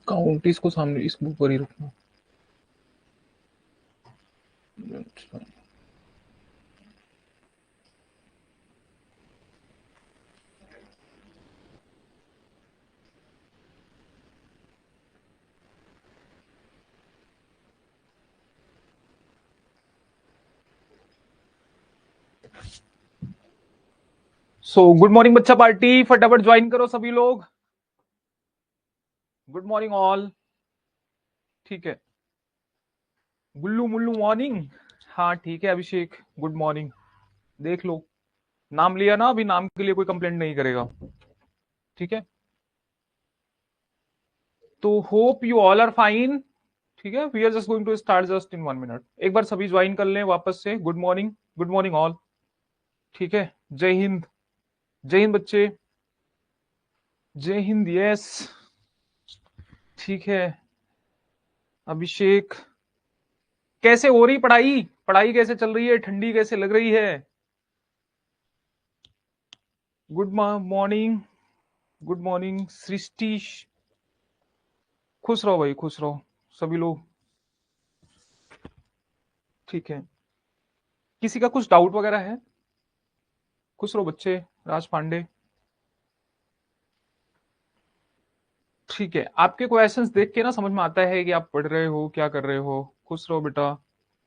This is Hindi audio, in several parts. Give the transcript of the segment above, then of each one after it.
काउंट इसको सामने इस ऊपर ही रखना। सो गुड मॉर्निंग बच्चा पार्टी, फटाफट ज्वाइन करो सभी लोग। Good morning all. ठीक है, गुल्लू मुल्लू मॉर्निंग। हाँ ठीक है अभिषेक, गुड मॉर्निंग। देख लो, नाम लिया ना, अभी नाम के लिए कोई कंप्लेंट नहीं करेगा। ठीक है, तो hope you all are fine. ठीक है, we are just going to start just in 1 minute. एक बार सभी ज्वाइन कर लें वापस से। Good morning, good morning all. ठीक है, जय हिंद, जय हिंद बच्चे, जय हिंद। यस, ठीक है। अभिषेक, कैसे हो रही पढ़ाई? पढ़ाई कैसे चल रही है? ठंडी कैसे लग रही है? गुड मॉर्निंग, गुड मॉर्निंग सृष्टि। खुश रहो भाई, खुश रहो सभी लोग। ठीक है, किसी का कुछ डाउट वगैरह है? खुश रहो बच्चे। राज पांडे, ठीक है। आपके क्वेश्चंस देख के ना समझ में आता है कि आप पढ़ रहे हो, क्या कर रहे हो। खुश रहो बेटा,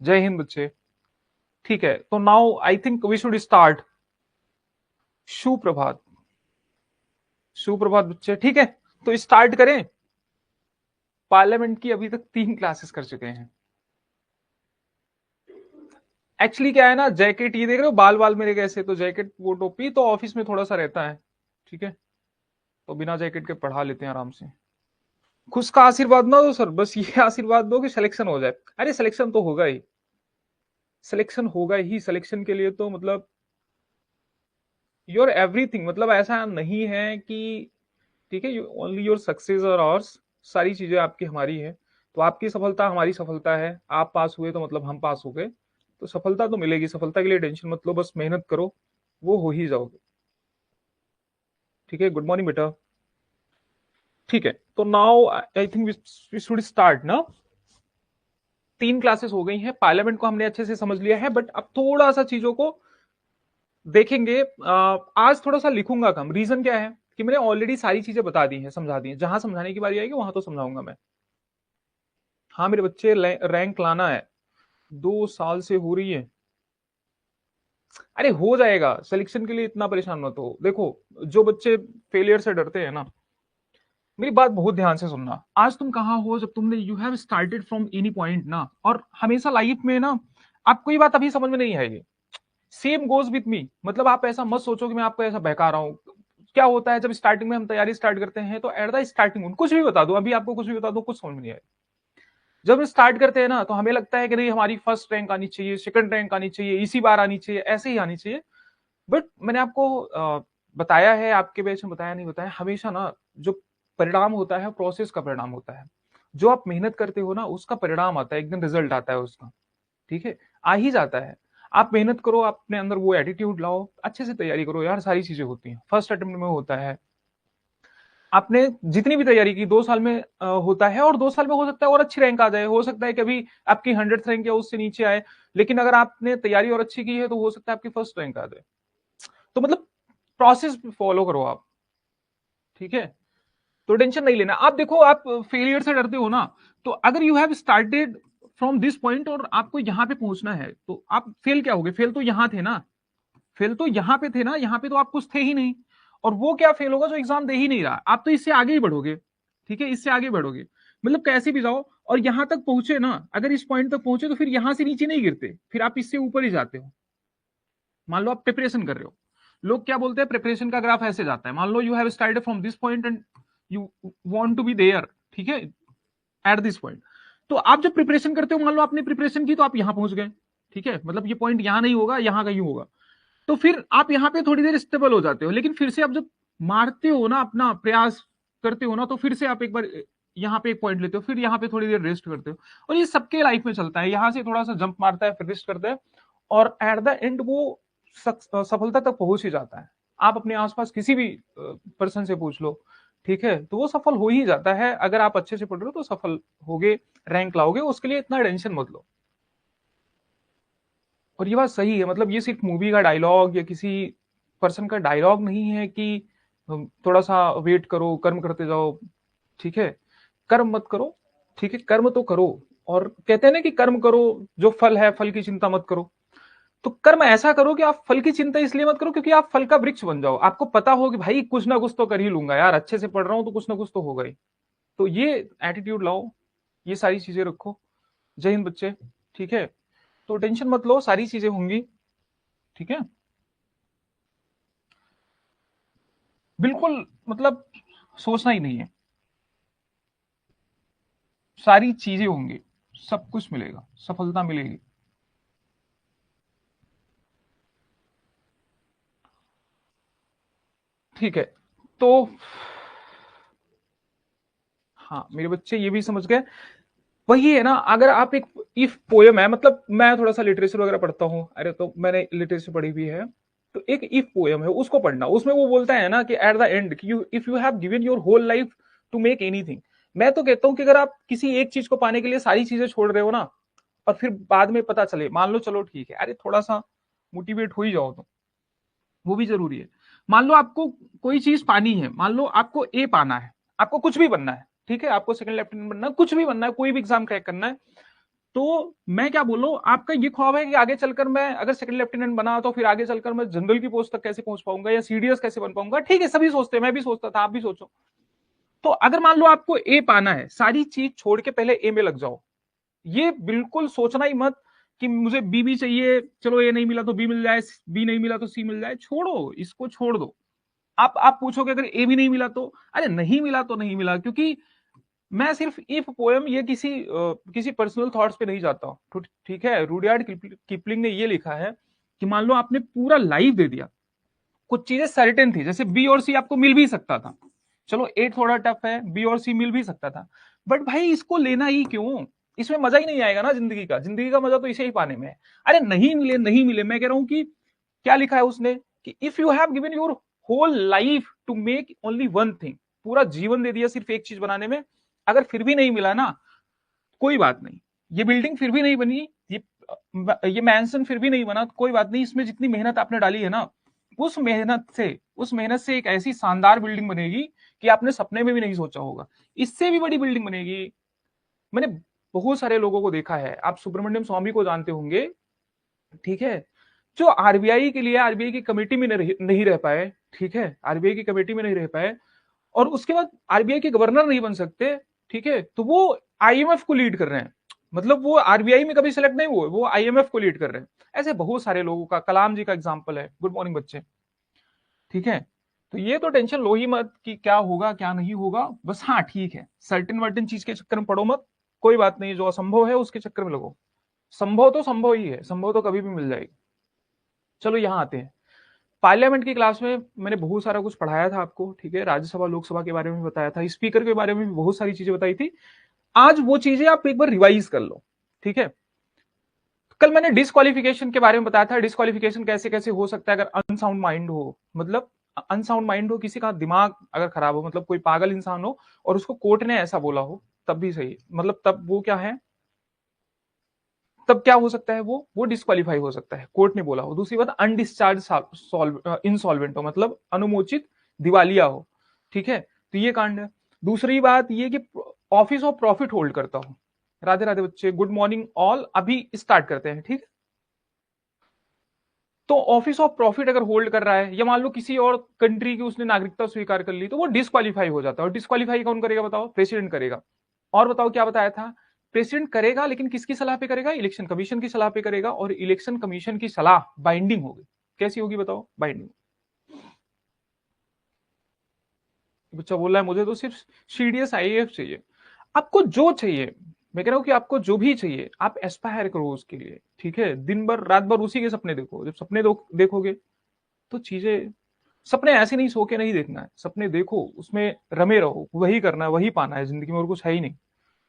जय हिंद बच्चे। ठीक है, तो now I think we should start. सुप्रभात, सुप्रभात बच्चे। ठीक है, तो स्टार्ट करें। पार्लियामेंट की अभी तक 3 क्लासेस कर चुके हैं। एक्चुअली क्या है ना, जैकेट ये देख रहे हो, बाल बाल मेरे कैसे, तो जैकेट वो टोपी तो ऑफिस में थोड़ा सा रहता है। ठीक है, तो बिना जैकेट के पढ़ा लेते हैं आराम से। खुश का आशीर्वाद ना दो सर, बस ये आशीर्वाद दो कि सिलेक्शन हो जाए। अरे सिलेक्शन तो होगा ही, सिलेक्शन होगा ही। सिलेक्शन के लिए तो मतलब योर एवरीथिंग, मतलब ऐसा नहीं है कि ठीक है ओनली योर सक्सेस और आवर्स, सारी चीजें आपकी हमारी है। तो आपकी सफलता हमारी सफलता है। आप पास हुए तो मतलब हम पास हो गए, तो सफलता तो मिलेगी। सफलता के लिए टेंशन मत लो, बस मेहनत करो, वो हो ही जाओगे। ठीक है, गुड मॉर्निंग बेटा। ठीक है, तो now I think we should start ना। 3 क्लासेस हो गई हैं, पार्लियामेंट को हमने अच्छे से समझ लिया है, बट अब थोड़ा सा चीजों को देखेंगे। आज थोड़ा सा लिखूंगा कम। रीजन क्या है कि मैंने ऑलरेडी सारी चीजें बता दी हैं, समझा दी हैं। जहां समझाने की बारी आएगी वहां तो समझाऊंगा मैं। हाँ मेरे बच्चे, रैंक लाना है, 2 साल से हो रही है। अरे हो जाएगा, सिलेक्शन के लिए इतना परेशान मत हो। देखो, जो बच्चे फेलियर से डरते हैं ना, मेरी बात बहुत ध्यान से सुनना। आज तुम कहाँ हो जब तुमने you have started from any point ना, और हमेशा लाइफ में ना आपको ये बात अभी समझ में नहीं आएगी। सेम गोज विथ मी, मतलब आप ऐसा मत सोचो कि मैं आपको ऐसा बहका रहा हूँ। क्या होता है जब स्टार्टिंग में हम तैयारी स्टार्ट करते हैं, तो एट द स्टार्टिंग कुछ भी बता दो, अभी आपको कुछ भी बता दो, कुछ समझ में नहीं आए। जब हम स्टार्ट करते हैं ना, तो हमें लगता है कि नहीं हमारी फर्स्ट रैंक आनी चाहिए, सेकंड रैंक आनी चाहिए, इसी बार आनी चाहिए, ऐसे ही आनी चाहिए। बट मैंने आपको बताया है, आपके बैच में बताया नहीं बताया, हमेशा ना जो परिणाम होता है प्रोसेस का परिणाम होता है। जो आप मेहनत करते हो ना उसका परिणाम आता है, एक दिन रिजल्ट आता है उसका। ठीक है, आ ही जाता है। आप मेहनत करो, आप अपने अंदर वो एटीट्यूड लाओ, अच्छे से तैयारी करो यार, सारी चीजें होती हैं। फर्स्ट अटेम्प्ट में होता है। आपने जितनी भी तैयारी की 2 साल में होता है, और 2 साल में हो सकता है और अच्छी रैंक आ जाए, हो सकता है कि अभी आपकी 100th रैंक या उससे नीचे आए। लेकिन अगर आपने तैयारी और अच्छी की है तो हो सकता है आपकी फर्स्ट रैंक आ जाए। तो मतलब प्रोसेस फॉलो करो आप। ठीक है, तो टेंशन नहीं लेना। आप देखो, आप फेलियर से डरते हो ना, तो अगर you have started from this point और आपको यहां पे पहुंचना है, तो आप फेल क्या होगे? फेल तो यहां थे ना, फेल तो यहां पे थे ना, यहां पे तो आप कुछ थे ही नहीं। और वो क्या फेल होगा जो एग्जाम दे ही नहीं रहा, आप तो इससे आगे ही बढ़ोगे। ठीक है, इससे आगे बढ़ोगे, मतलब कैसे भी जाओ। और यहां तक पहुंचे ना, अगर इस पॉइंट तक पहुंचे तो फिर यहां से नीचे नहीं गिरते, फिर आप इससे ऊपर ही जाते हो। मान लो आप प्रिपरेशन कर रहे हो, लोग क्या बोलते हैं, प्रिपरेशन का ग्राफ ऐसे जाता है। मान लो you have started from this point and you want to be there, ठीक है, एट दिस पॉइंट। तो आप जब प्रिपरेशन करते हो, मान लो आपने प्रिपरेशन की तो आप यहां पहुंच गए। ठीक है, मतलब ये पॉइंट यहां नहीं होगा, यहां कहीं होगा। तो फिर आप यहाँ पे थोड़ी देर स्टेबल हो जाते हो, लेकिन फिर से आप जब मारते हो ना, अपना प्रयास करते हो ना, तो फिर से आप एक बार यहाँ पे एक पॉइंट लेते हो, फिर यहाँ पे थोड़ी देर रेस्ट करते हो। और ये सबके लाइफ में चलता है, यहाँ से थोड़ा सा जंप मारता है, फिर रेस्ट करता है, और एट द एंड वो सफलता तक पहुंच ही जाता है। आप अपने आसपास किसी भी पर्सन से पूछ लो, ठीक है, तो वो सफल हो ही जाता है। अगर आप अच्छे से पढ़ रहे हो तो सफल होगे, रैंक लाओगे, उसके लिए इतना टेंशन मत लो। और ये बात सही है, मतलब ये सिर्फ मूवी का डायलॉग या किसी पर्सन का डायलॉग नहीं है कि थोड़ा सा वेट करो, कर्म करते जाओ। ठीक है, कर्म मत करो, ठीक है, कर्म तो करो। और कहते हैं ना कि कर्म करो, जो फल है फल की चिंता मत करो। तो कर्म ऐसा करो कि आप फल की चिंता इसलिए मत करो क्योंकि आप फल का वृक्ष बन जाओ। आपको पता हो कि भाई कुछ ना कुछ तो कर ही लूंगा यार, अच्छे से पढ़ रहा हूं तो कुछ ना कुछ तो होगा ही। तो ये एटीट्यूड लाओ, ये सारी चीजें रखो। जय हिंद बच्चे। ठीक है, तो टेंशन मत लो, सारी चीजें होंगी। ठीक है, बिल्कुल, मतलब सोचना ही नहीं है, सारी चीजें होंगी, सब कुछ मिलेगा, सफलता मिलेगी। ठीक है, तो हाँ मेरे बच्चे ये भी समझ गए। वही है ना, अगर आप एक इफ पोयम है, मतलब मैं थोड़ा सा लिटरेचर वगैरह पढ़ता हूँ, अरे तो मैंने लिटरेचर पढ़ी हुई है। तो एक इफ पोयम है, उसको पढ़ना। उसमें वो बोलता है ना कि at the end you if you have given your whole life to make anything. मैं तो कहता हूं कि अगर आप किसी एक चीज को पाने के लिए सारी चीजें छोड़ रहे हो ना, और फिर बाद में पता चले, मान लो चलो ठीक है, अरे थोड़ा सा मोटिवेट हो ही जाओ तो वो भी जरूरी है। मान लो आपको कोई चीज पानी है, मान लो आपको ए पाना है, आपको कुछ भी बनना है, ठीक है, आपको सेकंड लेफ्टिनेंट बनना है, कुछ भी बनना है, कोई भी एग्जाम क्रैक करना है। तो मैं क्या बोलूं, आपका ये ख्वाब है कि आगे चलकर मैं अगर सेकंड लेफ्टिनेंट बना तो फिर आगे चलकर मैं जनरल की पोस्ट तक कैसे पहुंच पाऊंगा या सीडीएस कैसे बन पाऊंगा। ठीक है, सभी सोचते हैं, मैं भी सोचता था, आप भी सोचो। तो अगर मान लो आपको ए पाना है, सारी चीज छोड़ के पहले ए में लग जाओ। ये बिल्कुल सोचना ही मत कि मुझे बी भी चाहिए, चलो ए नहीं मिला तो बी मिल जाए, बी नहीं मिला तो सी मिल जाए, छोड़ो, इसको छोड़ दो। आप पूछोगे अगर ए भी नहीं मिला तो, अरे नहीं मिला तो नहीं मिला, क्योंकि मैं सिर्फ इफ पोएम ये किसी पर्सनल थॉट्स पे नहीं जाता हूँ। ठीक है, रूडयार्ड किपलिंग ने ये लिखा है कि मान लो आपने पूरा लाइफ दे दिया, कुछ चीजें सर्टेन थी, जैसे बी और सी आपको मिल भी सकता था, चलो ए थोड़ा टफ है, बी और सी मिल भी सकता था, बट भाई इसको लेना ही क्यों? इसमें मजा ही नहीं आएगा ना जिंदगी का। जिंदगी का मजा तो इसे ही पाने में है। अरे नहीं मिले नहीं मिले, मैं कह रहा हूं कि क्या लिखा है उसने कि if you have given your whole life to make only one thing, पूरा जीवन दे दिया सिर्फ एक चीज बनाने में, अगर फिर भी नहीं मिला ना, कोई बात नहीं। ये बिल्डिंग फिर भी नहीं बनी, ये मैंसन फिर भी नहीं बना, तो कोई बात नहीं। इसमें जितनी मेहनत आपने डाली है ना, उस मेहनत से एक ऐसी शानदार बिल्डिंग बनेगी कि आपने सपने में भी नहीं सोचा होगा। इससे भी बड़ी बिल्डिंग बनेगी। मैंने बहुत सारे लोगों को देखा है, आप सुब्रमण्यम स्वामी को जानते होंगे, ठीक है, जो आरबीआई के लिए आरबीआई की कमेटी में नहीं रह पाए, ठीक है, आरबीआई की कमेटी में नहीं रह पाए, और उसके बाद आरबीआई के गवर्नर नहीं बन सकते, ठीक है, तो वो आईएमएफ को लीड कर रहे हैं। मतलब वो आरबीआई में कभी सेलेक्ट नहीं हुए, वो आईएमएफ को लीड कर रहे हैं। ऐसे बहुत सारे लोगों का, कलाम जी का एग्जाम्पल है। गुड मॉर्निंग बच्चे। ठीक है, तो ये तो टेंशन लो ही मत कि क्या होगा क्या नहीं होगा, बस हाँ ठीक है, सर्टेन वर्टेन चीज के चक्कर में पड़ो मत। कोई बात नहीं, जो असंभव है उसके चक्कर में लगो। संभव तो संभव ही है, संभव तो कभी भी मिल जाएगी। चलो यहाँ आते हैं। पार्लियामेंट की क्लास में मैंने बहुत सारा कुछ पढ़ाया था आपको, ठीक है, राज्यसभा लोकसभा के बारे में बताया था, स्पीकर के बारे में भी बहुत सारी चीजें बताई थी। आज वो चीजें आप एक बार रिवाइज कर लो। ठीक है, कल मैंने डिस्क्वालिफिकेशन के बारे में बताया था, डिस्क्वालिफिकेशन कैसे कैसे हो सकता है अगर अनसाउंड माइंड हो, मतलब अनसाउंड माइंड हो, किसी का दिमाग अगर खराब हो, मतलब कोई पागल इंसान हो और उसको कोर्ट ने ऐसा बोला हो, तब भी सही, मतलब तब वो क्या है, तब क्या हो सकता है, वो डिस्क्वालीफाई हो सकता है, कोर्ट ने बोला हो। दूसरी बात, अनडिस्चार्ज इंसॉल्वेंट हो, मतलब अनुमोचित दिवालिया हो। ठीक है, तो ये कांड है। दूसरी बात ये कि ऑफिस ऑफ प्रॉफिट होल्ड करता हो। राधे राधे बच्चे, गुड मॉर्निंग ऑल, अभी स्टार्ट करते हैं। ठीक है, तो ऑफिस ऑफ प्रॉफिट अगर होल्ड कर रहा है, या मान लो किसी और कंट्री की उसने नागरिकता स्वीकार कर ली, तो वो डिस्क्वालीफाई हो जाता है। और डिस्क्वालीफाई कौन करेगा बताओ? प्रेसिडेंट करेगा। और बताओ क्या बताया था? प्रेसिडेंट करेगा, लेकिन किसकी सलाह पे करेगा? इलेक्शन कमीशन की सलाह पे करेगा। और इलेक्शन कमीशन की सलाह बाइंडिंग होगी। कैसी होगी बताओ? बाइंडिंग। बच्चा बोल रहा है मुझे तो सिर्फ सीडीएस आईएएफ चाहिए। आपको जो चाहिए, मैं कह रहा हूं कि आपको जो भी चाहिए आप एस्पायर करो उसके लिए। ठीक है, दिन भर रात भर उसी के सपने देखो। जब सपने देखोगे तो चीजें, सपने ऐसे नहीं, सो के नहीं देखना है, सपने देखो, उसमें रमे रहो, वही करना है, वही पाना है जिंदगी में, और कुछ है ही नहीं।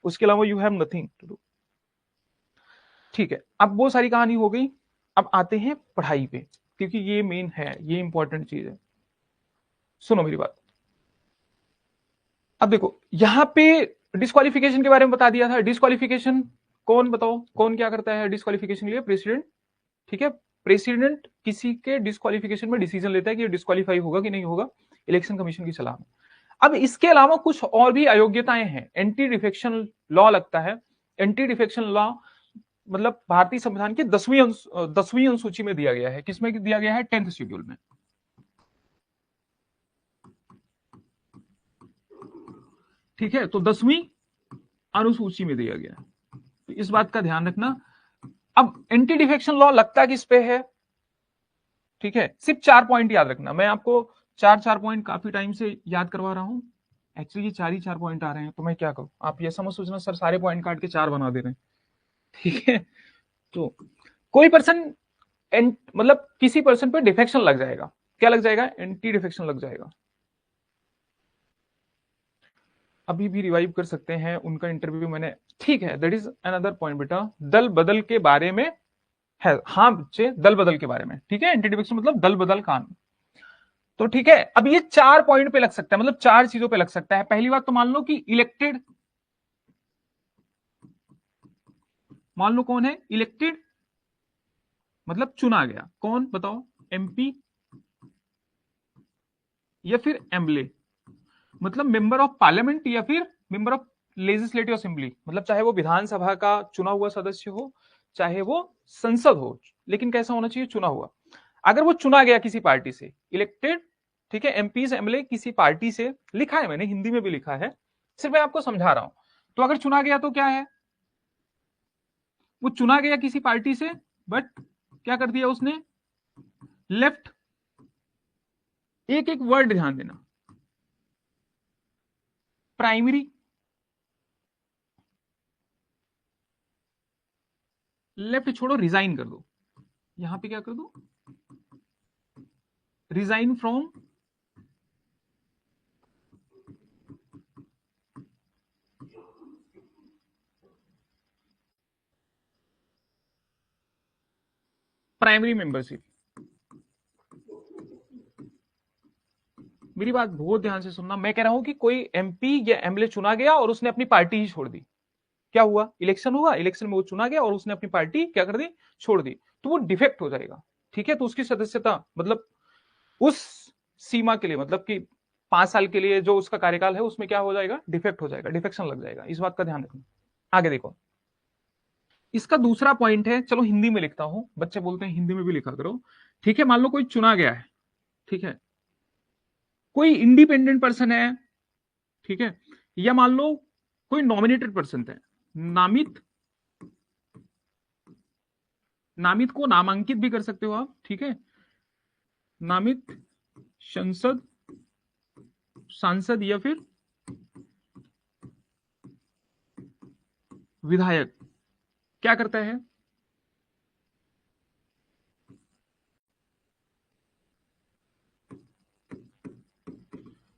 उसके अलावा you have nothing to do. ठीक है, अब वो सारी कहानी हो गई। अब आते हैं पढ़ाई पे, क्योंकि ये मेन है, ये इंपॉर्टेंट चीज है। सुनो मेरी बात। अब देखो यहां पे डिस्क्वालिफिकेशन के बारे में बता दिया था। डिस्क्वालिफिकेशन कौन, बताओ कौन क्या करता है डिस्क्वालिफिकेशन के लिए? प्रेसिडेंट। ठीक है, प्रेसिडेंट किसी के डिस्क्वालिफिकेशन में डिसीजन लेता है कि ये डिस्क्वालीफाई होगा कि नहीं होगा इलेक्शन कमीशन की सलाह में। अब इसके अलावा कुछ और भी अयोग्यताएं हैं। एंटी डिफेक्शन लॉ लगता है। एंटी डिफेक्शन लॉ मतलब भारतीय संविधान की 10वीं अनुसूची में दिया गया है। किसमें दिया गया है? 10th शेड्यूल में। ठीक है, तो 10वीं अनुसूची में दिया गया है, तो इस बात का ध्यान रखना। अब एंटी डिफेक्शन लॉ लगता किस पे है? ठीक है, सिर्फ 4 पॉइंट याद रखना। मैं आपको चार चार पॉइंट काफी टाइम से याद करवा रहा हूं। एक्चुअली 4 पॉइंट आ रहे हैं, तो मैं क्या करूं, आप ये समझ सोचना सर सारे पॉइंट काट के 4 बना दे रहे हैं। ठीक है, तो कोई पर्सन मतलब किसी पर्सन पे डिफेक्शन लग जाएगा। क्या लग जाएगा? एंटी डिफेक्शन लग जाएगा। अभी भी रिवाइव कर सकते हैं उनका इंटरव्यू मैंने। ठीक है, दैट इज अनदर पॉइंट बेटा। दल बदल के बारे में है, हाँ बच्चे, दल बदल के बारे में। ठीक है, एंटी डिफेक्शन मतलब दल बदल कानून। तो ठीक है, अब ये 4 पॉइंट पे लग सकता है, मतलब 4 चीजों पे लग सकता है। पहली बात तो मान लो कि इलेक्टेड, मान लो कौन है इलेक्टेड, मतलब चुना गया। कौन बताओ? एमपी या फिर एमएलए, मतलब मेंबर ऑफ पार्लियामेंट या फिर मेंबर ऑफ लेजिस्लेटिव असेंबली, मतलब चाहे वो विधानसभा का चुना हुआ सदस्य हो, चाहे वो संसद हो, लेकिन कैसा होना चाहिए? चुना हुआ। अगर वो चुना गया किसी पार्टी से, इलेक्टेड, ठीक है, एमपी एमएलए किसी पार्टी से, लिखा है मैंने, हिंदी में भी लिखा है, सिर्फ मैं आपको समझा रहा हूं। तो अगर चुना गया तो क्या है? वो चुना गया किसी पार्टी से, बट क्या कर दिया उसने? लेफ्ट। एक एक वर्ड ध्यान देना, प्राइमरी, लेफ्ट छोड़ो, रिजाइन कर दो। यहां पे क्या कर दो? Resign from primary membership. मेरी बात बहुत ध्यान से सुनना। मैं कह रहा हूं कि कोई एमपी या एमएलए चुना गया और उसने अपनी पार्टी ही छोड़ दी। क्या हुआ? इलेक्शन हुआ, इलेक्शन में वो चुना गया और उसने अपनी पार्टी क्या कर दी? छोड़ दी। तो वो डिफेक्ट हो जाएगा। ठीक है, तो उसकी सदस्यता मतलब उस सीमा के लिए, मतलब कि 5 साल के लिए जो उसका कार्यकाल है उसमें क्या हो जाएगा? डिफेक्ट हो जाएगा, डिफेक्शन लग जाएगा। इस बात का ध्यान रखना। आगे देखो, इसका दूसरा पॉइंट है, चलो हिंदी में लिखता हूं, बच्चे बोलते हैं हिंदी में भी लिखा करो। ठीक है, मान लो कोई चुना गया है, ठीक है, कोई इंडिपेंडेंट पर्सन है, ठीक है, या मान लो कोई नॉमिनेटेड पर्सन है, नामित, नामित को नामांकित भी कर सकते हो आप। ठीक है, नामित संसद, सांसद या फिर विधायक क्या करता है?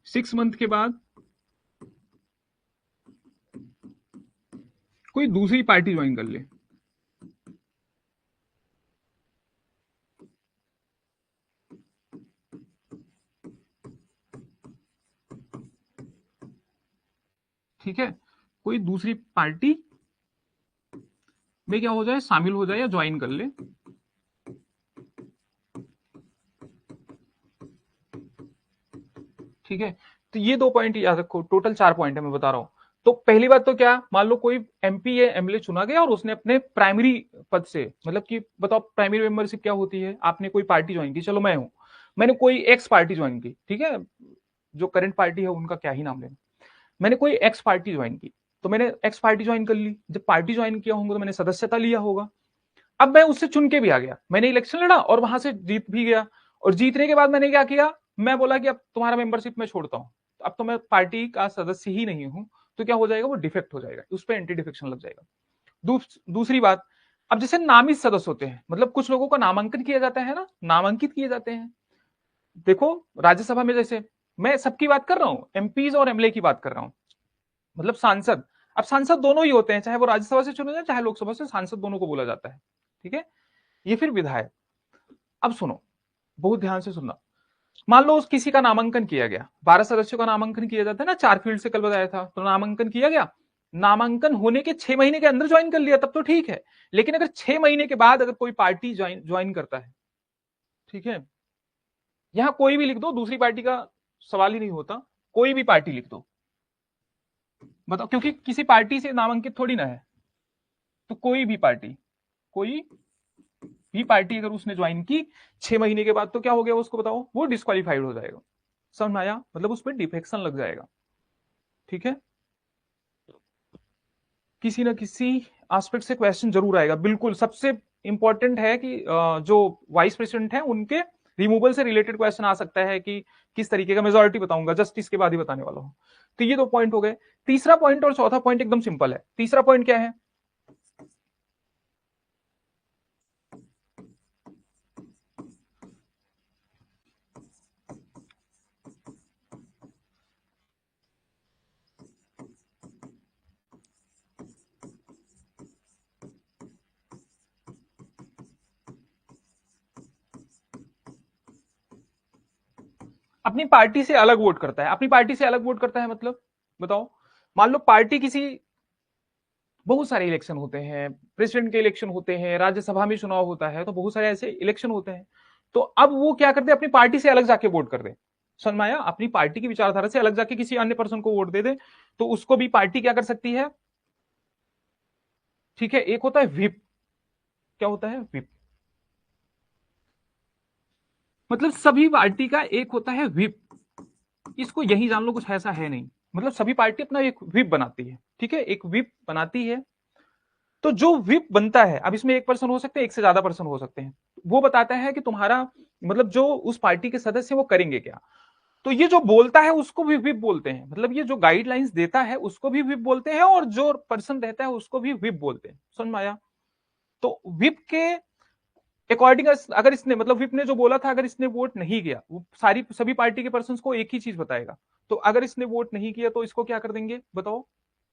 6 मंथ के बाद कोई दूसरी पार्टी ज्वाइन कर ले। ठीक है, कोई दूसरी पार्टी में क्या हो जाए? शामिल हो जाए या ज्वाइन कर ले। ठीक है, तो ये 2 पॉइंट याद रखो, टोटल 4 पॉइंट है मैं बता रहा हूं। तो पहली बात तो क्या, मान लो कोई एमपी या एमएलए चुना गया और उसने अपने प्राइमरी पद से, मतलब कि बताओ प्राइमरी मेंबरशिप क्या होती है? आपने कोई पार्टी ज्वाइन की, चलो मैं हूं, मैंने कोई एक्स पार्टी ज्वाइन की, ठीक है, जो करंट पार्टी है उनका क्या ही नाम लेना, मैंने कोई एक्स पार्टी ज्वाइन की, तो मैंने एक्स पार्टी ज्वाइन कर ली। जब पार्टी ज्वाइन किया होगा तो मैंने सदस्यता लिया होगा। अब मैं उससे चुन के भी आ गया, मैंने इलेक्शन लड़ा और वहां से जीत भी गया, और जीतने के बाद मैंने क्या किया? मैं बोला कि अब तुम्हारा मेंबरशिप मैं छोड़ता हूं, तो अब तो मैं पार्टी का सदस्य ही नहीं हूं। तो क्या हो जाएगा? वो डिफेक्ट हो जाएगा, उस पर एंटी डिफेक्शन लग जाएगा। दूसरी बात, अब जैसे नामित सदस्य होते हैं, मतलब कुछ लोगों का नामांकन किया जाता है ना, नामांकित किए जाते हैं। देखो राज्यसभा में जैसे, मैं सबकी बात कर रहा हूं, एमपीज और एमएलए की बात कर रहा हूं, मतलब सांसद। अब सांसद दोनों ही होते हैं, चाहे वो राज्यसभा से चुने जाए चाहे लोकसभा से, सांसद दोनों को बोला जाता है। ठीक है, ये फिर विधायक। अब सुनो, बहुत ध्यान से सुनना। मान लो उस किसी का नामांकन किया गया, 12 सदस्यों का नामांकन किया जाता है ना, 4 फील्ड से कल बताया था, तो नामांकन किया गया, नामांकन होने के 6 महीने के अंदर ज्वाइन कर लिया तब तो ठीक है। लेकिन अगर 6 महीने के बाद अगर कोई पार्टी ज्वाइन करता है, ठीक है, यहां कोई भी लिख दो, दूसरी पार्टी का सवाल ही नहीं होता, कोई भी पार्टी लिख दो, बताओ, क्योंकि किसी पार्टी से नामांकित थोड़ी ना है, तो कोई भी पार्टी, कोई भी पार्टी अगर उसने ज्वाइन की 6 महीने के बाद, तो क्या हो गया उसको बताओ, वो डिस्क्वालीफाइड हो जाएगा। समझ में आया, मतलब उस पर डिफेक्शन लग जाएगा, ठीक है। किसी ना किसी एस्पेक्ट से क्वेश्चन जरूर आएगा, बिल्कुल सबसे इंपॉर्टेंट है कि जो वाइस प्रेसिडेंट है उनके रिमूवल से रिलेटेड क्वेश्चन आ सकता है कि किस तरीके का, मेजोरिटी बताऊंगा, जस्टिस के बाद ही बताने वाला हूं। तो ये 2 पॉइंट हो गए। तीसरा पॉइंट और चौथा पॉइंट एकदम सिंपल है। तीसरा पॉइंट क्या है, अपनी पार्टी से अलग वोट करता है। अपनी पार्टी से अलग वोट करता है मतलब बताओ, मान लो पार्टी किसी, बहुत सारे इलेक्शन होते हैं, प्रेसिडेंट के इलेक्शन होते हैं, राज्यसभा में चुनाव होता है, तो बहुत सारे ऐसे इलेक्शन होते हैं। तो अब वो क्या करते हैं, अपनी पार्टी से अलग जाके वोट कर दे। समझ में आया, अपनी पार्टी की विचारधारा से अलग जाके किसी अन्य पर्सन को वोट दे दे, तो उसको भी पार्टी क्या कर सकती है, ठीक है। एक होता है व्हिप, क्या होता है व्हिप, मतलब सभी पार्टी का एक होता है व्हिप, इसको यही जान लो, कुछ ऐसा है नहीं, मतलब सभी पार्टी अपना एक व्हिप बनाती है, ठीक है, एक व्हिप बनाती है। तो जो व्हिप बनता है, अब इसमें एक पर्सन हो सकते हैं, एक से ज्यादा पर्सन हो सकते हैं, वो बताता है कि तुम्हारा मतलब जो उस पार्टी के सदस्य वो करेंगे क्या। तो ये जो बोलता है उसको भी व्हिप बोलते हैं, मतलब ये जो गाइडलाइंस देता है उसको भी व्हिप बोलते हैं, और जो पर्सन रहता है उसको भी व्हिप बोलते हैं। समझ में आया। तो व्हिप के अकॉर्डिंग, अगर इसने मतलब व्हिप ने जो बोला था, अगर इसने वोट नहीं किया, वो सारी सभी पार्टी के पर्सन को एक ही चीज बताएगा, तो अगर इसने वोट नहीं किया तो इसको क्या कर देंगे बताओ,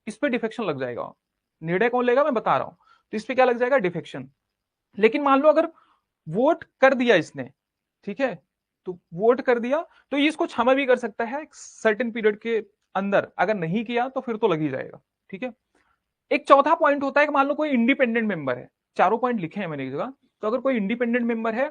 इस पे डिफेक्शन लग जाएगा। निर्णय कौन लेगा, मैं बता रहा हूं, तो इस पे क्या लग जाएगा, डिफेक्शन। लेकिन मान लो अगर वोट कर दिया इसने, ठीक है, तो वोट कर दिया, तो ये इसको क्षमा भी कर सकता है सर्टेन पीरियड के अंदर, अगर नहीं किया तो फिर तो लग ही जाएगा, ठीक है। एक चौथा पॉइंट होता है कि मान लो कोई इंडिपेंडेंट मेंबर है, चारों पॉइंट लिखे हैं मैंने एक जगह, तो अगर कोई इंडिपेंडेंट मेंबर है,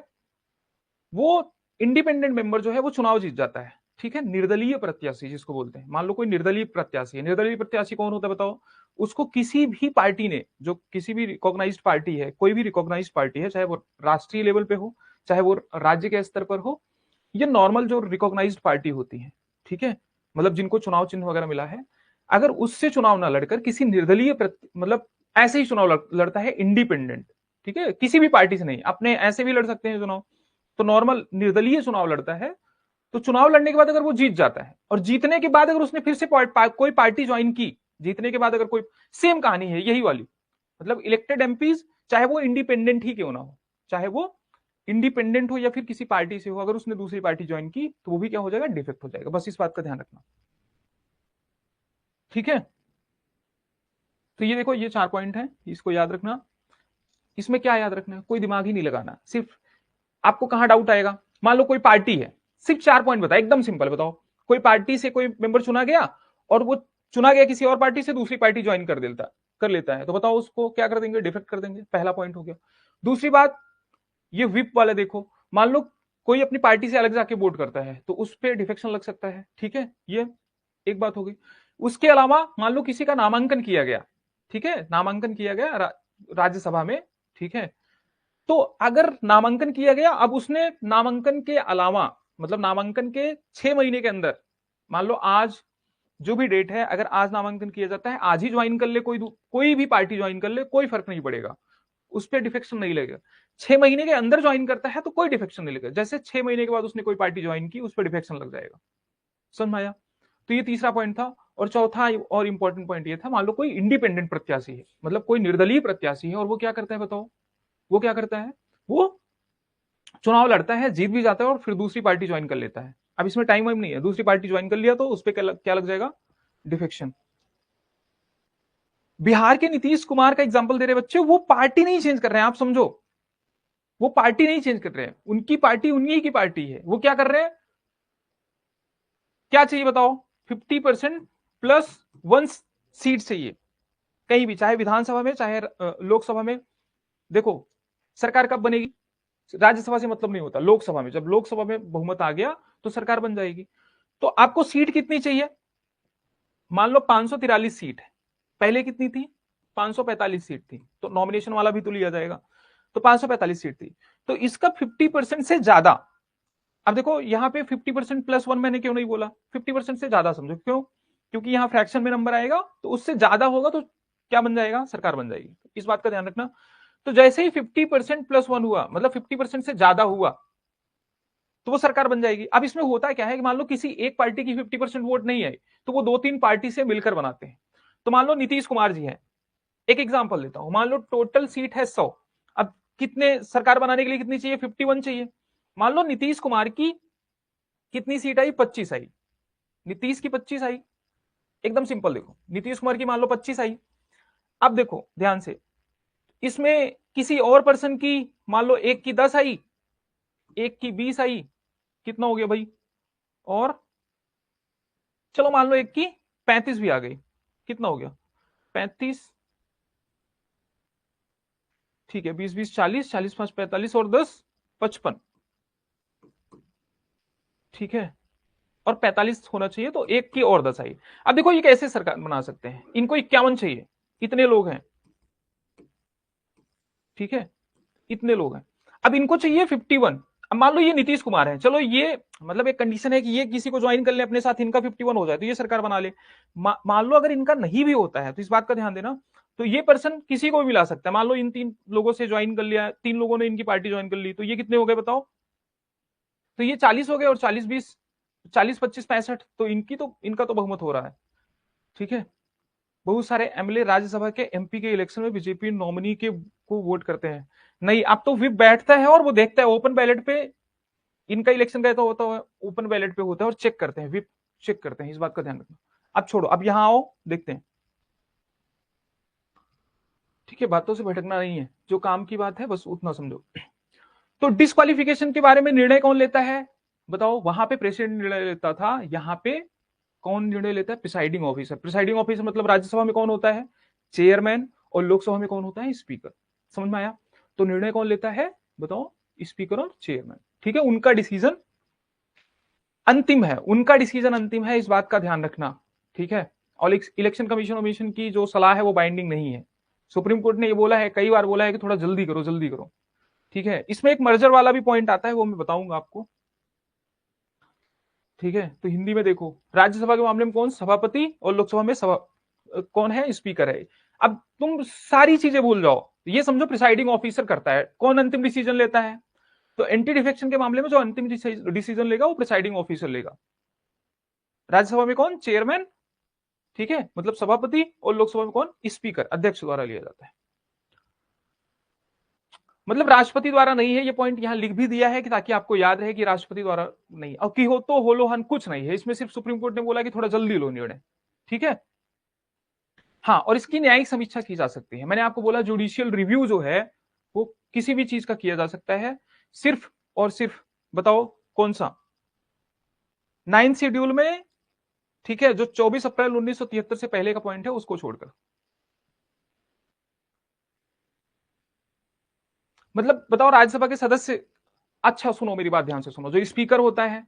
वो इंडिपेंडेंट मेंबर जो है वो चुनाव जीत जाता है, ठीक है, निर्दलीय प्रत्याशी जिसको बोलते हैं। मान लो कोई निर्दलीय प्रत्याशी है, निर्दलीय प्रत्याशी कौन होता है बताओ, उसको किसी भी पार्टी ने, जो किसी भी रिकॉग्नाइज्ड पार्टी है, कोई भी रिकॉग्नाइज्ड पार्टी है, चाहे वो राष्ट्रीय लेवल पे हो, चाहे वो राज्य के स्तर पर हो, ये नॉर्मल जो रिकॉग्नाइज्ड पार्टी होती है, ठीक है, मतलब जिनको चुनाव चिन्ह वगैरह मिला है, अगर उससे चुनाव ना लड़कर किसी निर्दलीय मतलब ऐसे ही चुनाव लड़ता है इंडिपेंडेंट, ठीक है, किसी भी पार्टी से नहीं, अपने ऐसे भी लड़ सकते हैं चुनाव, तो नॉर्मल निर्दलीय चुनाव लड़ता है, तो चुनाव लड़ने के बाद अगर वो जीत जाता है, और जीतने के बाद अगर उसने फिर से कोई पार्टी ज्वाइन की, जीतने के बाद अगर कोई, सेम कहानी है यही वाली, मतलब इलेक्टेड एमपीज, चाहे वो इंडिपेंडेंट ही क्यों ना हो, चाहे वो इंडिपेंडेंट हो या फिर किसी पार्टी से हो, अगर उसने दूसरी पार्टी ज्वाइन की तो वो भी क्या हो जाएगा, डिफेक्ट हो जाएगा। बस इस बात का ध्यान रखना, ठीक है। तो ये देखो, ये 4 पॉइंट है, इसको याद रखना। इसमें क्या याद रखना है, कोई दिमाग ही नहीं लगाना, सिर्फ आपको कहां डाउट आएगा, मान लो कोई पार्टी है, सिर्फ 4 पॉइंट बताओ, एकदम सिंपल बताओ, कोई पार्टी से कोई मेंबर चुना गया, और वो चुना गया किसी और पार्टी से, दूसरी पार्टी ज्वाइन कर लेता है, तो बताओ उसको क्या कर देंगे, डिफेक्ट कर देंगे, पहला पॉइंट हो गया। दूसरी बात, ये विप वाला देखो, मान लो कोई अपनी पार्टी से अलग जाके वोट करता है, तो उस पर डिफेक्शन लग सकता है, ठीक है, ये एक बात हो गई। उसके अलावा मान लो किसी का नामांकन किया गया, ठीक है, नामांकन किया गया राज्यसभा में, ठीक है, तो अगर नामांकन किया गया, अब उसने नामांकन के अलावा, मतलब नामांकन के 6 महीने के अंदर, मान लो आज जो भी डेट है, अगर आज नामांकन किया जाता है, आज ही ज्वाइन कर ले, कोई भी पार्टी ज्वाइन कर ले, कोई फर्क नहीं पड़ेगा, उस पर डिफेक्शन नहीं लगेगा। 6 महीने के अंदर ज्वाइन करता है तो कोई डिफेक्शन नहीं लगेगा, जैसे 6 महीने के बाद उसने कोई पार्टी ज्वाइन की, उस पर डिफेक्शन लग जाएगा। समझ में आया। तो ये तीसरा पॉइंट था। और चौथा और इंपॉर्टेंट पॉइंट ये था, मान लो कोई इंडिपेंडेंट प्रत्याशी है, मतलब कोई निर्दलीय प्रत्याशी है, और वो क्या करता है बताओ, वो क्या करता है, वो चुनाव लड़ता है, जीत भी जाता है, और फिर दूसरी पार्टी ज्वाइन कर लेता है। अब इसमें टाइम वाइम नहीं है, दूसरी पार्टी ज्वाइन कर लिया तो उस पर क्या लग जाएगा, डिफेक्शन। बिहार के नीतीश कुमार का एग्जाम्पल दे रहे बच्चे, वो पार्टी नहीं चेंज कर रहे हैं, आप समझो, वो पार्टी नहीं चेंज कर रहे हैं, उनकी पार्टी उन्हीं की पार्टी है, वो क्या कर रहे हैं, क्या चाहिए बताओ? 50% प्लस 1 सीट चाहिए कहीं भी, चाहे विधानसभा में चाहे लोकसभा में। देखो सरकार कब बनेगी? राज्यसभा से मतलब नहीं होता, लोकसभा में, जब लोकसभा में बहुमत आ गया तो सरकार बन जाएगी। तो आपको सीट कितनी चाहिए? मान लो 543 सीट है, पहले कितनी थी? 545 सीट थी, तो नॉमिनेशन वाला भी तो लिया जाएगा, तो 545 सीट थी। तो इसका 50% से ज्यादा, अब देखो यहां पे 50% प्लस 1 मैंने क्यों नहीं बोला? 50% से ज्यादा समझो, क्यों? क्योंकि यहां फ्रैक्शन में नंबर आएगा, तो उससे ज्यादा होगा तो क्या बन जाएगा? सरकार बन जाएगी। इस बात का ध्यान रखना। तो जैसे ही 50% प्लस 1 हुआ, मतलब 50% से ज्यादा हुआ, तो वो सरकार बन जाएगी। अब इसमें होता क्या है कि मान लो किसी एक पार्टी की 50% वोट नहीं आई, तो वो 2-3 पार्टी से मिलकर बनाते हैं। तो मान लो नीतीश कुमार जी हैं, एक एग्जांपल देता हूं, मान लो टोटल सीट है 100, अब कितने सरकार बनाने के लिए कितनी चाहिए? 51 चाहिए। मान लो नीतीश कुमार की कितनी सीट आई? 25 आई। नीतीश की 25 आई, एकदम सिंपल। देखो नीतीश कुमार की मान लो 25 आई। अब देखो ध्यान से, इसमें किसी और पर्सन की मान लो एक की 10 आई, एक की 20 आई, कितना हो गया भाई? और चलो मान लो एक की 35 भी आ गई, कितना हो गया? 35, ठीक है, 20-20 40, 40-5 45 और 10 55, ठीक है, और 45 होना चाहिए, तो एक की और 10 आई। अब देखो ये कैसे सरकार बना सकते हैं? इनको 51 चाहिए, इतने लोग हैं, ठीक है, इतने लोग हैं। अब इनको चाहिए 51। अब मान लो ये नीतीश कुमार है, चलो ये मतलब एक कंडीशन है कि ये किसी को ज्वाइन कर ले अपने साथ, इनका 51 हो जाए तो ये सरकार बना ले। मान लो अगर इनका नहीं भी होता है, तो इस बात का ध्यान देना, तो ये पर्सन किसी को भी मिला सकता है। मान लो इन 3 लोगों से ज्वाइन कर लिया, 3 लोगों ने इनकी पार्टी ज्वाइन कर ली, तो ये कितने हो गए बताओ? तो ये 40 हो गए, और 40-20, 40-25-65, तो इनका तो बहुमत हो रहा है, ठीक है। बहुत सारे एमएलए राज्यसभा के एमपी के इलेक्शन में बीजेपी नॉमिनी के को वोट करते हैं। नहीं, अब तो विप बैठता है और वो देखता है ओपन बैलेट पे, इनका इलेक्शन कैसा होता है? ओपन बैलेट पे होता है, और चेक करते हैं, विप चेक करते हैं। इस बात का ध्यान रखना। अब छोड़ो, अब यहां आओ, देखते हैं, ठीक है, बातों से भटकना नहीं है, जो काम की बात है बस उतना समझो। तो डिस्क्वालिफिकेशन के बारे में निर्णय कौन लेता है बताओ? वहां पे प्रेसिडेंट निर्णय लेता था, यहाँ पे कौन निर्णय लेता है? Presiding officer. प्रिसाइडिंग ऑफिसर मतलब राज्यसभा में कौन होता है? चेयरमैन। और लोकसभा में कौन होता है? स्पीकर। समझ में आया? तो निर्णय कौन लेता है बताओ? स्पीकर और चेयरमैन, ठीक है। उनका डिसीजन अंतिम है, उनका डिसीजन अंतिम है, इस बात का ध्यान रखना, ठीक है। और इलेक्शन कमीशन की जो सलाह है वो बाइंडिंग नहीं है। सुप्रीम कोर्ट ने ये बोला है, कई बार बोला है कि थोड़ा जल्दी करो, जल्दी करो, ठीक है। इसमें एक मर्जर वाला भी पॉइंट आता है, वो मैं बताऊंगा आपको, ठीक है। तो हिंदी में देखो, राज्यसभा के मामले में कौन सभापति, और लोकसभा में सभा कौन है? स्पीकर है। अब तुम सारी चीजें भूल जाओ, ये समझो प्रिसाइडिंग ऑफिसर करता है। कौन अंतिम डिसीजन लेता है? तो एंटी डिफेक्शन के मामले में जो अंतिम डिसीजन लेगा वो प्रिसाइडिंग ऑफिसर लेगा। राज्यसभा में कौन? चेयरमैन, ठीक है, मतलब सभापति। और लोकसभा में कौन? स्पीकर, अध्यक्ष द्वारा लिया जाता है। मतलब राष्ट्रपति द्वारा नहीं है, ये पॉइंट यहां लिख भी दिया है कि ताकि आपको याद रहे कि राष्ट्रपति द्वारा नहीं। और की हो तो होलोहन कुछ नहीं है इसमें, सिर्फ सुप्रीम कोर्ट ने बोला कि थोड़ा जल्दी लो निर्णय, ठीक है। हाँ, और इसकी न्यायिक समीक्षा की जा सकती है। मैंने आपको बोला जुडिशियल रिव्यू जो है वो किसी भी चीज का किया जा सकता है, सिर्फ और सिर्फ बताओ कौन सा? 9 शेड्यूल में, ठीक है, जो 24 अप्रैल 1973 से पहले का पॉइंट है उसको छोड़कर। मतलब बताओ राज्यसभा के सदस्य, अच्छा सुनो मेरी बात ध्यान से सुनो, जो स्पीकर होता है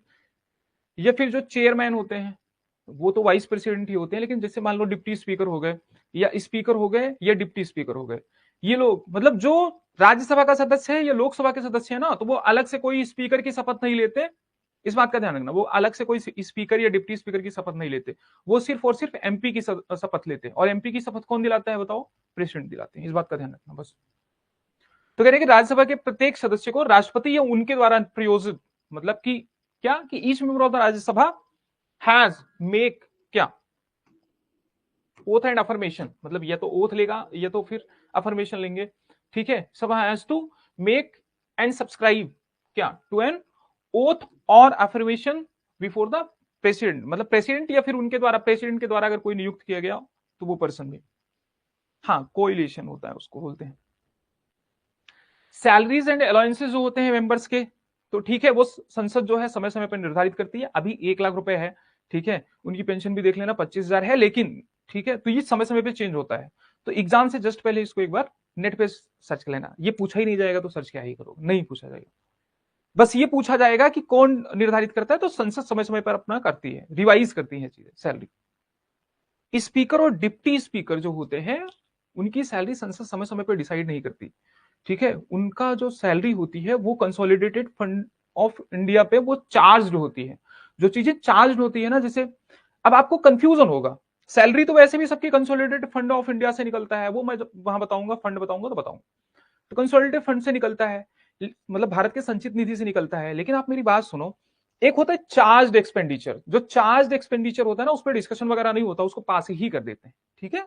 या फिर जो चेयरमैन होते हैं, वो तो वाइस प्रेसिडेंट ही होते हैं, लेकिन जैसे मान लो डिप्टी स्पीकर हो गए, या स्पीकर हो गए, या डिप्टी स्पीकर हो गए, ये लोग मतलब जो राज्यसभा का सदस्य है या लोकसभा के सदस्य है ना, तो वो अलग से कोई स्पीकर की शपथ नहीं लेते। इस बात का ध्यान रखना, वो अलग से कोई स्पीकर या डिप्टी स्पीकर की शपथ नहीं लेते। वो सिर्फ और सिर्फ एमपी की शपथ लेते हैं। और एमपी की शपथ कौन दिलाता है बताओ? प्रेसिडेंट दिलाते हैं। इस बात का ध्यान रखना बस। तो कह रहे हैं कि राज्यसभा के प्रत्येक सदस्य को राष्ट्रपति या उनके द्वारा प्रयोजित, मतलब कि क्या, कि each member of the Rajya Sabha has make क्या? ओथ एंड अफर्मेशन, मतलब या तो ओथ लेगा या तो फिर अफर्मेशन लेंगे, ठीक है। सभा has to make and subscribe क्या? टू एन ओथ और अफर्मेशन बिफोर द प्रेसिडेंट, मतलब प्रेसिडेंट या फिर उनके द्वारा, प्रेसिडेंट के द्वारा अगर कोई नियुक्त किया गया तो वो पर्सन भी, हाँ, कोइलेशन होता है उसको बोलते हैं। सैलरीज एंड अलाउंसेस जो होते हैं मेंबर्स के, तो ठीक है, वो संसद जो है समय समय पर निर्धारित करती है। अभी 1 लाख रुपए है, ठीक है, उनकी पेंशन भी देख लेना 25,000 है, लेकिन ठीक है, तो ये समय समय पे चेंज होता है। तो एग्जाम से जस्ट पहले इसको एक बार नेट पे सर्च कर लेना। ये पूछा ही नहीं जाएगा तो सर्च क्या ही करोगे, नहीं पूछा जाएगा। बस ये पूछा जाएगा कि कौन निर्धारित करता है, तो संसद समय समय पर अपना करती है, रिवाइज करती है चीजें, सैलरी। स्पीकर और डिप्टी स्पीकर जो होते हैं, उनकी सैलरी संसद समय समय पर डिसाइड नहीं करती, ठीक है। उनका जो सैलरी होती है वो कंसोलिडेटेड फंड ऑफ इंडिया पे वो चार्ज होती है। जो चीजें चार्ज होती है ना, जैसे अब आपको कंफ्यूजन होगा, सैलरी तो वैसे भी सबकी कंसोलिडेटेड फंड ऑफ इंडिया से निकलता है, वो मैं जब वहां बताऊंगा, फंड बताऊंगा तो बताऊंगा। तो कंसोलिडेटेड फंड से निकलता है, मतलब भारत के संचित निधि से निकलता है। लेकिन आप मेरी बात सुनो, एक होता है चार्ज एक्सपेंडिचर, जो चार्ज एक्सपेंडिचर होता है ना, उस पर डिस्कशन वगैरह नहीं होता, उसको पास ही कर देते हैं, ठीक है।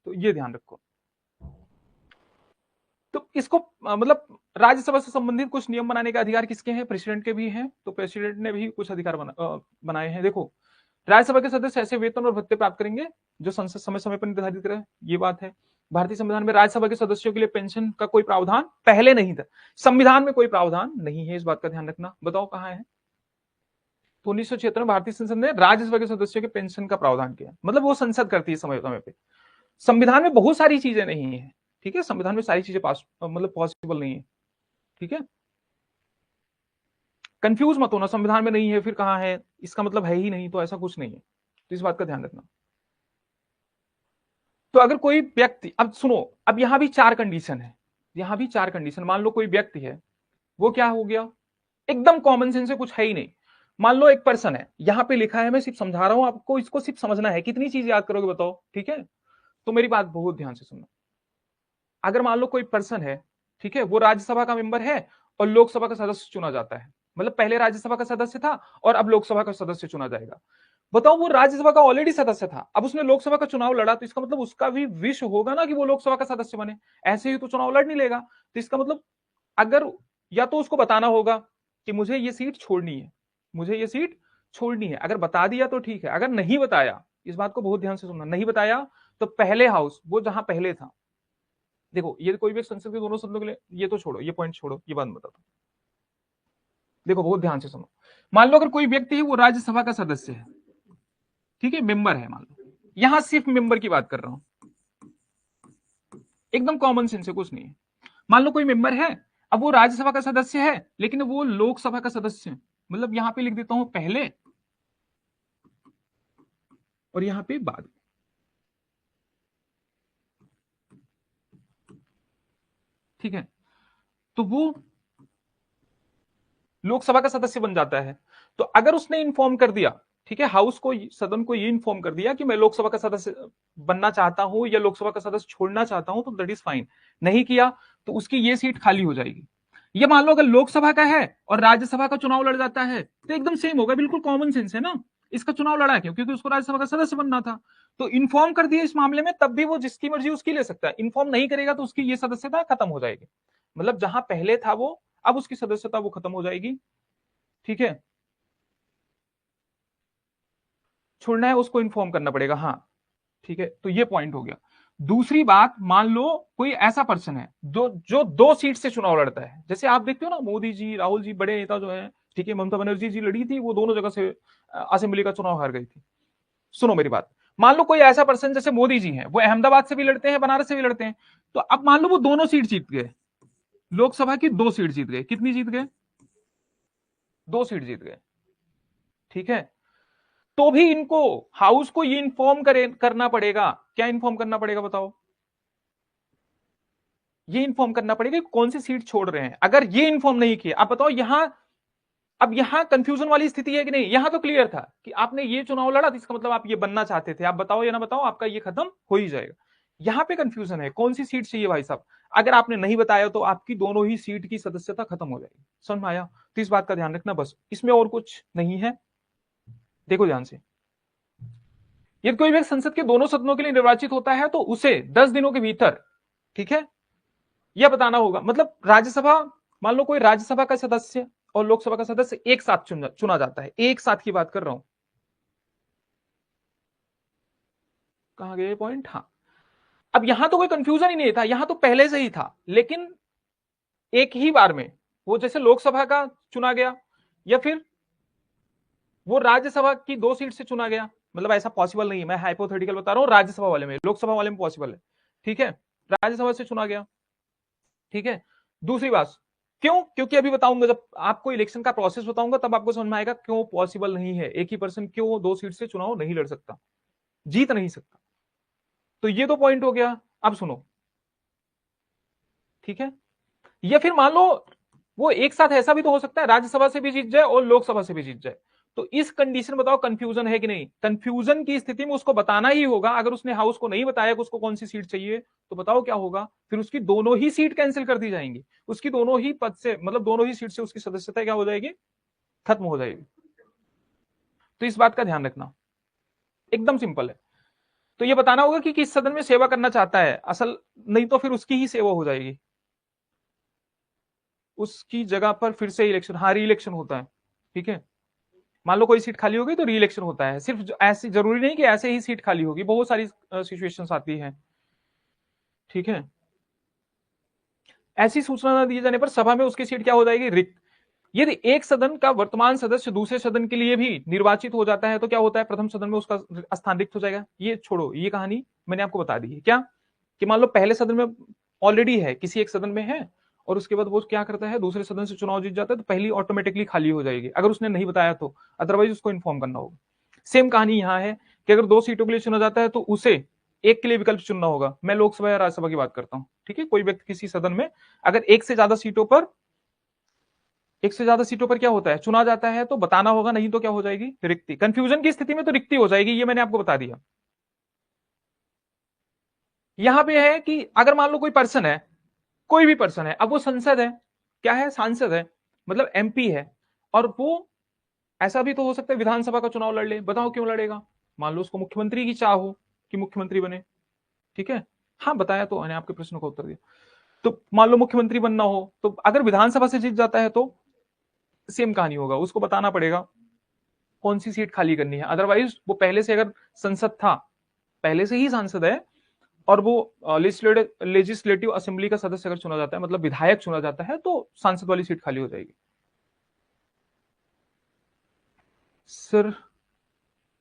तो ये ध्यान रखो। तो इसको मतलब राज्यसभा से संबंधित कुछ नियम बनाने का अधिकार किसके हैं? प्रेसिडेंट के भी हैं। तो प्रेसिडेंट ने भी कुछ अधिकार बनाए हैं। देखो, राज्यसभा के सदस्य ऐसे वेतन और भत्ते प्राप्त करेंगे जो संसद समय समय पर निर्धारित करे, ये बात है। भारतीय संविधान में राज्यसभा के सदस्यों के लिए पेंशन का कोई प्रावधान पहले नहीं था, संविधान में कोई प्रावधान नहीं है, इस बात का ध्यान रखना। बताओ कहां है? तो 1976 में भारतीय संसद ने राज्यसभा के सदस्यों के पेंशन का प्रावधान किया, मतलब वो संसद करती है समय समय पे। संविधान में बहुत सारी चीजें नहीं है, ठीक है, संविधान में सारी चीजें पास मतलब पॉसिबल नहीं है, ठीक है। कंफ्यूज मत होना, संविधान में नहीं है फिर कहां है, इसका मतलब है ही नहीं, तो ऐसा कुछ नहीं है, तो इस बात का ध्यान रखना। तो अगर कोई व्यक्ति, अब सुनो, अब यहां भी चार कंडीशन है, यहां भी चार कंडीशन। मान लो कोई व्यक्ति है, वो क्या हो गया, एकदम कॉमन सेंस से, कुछ है ही नहीं। मान लो एक पर्सन है, यहां पे लिखा है, मैं सिर्फ समझा रहा हूं आपको, इसको सिर्फ समझना है। कितनी चीज याद करोगे बताओ, ठीक है। तो मेरी बात बहुत ध्यान से सुनना। अगर मान लो कोई पर्सन है, ठीक है, वो राज्यसभा का मेंबर है और लोकसभा का सदस्य चुना जाता है, मतलब पहले राज्यसभा का सदस्य था और अब लोकसभा का सदस्य चुना जाएगा। बताओ, वो राज्यसभा का ऑलरेडी सदस्य था, अब उसने लोकसभा का चुनाव लड़ा, तो इसका मतलब उसका भी विश होगा ना कि वो लोकसभा का सदस्य बने, ऐसे ही तो चुनाव लड़ नहीं लेगा। तो इसका मतलब, अगर या तो उसको बताना होगा कि मुझे ये सीट छोड़नी है, मुझे ये सीट छोड़नी है, अगर बता दिया तो ठीक है, अगर नहीं बताया, इस बात को बहुत ध्यान से सुनना, नहीं बताया तो पहले हाउस, वो जहां पहले था, देखो ये कोई भी संसद के दोनों सदनों के लिए, ये तो छोड़ो, ये पॉइंट छोड़ो, ये बात बताता हूं। देखो बहुत ध्यान से सुनो, मान लो अगर कोई व्यक्ति है वो राज्यसभा का सदस्य है, ठीक है, मेंबर है, मान लो, यहां सिर्फ मेंबर की बात कर रहा हूं, एकदम कॉमन सेंस है, कुछ नहीं है। मान लो कोई मेंबर है, अब वो राज्यसभा का सदस्य है लेकिन वो लोकसभा का सदस्य है, मतलब यहां पे लिख देता हूं पहले और यहां पे बाद, ठीक है। तो वो लोकसभा का सदस्य बन जाता है। तो अगर उसने इन्फॉर्म कर दिया, ठीक है, हाउस को, सदन को ये इन्फॉर्म कर दिया कि मैं लोकसभा का सदस्य बनना चाहता हूं या लोकसभा का सदस्य छोड़ना चाहता हूं, तो दैट इज फाइन। नहीं किया तो उसकी ये सीट खाली हो जाएगी। ये मान लो अगर लोकसभा का है और राज्यसभा का चुनाव लड़ जाता है, तो एकदम सेम होगा, बिल्कुल कॉमन सेंस है ना। इसका चुनाव लड़ा क्यों? क्योंकि उसको राज्यसभा का सदस्य बनना था। तो इन्फॉर्म कर दिया इस मामले में, तब भी वो जिसकी मर्जी उसकी ले सकता है। इन्फॉर्म नहीं करेगा तो उसकी ये सदस्यता खत्म हो जाएगी, मतलब जहां पहले था वो, अब उसकी सदस्यता वो खत्म हो जाएगी, ठीक है। छोड़ना है उसको इन्फॉर्म करना पड़ेगा, हाँ, ठीक है। तो ये पॉइंट हो गया। दूसरी बात, मान लो कोई ऐसा पर्सन है जो दो सीट से चुनाव लड़ता है, जैसे आप देखते हो ना, मोदी जी, राहुल जी, बड़े नेता जो है, ठीक है, ममता बनर्जी जी लड़ी थी, वो दोनों जगह से असेंबली का चुनाव हार गई थी। सुनो मेरी बात, मान लो कोई ऐसा पर्सन जैसे मोदी जी हैं, वो अहमदाबाद से भी लड़ते हैं, बनारस से भी लड़ते हैं। तो अब मान लो वो दोनों सीट जीत गए, लोकसभा की दो सीट जीत गए। कितनी जीत गए? दो सीट जीत गए, ठीक है। तो भी इनको, हाउस को ये इन्फॉर्म करना पड़ेगा। क्या इन्फॉर्म करना पड़ेगा बताओ? ये इन्फॉर्म करना पड़ेगा कि कौन सी सीट छोड़ रहे हैं। अगर ये इन्फॉर्म नहीं किया, आप बताओ यहां, अब यहां कंफ्यूजन वाली स्थिति है कि नहीं? यहां तो क्लियर था कि आपने ये चुनाव लड़ा, तो इसका मतलब आप ये बनना चाहते थे, आप बताओ या ना बताओ, आपका ये खत्म हो ही जाएगा। यहां पे कंफ्यूजन है, कौन सी सीट चाहिए भाई साहब। अगर आपने नहीं बताया तो आपकी दोनों ही सीट की सदस्यता खत्म हो जाएगी। समझ में आया? तो इस बात का ध्यान रखना, बस, इसमें और कुछ नहीं है। देखो ध्यान से, यदि कोई व्यक्ति संसद के दोनों सदनों के लिए निर्वाचित होता है तो उसे 10 दिनों के भीतर, ठीक है, यह बताना होगा, मतलब राज्यसभा, मान लो कोई राज्यसभा का सदस्य और लोकसभा का सदस्य एक साथ चुना जाता है, एक साथ की बात कर रहा हूं। कहां गए पॉइंट? हाँ, अब यहां तो कोई कंफ्यूजन ही नहीं था, यहां तो पहले से ही था, लेकिन एक ही बार में, वो जैसे लोकसभा का चुना गया या फिर वो राज्यसभा की 2 सीट से चुना गया, मतलब ऐसा पॉसिबल नहीं है, मैं हाइपोथेटिकल बता रहा हूं, राज्यसभा वाले में, लोकसभा वाले में पॉसिबल है, ठीक है, राज्यसभा से चुना गया, ठीक है। दूसरी बात, क्यों? क्योंकि अभी बताऊंगा, जब आपको इलेक्शन का प्रोसेस बताऊंगा तब आपको समझ में आएगा क्यों पॉसिबल नहीं है, एक ही पर्सन क्यों 2 सीट से चुनाव नहीं लड़ सकता, जीत नहीं सकता। तो ये तो पॉइंट हो गया। अब सुनो, ठीक है, या फिर मान लो वो एक साथ ऐसा भी तो हो सकता है, राज्यसभा से भी जीत जाए और लोकसभा से भी जीत जाए। तो इस कंडीशन बताओ कंफ्यूजन है कि नहीं? कंफ्यूजन की स्थिति में उसको बताना ही होगा। अगर उसने हाउस को नहीं बताया कि उसको कौन सी सीट चाहिए, तो बताओ क्या होगा? फिर उसकी दोनों ही सीट कैंसिल कर दी जाएंगी, उसकी दोनों ही पद से, मतलब दोनों ही सीट से उसकी सदस्यता क्या हो जाएगी? खत्म हो जाएगी। तो इस बात का ध्यान रखना, एकदम सिंपल है। तो ये बताना होगा कि किस सदन में सेवा करना चाहता है असल, नहीं तो फिर उसकी ही सेवा हो जाएगी, उसकी जगह पर फिर से इलेक्शन, हाँ री इलेक्शन होता है, ठीक है। मान लो कोई सीट खाली हो गई तो री इलेक्शन होता है, सिर्फ ऐसी जरूरी नहीं कि ऐसे ही सीट खाली होगी, बहुत सारी सिचुएशंस आती है, ठीक है। ऐसी सूचना न दिए जाने पर सभा में उसकी सीट क्या हो जाएगी? रिक्त। यदि एक सदन का वर्तमान सदस्य दूसरे सदन के लिए भी निर्वाचित हो जाता है तो क्या होता है? प्रथम सदन में उसका स्थान रिक्त हो जाएगा। ये छोड़ो, ये कहानी मैंने आपको बता दी है क्या, कि मान लो पहले सदन में ऑलरेडी है, किसी एक सदन में है, और उसके बाद वो क्या करता है, दूसरे सदन से चुनाव जीत जाता है, तो पहली ऑटोमेटिकली खाली हो जाएगी, अगर उसने नहीं बताया तो, अदरवाइज उसको इन्फॉर्म करना होगा। सेम कहानी यहां है कि अगर 2 सीटों के लिए चुना जाता है तो उसे एक के लिए विकल्प चुनना होगा। मैं लोकसभा या राज्यसभा की बात करता हूं, ठीक है। कोई व्यक्ति किसी सदन में अगर एक से ज्यादा सीटों पर क्या होता है, चुना जाता है, तो बताना होगा, नहीं तो क्या हो जाएगी? रिक्ति। कंफ्यूजन की स्थिति में तो रिक्ति हो जाएगी, ये मैंने आपको बता दिया। यहां पे है कि अगर मान लो कोई पर्सन है, कोई भी पर्सन है, अब वो संसद है, क्या है? सांसद है, मतलब एमपी है, और वो ऐसा भी तो हो सकता है विधानसभा का चुनाव लड़ ले। बताओ क्यों लड़ेगा? मान लो उसको मुख्यमंत्री की चाह हो कि मुख्यमंत्री बने, ठीक है। हाँ बताया तो मैंने, आपके प्रश्न को उत्तर दिया। तो मान लो मुख्यमंत्री बनना हो, तो अगर विधानसभा से जीत जाता है तो सेम कहानी होगा, उसको बताना पड़ेगा कौन सी सीट खाली करनी है। अदरवाइज वो पहले से अगर संसद था, पहले से ही सांसद है, और वो लेजिस्लेटिव असेंबली का सदस्य अगर चुना जाता है, मतलब विधायक चुना जाता है, तो सांसद वाली सीट खाली हो जाएगी। सर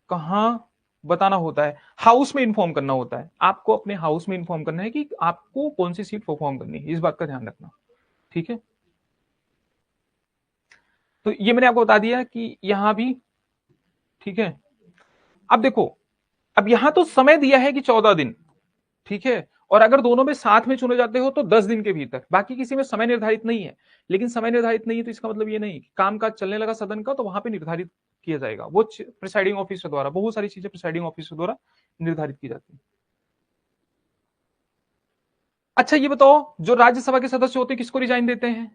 कहां बताना होता है? हाउस में इन्फॉर्म करना होता है, आपको अपने हाउस में इन्फॉर्म करना है कि आपको कौन सी सीट परफॉर्म करनी है, इस बात का ध्यान रखना, ठीक है। तो ये मैंने आपको बता दिया कि यहां भी, ठीक है। अब देखो, अब यहां तो समय दिया है कि 14 दिन, ठीक है, और अगर दोनों में साथ में चुने जाते हो तो 10 दिन के भीतर, बाकी किसी में समय निर्धारित नहीं है। लेकिन समय निर्धारित नहीं है तो इसका मतलब ये नहीं, काम काज चलने लगा सदन का तो वहां पे निर्धारित किया जाएगा, वो प्रिसाइडिंग ऑफिसर द्वारा, बहुत सारी चीजें प्रिसाइडिंग ऑफिसर द्वारा निर्धारित की जाती है। अच्छा ये बताओ, जो राज्यसभा के सदस्य होते हैं किसको रिजाइन देते हैं?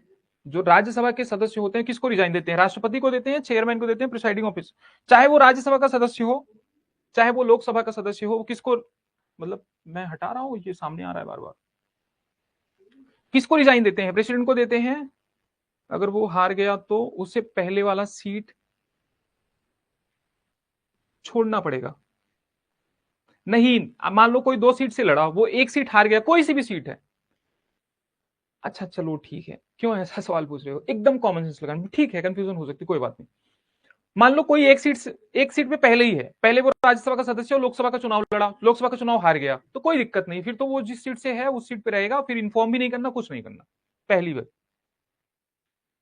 जो राज्यसभा के सदस्य होते हैं किसको रिजाइन देते हैं? राष्ट्रपति को देते हैं, चेयरमैन को देते हैं, प्रिसाइडिंग ऑफिसर। चाहे वो राज्यसभा का सदस्य हो, चाहे वो लोकसभा का सदस्य हो, वो किसको, मतलब मैं हटा रहा हूं, ये सामने आ रहा है बार बार, किसको रिजाइन देते हैं? प्रेसिडेंट को देते हैं। अगर वो हार गया तो उसे पहले वाला सीट छोड़ना पड़ेगा। नहीं, मान लो कोई 2 सीट से लड़ा, वो एक सीट हार गया, कोई सी भी सीट है। अच्छा चलो ठीक है, क्यों ऐसा सवाल पूछ रहे हो? एकदम कॉमन सेंस लगाना, ठीक है कंफ्यूजन हो सकती, कोई बात नहीं। मान लो कोई एक सीट पे पहले ही है, पहले वो राज्यसभा का सदस्य और लोकसभा का चुनाव लड़ा, लोकसभा का चुनाव हार गया, तो कोई दिक्कत नहीं, फिर तो वो जिस सीट से है उस सीट पे रहेगा, फिर इन्फॉर्म भी नहीं करना, कुछ नहीं करना, पहली बार,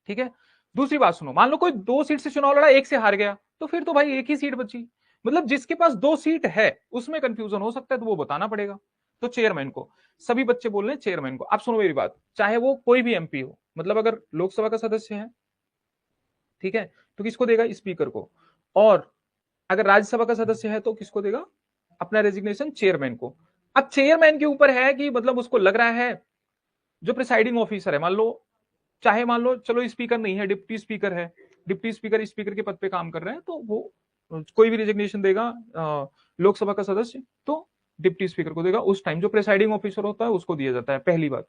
ठीक है। दूसरी बात सुनो, मान लो कोई 2 सीट से चुनाव लड़ा, एक से हार गया, तो फिर तो भाई एक ही सीट बची, मतलब जिसके पास 2 सीट है उसमें कंफ्यूजन हो सकता है, तो वो बताना पड़ेगा। तो चेयरमैन को, सभी बच्चे बोल रहे हैं चेयरमैन को। आप सुनो मेरी बात, चाहे वो कोई भी एमपी हो, मतलब अगर लोकसभा का सदस्य है, ठीक है, तो किसको देगा? स्पीकर को। और अगर राज्यसभा का सदस्य है तो किसको देगा? अपना रेजिग्नेशन चेयरमैन को। अब चेयरमैन के ऊपर है कि मतलब उसको लग रहा है, जो प्रिसाइडिंग ऑफिसर है, मान लो, चाहे मान लो चलो स्पीकर नहीं है, डिप्टी स्पीकर है, डिप्टी स्पीकर स्पीकर के पद पे काम कर रहे हैं, तो वो कोई भी रिजिग्नेशन देगा लोकसभा का सदस्य, तो डिप्टी स्पीकर को देगा। उस टाइम जो प्रिसाइडिंग ऑफिसर होता है उसको दिया जाता है, पहली बात।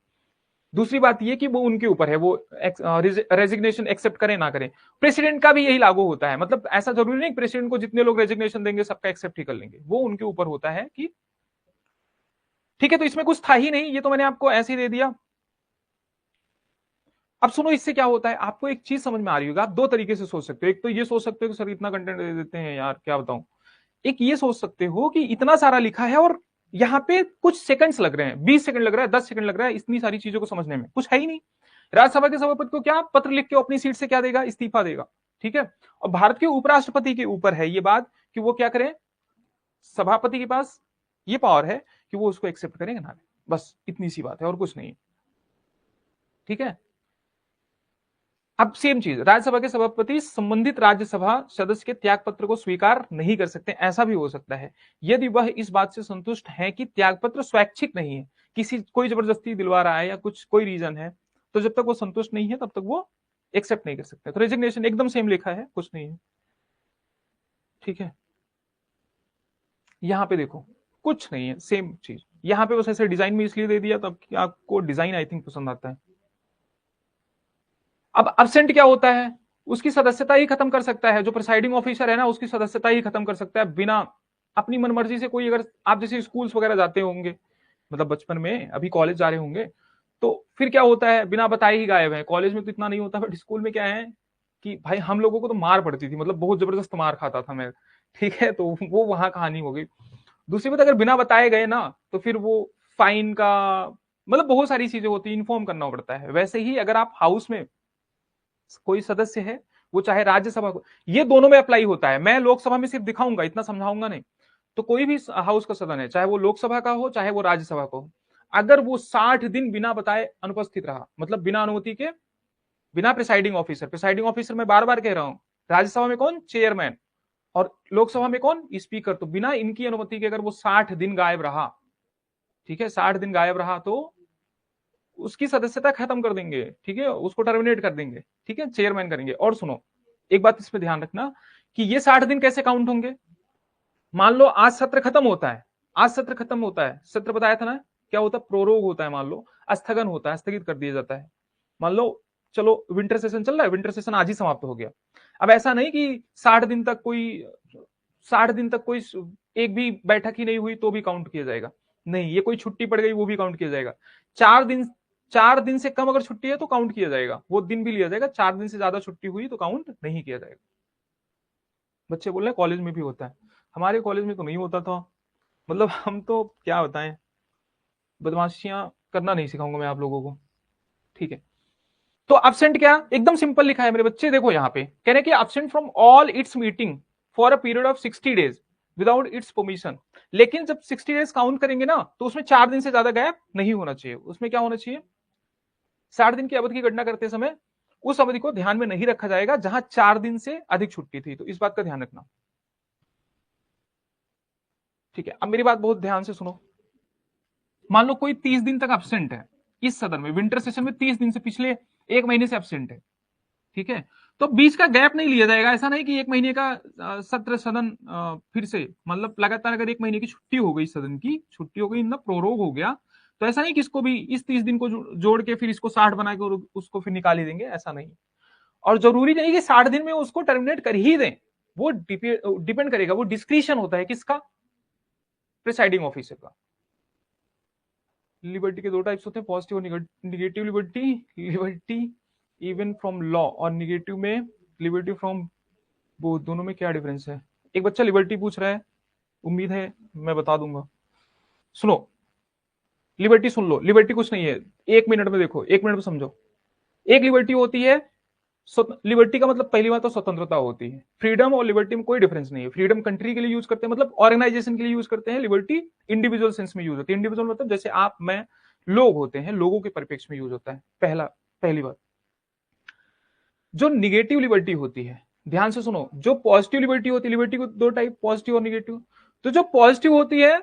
दूसरी बात ये कि वो उनके ऊपर है, वो रेजिग्नेशन एक्सेप्ट करें ना करें। प्रेसिडेंट का भी यही लागू होता है, मतलब ऐसा जरूरी नहीं प्रेसिडेंट को जितने लोग रेजिग्नेशन देंगे सबका एक्सेप्ट ही कर लेंगे, वो उनके ऊपर होता है कि, ठीक है। तो इसमें कुछ था ही नहीं, ये तो मैंने आपको ऐसे ही दे दिया। अब सुनो, इससे क्या होता है, आपको एक चीज समझ में आ रही होगी। आप दो तरीके से सोच सकते हो। एक तो ये सोच सकते हो कि सर इतना कंटेंट दे देते हैं यार, क्या बताऊं। एक ये सोच सकते हो कि इतना सारा लिखा है और यहाँ पे कुछ सेकंड्स लग रहे हैं, 20 सेकंड लग रहा है, 10 सेकंड लग रहा है, इतनी सारी चीजों को समझने में, कुछ है ही नहीं। राज्यसभा के सभापति को क्या पत्र लिख के अपनी सीट से क्या देगा, इस्तीफा देगा। ठीक है। और भारत के उपराष्ट्रपति के ऊपर है ये बात कि वो क्या करें, सभापति के पास ये पावर है कि वो उसको एक्सेप्ट करेंगे ना। बस इतनी सी बात है और कुछ नहीं। ठीक है। अब सेम चीज, राज्यसभा के सभापति संबंधित राज्यसभा सदस्य के त्याग पत्र को स्वीकार नहीं कर सकते। ऐसा भी हो सकता है यदि वह इस बात से संतुष्ट है कि त्याग पत्र स्वैच्छिक नहीं है, किसी कोई जबरदस्ती दिलवा रहा है या कुछ कोई रीजन है, तो जब तक वो संतुष्ट नहीं है तब तक वो एक्सेप्ट नहीं कर सकते। तो रेजिग्नेशन एकदम सेम लिखा है, कुछ नहीं है। ठीक है। यहां पे देखो कुछ नहीं है, सेम चीज। यहां पे बस ऐसे डिजाइन में इसलिए दे दिया तब कि आपको डिजाइन आई थिंक पसंद आता है। अब अब्सेंट क्या होता है, उसकी सदस्यता ही खत्म कर सकता है। जो प्रिसाइडिंग ऑफिसर है ना, उसकी सदस्यता ही खत्म कर सकता है बिना अपनी मनमर्जी से। कोई अगर आप जैसे स्कूल्स वगैरह जाते होंगे, मतलब बचपन में, अभी कॉलेज जा रहे होंगे, तो फिर क्या होता है, बिना बताए ही गायब है। कॉलेज में तो इतना नहीं होता, बट स्कूल में क्या है कि भाई हम लोगों को तो मार पड़ती थी, मतलब बहुत जबरदस्त मार खाता था मैं। ठीक है। तो वो वहां कहानी हो गई। दूसरी बात, अगर बिना बताए गए ना तो फिर वो फाइन का, मतलब बहुत सारी चीजें होती है, इन्फॉर्म करना पड़ता है। वैसे ही अगर आप हाउस में कोई सदस्य है, वो चाहे राज्यसभा को, ये दोनों में अप्लाई होता है। मैं लोकसभा में सिर्फ दिखाऊंगा, इतना समझाऊंगा नहीं। तो कोई भी हाउस का सदन है, चाहे वो लोकसभा का हो चाहे वो राज्यसभा का हो, अगर वो 60 दिन बिना बताए अनुपस्थित रहा, मतलब बिना अनुमति के, बिना प्रिसाइडिंग ऑफिसर, प्रिसाइडिंग ऑफिसर मैं बार बार कह रहा हूं, राज्यसभा में कौन, चेयरमैन, और लोकसभा में कौन, स्पीकर, तो बिना इनकी अनुमति के अगर वो 60 दिन गायब रहा, ठीक है, 60 दिन गायब रहा, तो उसकी सदस्यता खत्म कर देंगे। ठीक है, उसको टर्मिनेट कर देंगे। ठीक है, चेयरमैन करेंगे। और सुनो, एक बात इस पे ध्यान रखना कि ये 60 दिन कैसे काउंट होंगे। मान लो आज सत्र खत्म होता है, आज सत्र खत्म होता है, सत्र बताया था ना क्या होता है, प्रोरोग होता है, मान लो स्थगन होता है, स्थगित कर दिया जाता है। मान लो चलो विंटर सेशन चल रहा है, विंटर सेशन आज ही समाप्त हो गया। अब ऐसा नहीं कि 60 दिन तक कोई एक भी बैठक ही नहीं हुई तो भी काउंट किया जाएगा। नहीं, ये कोई छुट्टी पड़ गई वो भी काउंट किया जाएगा। 4 दिन, 4 दिन से कम अगर छुट्टी है तो काउंट किया जाएगा, वो दिन भी लिया जाएगा। 4 दिन से ज्यादा छुट्टी हुई तो काउंट नहीं किया जाएगा। बच्चे बोल रहे हैं कॉलेज में भी होता है, हमारे कॉलेज में तो नहीं होता था। मतलब हम तो क्या बताएं, बदमाशियां करना नहीं सिखाऊंगा मैं आप लोगों को। ठीक है। तो अब्सेंट क्या, एकदम सिंपल लिखा है मेरे बच्चे, देखो यहाँ पे कह रहे हैं कि absent from all it's meeting for a period of 60 days without its permission. लेकिन जब 60 डेज काउंट करेंगे ना, तो उसमें 4 दिन से ज्यादा गैप नहीं होना चाहिए। उसमें क्या होना चाहिए, 60 दिन की अवधि की गणना करते समय उस अवधि को ध्यान में नहीं रखा जाएगा जहां 4 दिन से अधिक छुट्टी थी। तो इस बात का ध्यान रखना। ठीक है। अब मेरी बात बहुत ध्यान से सुनो। मान लो कोई 30 दिन तक एब्सेंट है इस सदन में, विंटर सेशन में 30 दिन से, पिछले एक महीने से एब्सेंट है। ठीक है। तो बीच का गैप नहीं लिया जाएगा। ऐसा नहीं कि एक महीने का सत्र सदन फिर से, मतलब लगातार अगर एक महीने की छुट्टी हो गई, सदन की छुट्टी हो गई ना, प्रोरोग हो गया, तो ऐसा नहीं कि इसको भी इस 30 दिन को जोड़ के फिर इसको 60 बना के और उसको फिर निकाल ही देंगे, ऐसा नहीं। और जरूरी नहीं कि 60 दिन में उसको टर्मिनेट कर ही दें। वो डिपेंड करेगा, वो डिस्क्रिशन होता है किसका, प्रिसाइडिंग ऑफिसर का। लिबर्टी के दो टाइप्स होते हैं, पॉजिटिव और negative liberty. Liberty even from law और निगेटिव में लिबर्टी फ्रॉम, वो दोनों में क्या डिफरेंस है। एक बच्चा लिबर्टी पूछ रहा है, उम्मीद है मैं बता दूंगा। सुनो, लिबर्टी सुन लो, लिबर्टी कुछ नहीं है, 1 मिनट में देखो, 1 मिनट में समझो। एक लिबर्टी होती है, लिबर्टी का मतलब पहली बात तो स्वतंत्रता होती है। फ्रीडम और लिबर्टी में कोई डिफरेंस नहीं है। फ्रीडम कंट्री के लिए यूज करते हैं, मतलब ऑर्गेनाइजेशन के लिए यूज करते हैं। लिबर्टी इंडिविजुअल सेंस में यूज होती है। इंडिविजुअल मतलब जैसे आप मैं लोग होते हैं, लोगों के परिप्रेक्ष्य में यूज होता है। पहली बात। जो निगेटिव लिबर्टी होती है, ध्यान से सुनो, जो पॉजिटिव लिबर्टी होती है, लिबर्टी को दो टाइप, पॉजिटिव और निगेटिव। तो जो पॉजिटिव होती है,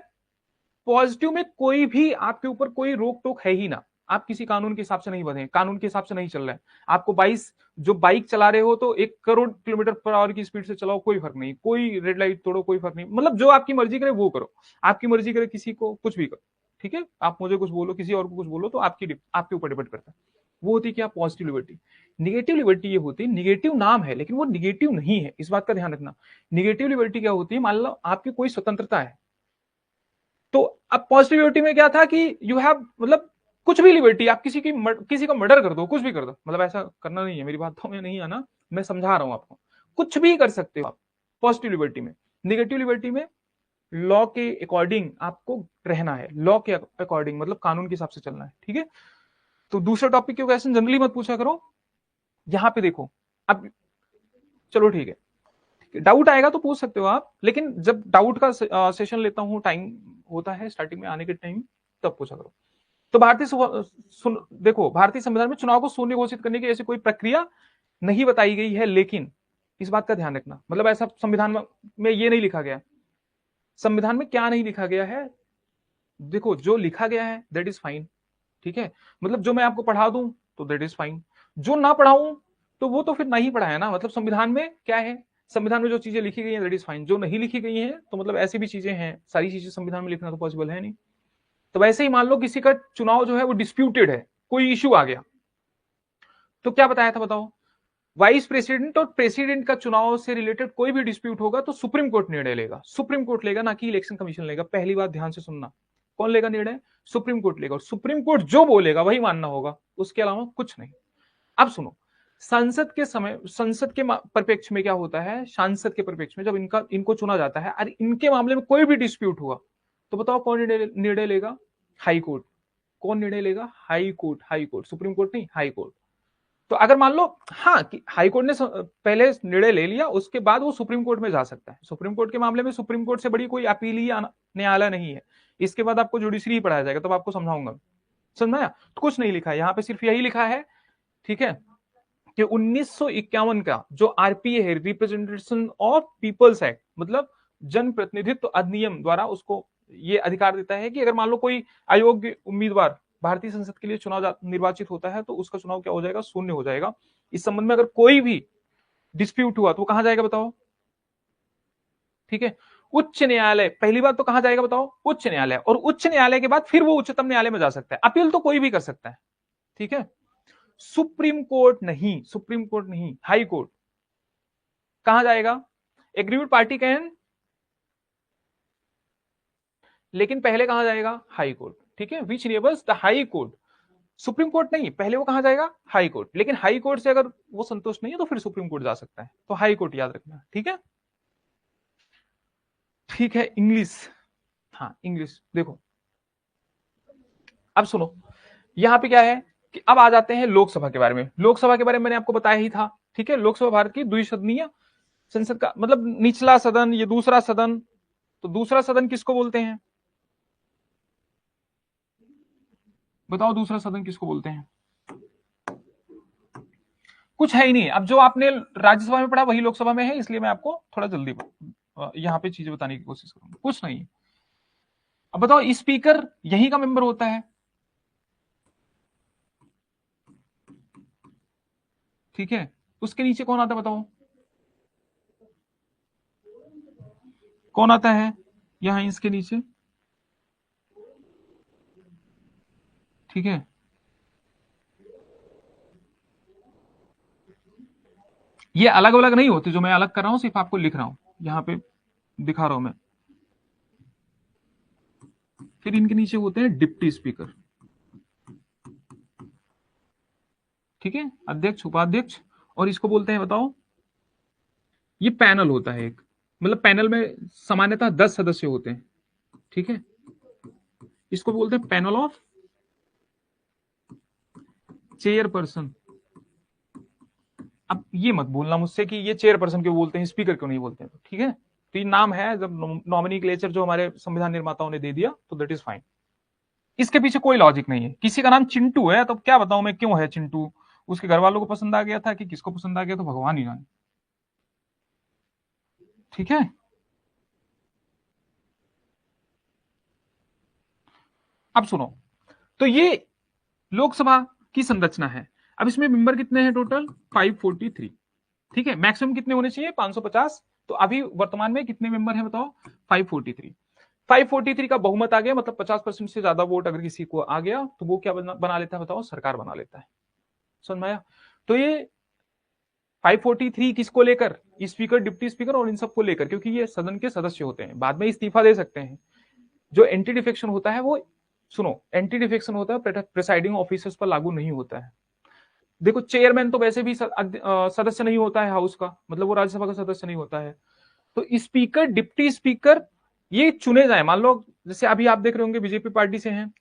पॉजिटिव में कोई भी आपके ऊपर कोई रोक टोक है ही ना। आप किसी कानून के हिसाब से नहीं बंधे, कानून के हिसाब से नहीं चल रहे हैं। आपको 22 जो बाइक चला रहे हो तो 1 करोड़ किलोमीटर पर आवर की स्पीड से चलाओ, कोई फर्क नहीं। कोई रेड लाइट तोड़ो, कोई फर्क नहीं। मतलब जो आपकी मर्जी करे वो करो, आपकी मर्जी करे किसी को कुछ भी करो। ठीक है, आप मुझे कुछ बोलो, किसी और को कुछ बोलो, तो आपके ऊपर डिपेंड करता है। वो होती है क्या, पॉजिटिव लिबर्टी। निगेटिव लिबर्टी ये होती है, निगेटिव नाम है लेकिन वो निगेटिव नहीं है, इस बात का ध्यान रखना। निगेटिव लिबर्टी क्या होती है, मान लो आपकी कोई स्वतंत्रता है, तो अब पॉजिटिविटी में क्या था कि यू हैव, मतलब कुछ भी लिबर्टी, आप किसी का मर्डर कर दो, कुछ भी कर दो, मतलब ऐसा करना नहीं है, मेरी बातों में नहीं आना, मैं समझा रहा हूं आपको, कुछ भी कर सकते हो आप पॉजिटिव लिबर्टी में। नेगेटिव लिबर्टी में लॉ के अकॉर्डिंग आपको रहना है, लॉ के अकॉर्डिंग मतलब कानून के हिसाब से चलना है, ठीक है। तो दूसरे टॉपिक के क्वेश्चन जनरली मत पूछा करो। यहां पे देखो अब, चलो ठीक है, डाउट आएगा तो पूछ सकते हो आप, लेकिन जब डाउट का सेशन लेता हूं, टाइम होता है स्टार्टिंग में आने के टाइम, तब पूछा करो। तो देखो, भारतीय संविधान में चुनाव को शून्य घोषित करने की ऐसी कोई प्रक्रिया नहीं बताई गई है, लेकिन इस बात का ध्यान रखना, मतलब ऐसा संविधान में ये नहीं लिखा गया। संविधान में क्या नहीं लिखा गया है, देखो जो लिखा गया है दैट इज फाइन, ठीक है। मतलब जो मैं आपको पढ़ा दूं तो दैट इज फाइन, जो ना पढ़ाऊं तो वो तो फिर नहीं पढ़ाया ना। मतलब संविधान में क्या है, संविधान में जो चीजें लिखी गई हैं दैट इज फाइन, जो नहीं लिखी गई हैं तो मतलब ऐसी भी चीजें हैं, सारी चीजें संविधान में लिखना तो पॉसिबल है नहीं। तो वैसे ही मान लो किसी का चुनाव जो है वो डिस्प्यूटेड है, कोई इश्यू आ गया, तो क्या बताया था बताओ, वाइस प्रेसिडेंट और प्रेसिडेंट का चुनाव से रिलेटेड कोई भी डिस्प्यूट होगा तो सुप्रीम कोर्ट निर्णय लेगा, सुप्रीम कोर्ट लेगा, ना कि इलेक्शन कमीशन लेगा। पहली बात ध्यान से सुनना, कौन लेगा निर्णय, सुप्रीम कोर्ट लेगा, और सुप्रीम कोर्ट जो बोलेगा वही मानना होगा, उसके अलावा कुछ नहीं। अब सुनो, संसद के समय, संसद के परिप्रेक्ष्य में क्या होता है, सांसद के परिप्रेक्ष्य में जब इनको चुना जाता है और इनके मामले में कोई भी डिस्प्यूट हुआ तो बताओ कौन निर्णय लेगा, हाई कोर्ट। कौन निर्णय लेगा, high court, high court, supreme court नहीं, हाई कोर्ट। तो अगर मान लो हाँ कि हाई कोर्ट ने पहले निर्णय ले लिया, उसके बाद वो सुप्रीम कोर्ट में जा सकता है। सुप्रीम कोर्ट के मामले में सुप्रीम कोर्ट से बड़ी कोई अपील ही न्यायालय नहीं है। इसके बाद आपको जुडिशरी पढ़ाया जाएगा, तब आपको समझाऊंगा, समझाया। तो कुछ नहीं लिखा है यहाँ पे, सिर्फ यही लिखा है, ठीक है, कि 1951 का जो आरपीए है, रिप्रेजेंटेशन ऑफ पीपल्स एक्ट, मतलब जन प्रतिनिधित्व अधिनियम द्वारा उसको ये अधिकार देता है कि अगर मान लो कोई अयोग्य उम्मीदवार भारतीय संसद के लिए चुनाव निर्वाचित होता है तो उसका चुनाव क्या हो जाएगा, शून्य हो जाएगा। इस संबंध में अगर कोई भी डिस्प्यूट हुआ तो कहां जाएगा बताओ, ठीक है, उच्च न्यायालय। पहली बात तो कहां जाएगा बताओ, उच्च न्यायालय, और उच्च न्यायालय के बाद फिर वो उच्चतम न्यायालय में जा सकता है। अपील तो कोई भी कर सकता है, ठीक है, सुप्रीम कोर्ट नहीं, सुप्रीम कोर्ट नहीं, हाई कोर्ट। कहां जाएगा, एग्रीड पार्टी कैन, लेकिन पहले कहां जाएगा, हाई कोर्ट, ठीक है, विच enables the high court, supreme court नहीं, पहले वो कहां जाएगा, हाई कोर्ट। लेकिन हाई कोर्ट से अगर वो संतुष्ट नहीं है तो फिर सुप्रीम कोर्ट जा सकता है। तो हाई कोर्ट याद रखना, ठीक है, ठीक है। इंग्लिश, हाँ इंग्लिश देखो, अब सुनो, यहां पे क्या है कि अब आ जाते हैं लोकसभा के बारे में। लोकसभा के बारे में मैंने आपको बताया ही था, ठीक है। लोकसभा भारत की द्विसदनीय संसद का मतलब निचला सदन, ये दूसरा सदन। तो दूसरा सदन किसको बोलते हैं, बताओ दूसरा सदन किसको बोलते हैं। कुछ है ही नहीं। अब जो आपने राज्यसभा में पढ़ा वही लोकसभा में है, इसलिए मैं आपको थोड़ा जल्दी यहां पे चीजें बताने की कोशिश करूंगा, कुछ नहीं। अब बताओ, स्पीकर यही का मेंबर होता है, ठीक है। उसके नीचे कौन आता है बताओ, कौन आता है यहां इसके नीचे, ठीक है। ये अलग अलग नहीं होते, जो मैं अलग कर रहा हूं सिर्फ आपको लिख रहा हूं, यहां पे दिखा रहा हूं मैं। फिर इनके नीचे होते हैं डिप्टी स्पीकर, ठीक है, अध्यक्ष, उपाध्यक्ष, और इसको बोलते हैं बताओ, ये पैनल होता है एक, मतलब पैनल में सामान्यतः 10 सदस्य होते हैं, ठीक है। इसको बोलते हैं पैनल ऑफ चेयरपर्सन। अब ये मत बोलना मुझसे कि ये चेयरपर्सन क्यों बोलते हैं, स्पीकर क्यों नहीं बोलते हैं, ठीक है। तो ये नाम है, जब नॉमिनिक्लेचर जो हमारे संविधान निर्माताओं ने दे दिया तो दैट इज फाइन। इसके पीछे कोई लॉजिक नहीं है। किसी का नाम चिंटू है तो क्या बताऊं मैं क्यों है चिंटू, उसके घर वालों को पसंद आ गया था कि किसको पसंद आ गया, तो भगवान ही जाने, ठीक है। अब सुनो, तो ये लोकसभा की संरचना है। अब इसमें मेंबर कितने हैं टोटल, 543, ठीक है। मैक्सिमम कितने होने चाहिए, 550। तो अभी वर्तमान में कितने मेंबर हैं बताओ, 543। 543 का बहुमत आ गया, मतलब 50% से ज्यादा वोट अगर किसी को आ गया तो वो क्या बना लेता है बताओ, सरकार बना लेता है। समझ में आया। तो ये 543 किसको लेकर, स्पीकर, डिप्टी स्पीकर और इन सबको लेकर, क्योंकि ये सदन के सदस्य होते हैं, बाद में इस्तीफा दे सकते हैं। जो एंटी डिफेक्शन होता है वो सुनो, एंटी डिफेक्शन होता है, प्रिसाइडिंग ऑफिसर्स पर लागू नहीं होता है। देखो चेयरमैन तो वैसे भी सदस्य नहीं होता है हाउस का, मतलब वो राज्यसभा का सदस्य नहीं होता है। तो स्पीकर, डिप्टी स्पीकर ये चुने जाए। मान लो जैसे अभी आप देख रहे होंगे बीजेपी पार्टी से हैं,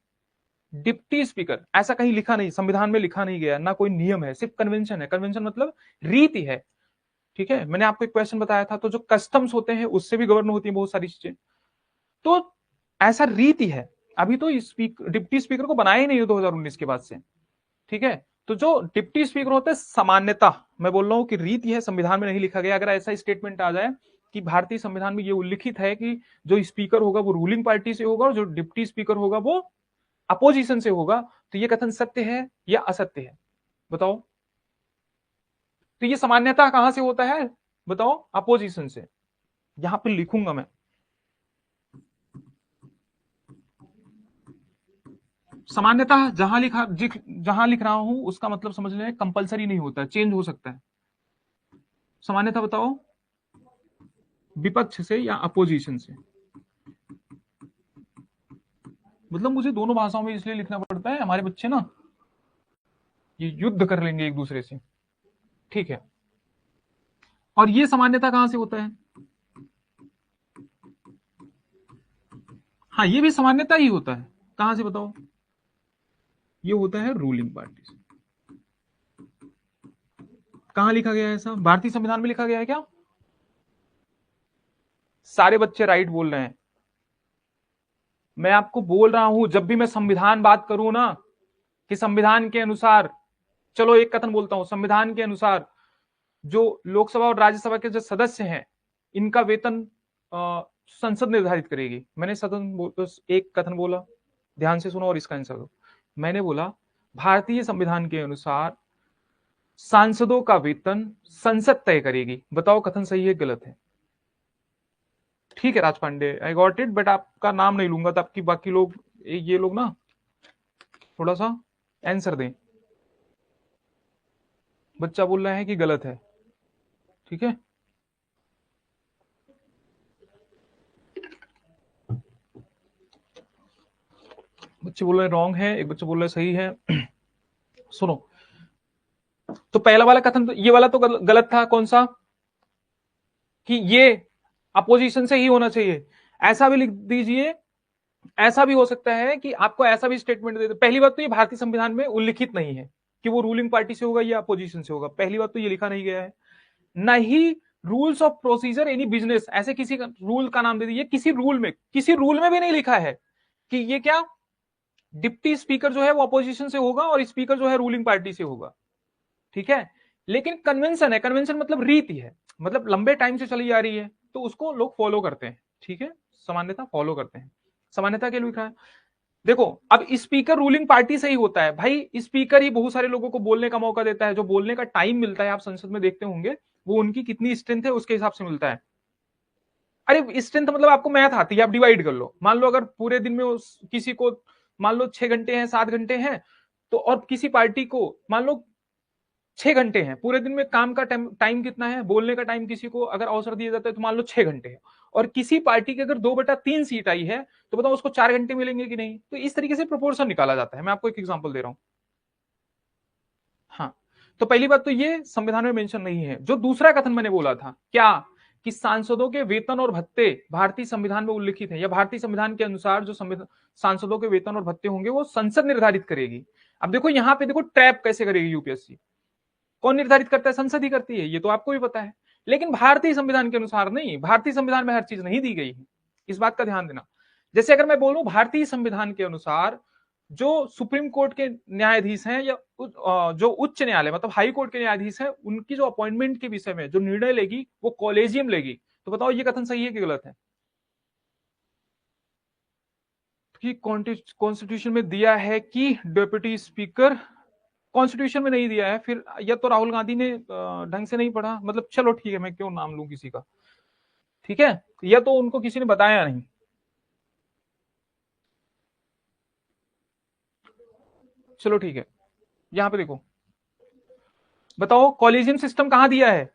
डिप्टी स्पीकर, ऐसा कहीं लिखा नहीं, संविधान में लिखा नहीं गया, ना कोई नियम है, सिर्फ कन्वेंशन है। कन्वेंशन मतलब रीति है, ठीक है। मैंने आपको एक क्वेश्चन बताया था, तो जो कस्टम्स होते हैं उससे भी गवर्न होती है बहुत सारी चीजें, तो ऐसा रीति है। अभी तो डिप्टी स्पीकर को बनाया ही नहीं है 2019 के बाद से, ठीक है। तो जो डिप्टी स्पीकर होते हैं, सामान्यता मैं बोल रहा हूं कि रीति है, संविधान में नहीं लिखा गया। अगर ऐसा स्टेटमेंट आ जाए कि भारतीय संविधान में ये उल्लिखित है कि जो स्पीकर होगा वो रूलिंग पार्टी से होगा और जो डिप्टी स्पीकर होगा वो अपोजिशन से होगा, तो ये कथन सत्य है या असत्य है, बताओ। तो ये सामान्यता कहां से होता है, बताओ, अपोजिशन से। यहां पे लिखूंगा मैं, सामान्यता जहां लिख रहा हूं उसका मतलब समझ लें कंपलसरी नहीं होता, चेंज हो सकता है। सामान्यता बताओ, विपक्ष से या अपोजिशन से। मतलब मुझे दोनों भाषाओं में इसलिए लिखना पड़ता है, हमारे बच्चे ना ये युद्ध कर लेंगे एक दूसरे से, ठीक है। और ये सामान्यता कहां से होता है, हाँ ये भी सामान्यता ही होता है, कहां से बताओ, ये होता है रूलिंग पार्टी से। कहां लिखा गया है ऐसा, भारतीय संविधान में लिखा गया है क्या? सारे बच्चे राइट बोल रहे हैं। मैं आपको बोल रहा हूं, जब भी मैं संविधान बात करूं ना, कि संविधान के अनुसार, चलो एक कथन बोलता हूं, संविधान के अनुसार जो लोकसभा और राज्यसभा के जो सदस्य हैं इनका वेतन संसद निर्धारित करेगी। मैंने एक कथन बोला, ध्यान से सुनो और इसका आंसर दो। मैंने बोला भारतीय संविधान के अनुसार सांसदों का वेतन संसद तय करेगी। बताओ कथन सही है गलत है? ठीक है Raj Pandey, I got it, but आपका नाम नहीं लूंगा, तो आपकी बाकी लोग, ये लोग ना थोड़ा सा आंसर दें। बच्चा बोल रहा है कि गलत है, ठीक है। बच्चे बोल रहे हैं रॉन्ग है, एक बच्चा बोल रहा है सही है। सुनो, तो पहला वाला कथन तो, ये वाला तो गलत था, कौन सा, कि ये अपोजिशन से ही होना चाहिए। ऐसा भी लिख दीजिए, ऐसा भी हो सकता है कि आपको ऐसा भी स्टेटमेंट दे दे। पहली बात तो ये भारतीय संविधान में उल्लिखित नहीं है कि वो रूलिंग पार्टी से होगा या अपोजिशन से होगा, पहली बात तो ये लिखा नहीं गया है। न ही rules of procedure any business, ऐसे किसी रूल का नाम दे दीजिए, किसी रूल में भी नहीं लिखा है कि ये क्या, डिप्टी स्पीकर जो है वो अपोजिशन से होगा और स्पीकर जो है रूलिंग पार्टी से होगा, ठीक है। लेकिन कन्वेंशन है, कन्वेंशन मतलब रीति है, मतलब लंबे टाइम से चली आ रही है तो उसको लोग फॉलो करते हैं, ठीक है। सामान्यता फॉलो करते हैं, सामान्यता के लिए लिखा है। देखो अब स्पीकर रूलिंग पार्टी से ही होता है भाई, स्पीकर ही बहुत सारे लोगों को बोलने का मौका देता है, जो बोलने का टाइम मिलता है आप संसद में देखते होंगे, वो उनकी कितनी स्ट्रेंथ है उसके हिसाब से मिलता है। अरे स्ट्रेंथ मतलब आपको मैथ आती है, आप डिवाइड कर लो। मान लो अगर पूरे दिन में किसी को मान लो 6 घंटे हैं, 7 घंटे हैं, तो और किसी पार्टी को मान लो 6 घंटे हैं, पूरे दिन में काम का टाइम कितना है, बोलने का टाइम किसी को अगर अवसर दिया जाता है तो मान लो 6 घंटे है, और किसी पार्टी की अगर 2/3 सीट आई है तो बताओ उसको 4 घंटे मिलेंगे कि नहीं। तो इस तरीके से प्रोपोर्शन निकाला जाता है। मैं आपको एक एग्जांपल दे रहा हूं। हाँ, तो पहली बात तो ये संविधान में मेंशन नहीं है। जो दूसरा कथन मैंने बोला था क्या, कि सांसदों के वेतन और भत्ते भारतीय संविधान में उल्लिखित है, या भारतीय संविधान के अनुसार जो सांसदों के वेतन और भत्ते होंगे वो संसद निर्धारित करेगी। अब देखो यहाँ पे देखो ट्रैप कैसे करेगी यूपीएससी, कौन निर्धारित करता है, संसद ही करती है, ये तो आपको भी पता है। लेकिन भारतीय संविधान के अनुसार नहीं, भारतीय संविधान में हर चीज नहीं दी गई है, इस बात का ध्यान देना। जैसे अगर मैं बोलूं भारतीय संविधान के अनुसार जो सुप्रीम कोर्ट के न्यायाधीश हैं या जो उच्च न्यायालय मतलब हाई कोर्ट के न्यायाधीश हैं, उनकी जो अपॉइंटमेंट के विषय में जो निर्णय लेगी वो कॉलेजियम लेगी। तो बताओ ये कथन सही है कि गलत है? कि कॉन्स्टिट्यूशन में दिया है कि डेप्यूटी स्पीकर, कॉन्स्टिट्यूशन में नहीं दिया है, फिर या तो राहुल गांधी ने ढंग से नहीं पढ़ा, मतलब चलो ठीक है, मैं क्यों नाम लूं किसी का, ठीक है, या तो उनको किसी ने बताया नहीं। चलो ठीक है, यहां पे देखो, बताओ कॉलेजियम सिस्टम कहां दिया है,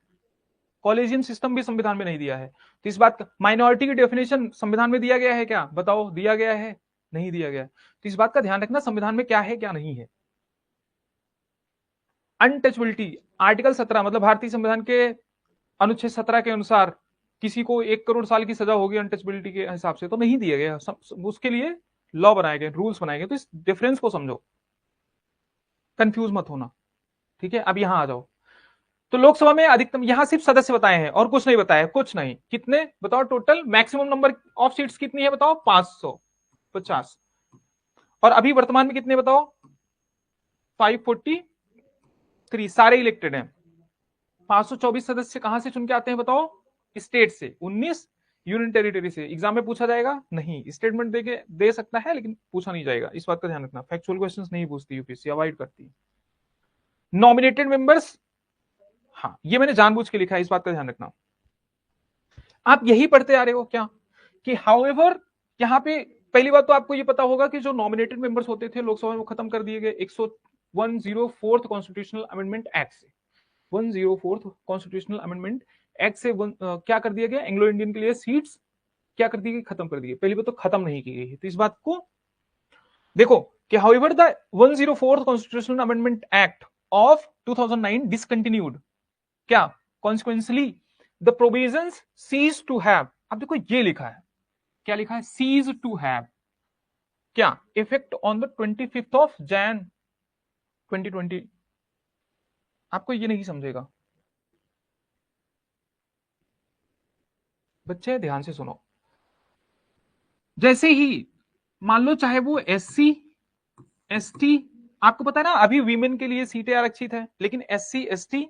कॉलेजियम सिस्टम भी संविधान में नहीं दिया है। तो इस बात का, माइनॉरिटी की डेफिनेशन संविधान में दिया गया है क्या, बताओ दिया गया है? नहीं दिया गया। तो इस बात का ध्यान रखना संविधान में क्या है क्या नहीं है। अनटचबिलिटी, आर्टिकल 17 मतलब भारतीय संविधान के अनुच्छेद 17 के अनुसार किसी को 1 करोड़ साल की सजा होगी अनटचबिलिटी के हिसाब से, तो नहीं दिया गया। उसके लिए लॉ बनाए गए, रूल्स बनाए गए। तो इस डिफरेंस को समझो, कंफ्यूज मत होना। ठीक है, अब यहां आ जाओ। तो लोकसभा में अधिकतम, यहां सिर्फ सदस्य बताए हैं और कुछ नहीं बताया, कुछ नहीं। कितने बताओ total maximum number of seats कितनी है बताओ? 550। और अभी वर्तमान में कितने बताओ? 543, सारे इलेक्टेड हैं। 524 सदस्य कहां से चुन के आते हैं बताओ? स्टेट से। 19 यूनियन टेरिटरी से। एग्जाम में पूछा जाएगा नहीं, स्टेटमेंट दे सकता है लेकिन पूछा नहीं जाएगा, इस बात का ध्यान रखना। फैक्चुअल क्वेश्चंस नहीं पूछती यूपीएससी, अवॉइड करती है। नॉमिनेटेड मेंबर्स, हाँ ये मैंने जानबूझ के लिखा है, इस बात का ध्यान रखना। आप यही पढ़ते आ रहे हो क्या कि हाउएवर, यहां पे पहली बात तो आपको ये पता होगा कि जो नॉमिनेटेड मेंबर्स होते थे लोकसभा में वो खत्म कर दिए गए 104th कॉन्स्टिट्यूशनल अमेंडमेंट एक्ट से। 104th कॉन्स्टिट्यूशनल अमेंडमेंट एक्ट से क्या कर दिया गया? एंग्लो इंडियन के लिए सीट्स क्या कर दी गई? खत्म कर दी गई। पहली बात तो खत्म नहीं की गई है, तो इस बात को देखो कि however the 104th constitutional amendment act of 2009 discontinued, क्या consequently the provisions cease to have. अब देखो ये लिखा है, क्या लिखा है? सीज टू हैव क्या इफेक्ट ऑन द 25 Jan 2020। आपको ये नहीं समझेगा बच्चे, ध्यान से सुनो। जैसे ही मान लो चाहे वो एससी एसटी, आपको पता है ना अभी वीमेन के लिए सीटें आरक्षित है, लेकिन एससी एसटी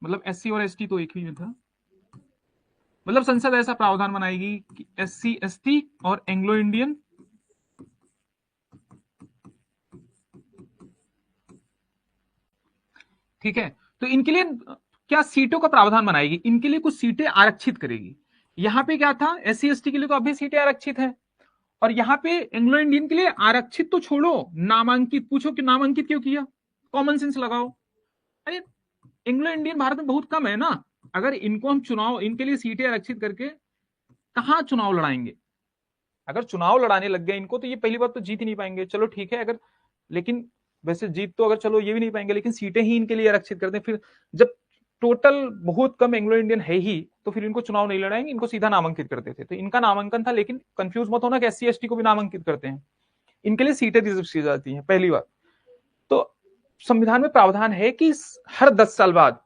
मतलब एससी और एसटी तो एक ही था, मतलब संसद ऐसा प्रावधान बनाएगी कि एससी एसटी और एंग्लो इंडियन, ठीक है, तो इनके लिए क्या सीटों का प्रावधान बनाएगी, इनके लिए कुछ सीटें आरक्षित करेगी। यहां पे क्या था? एससी एसटी के लिए तो अभी सीटें आरक्षित है, और यहाँ पे एंग्लो इंडियन के लिए आरक्षित तो छोड़ो, नामांकित। पूछो कि नामांकित क्यों किया? कॉमन सेंस लगाओ। अरे एंग्लो इंडियन भारत में बहुत कम है ना, अगर इनको हम चुनाव, इनके लिए सीटें आरक्षित करके कहां चुनाव लड़ाएंगे? अगर चुनाव लड़ाने लग गए इनको तो ये पहली बात तो जीत ही नहीं पाएंगे। चलो ठीक है, अगर लेकिन वैसे जीत तो अगर चलो ये भी नहीं पाएंगे, लेकिन सीटें ही इनके लिए आरक्षित कर दें, फिर जब टोटल बहुत कम एंग्लो इंडियन है ही, तो फिर इनको चुनाव नहीं लड़ाएंगे, इनको सीधा नामांकित करते थे। तो इनका नामांकन था, लेकिन कंफ्यूज मत होना कि एससी एसटी को भी नामांकित करते हैं, इनके लिए सीटें रिजर्व की जाती हैं पहली बार। तो संविधान में प्रावधान है कि हर 10 साल बाद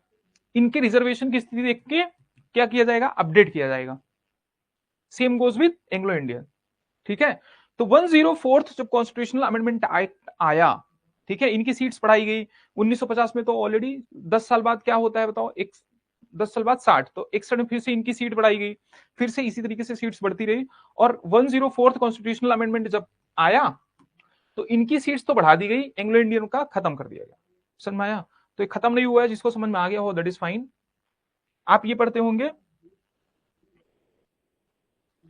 इनके रिजर्वेशन की स्थिति देख के क्या किया जाएगा? अपडेट किया जाएगा। Same goes with Anglo Indian, ठीक है। तो 104th जब कॉन्स्टिट्यूशनल अमेंडमेंट आया, ठीक है, इनकी सीट्स बढ़ाई गई। 1950 में तो ऑलरेडी 10 साल बाद क्या होता है बताओ? 10 साल बाद 60, तो 61 में फिर से इनकी सीट बढ़ाई गई, फिर से इसी तरीके से सीट्स बढ़ती रही। और 104th कॉन्स्टिट्यूशनल अमेंडमेंट जब आया तो इनकी सीट्स तो बढ़ा दी गई, एंग्लो इंडियन का खत्म कर दिया गया। समझ में आया? तो ये खत्म नहीं हुआ है, जिसको समझ में आ गया हो दैट इज फाइन। आप ये पढ़ते होंगे,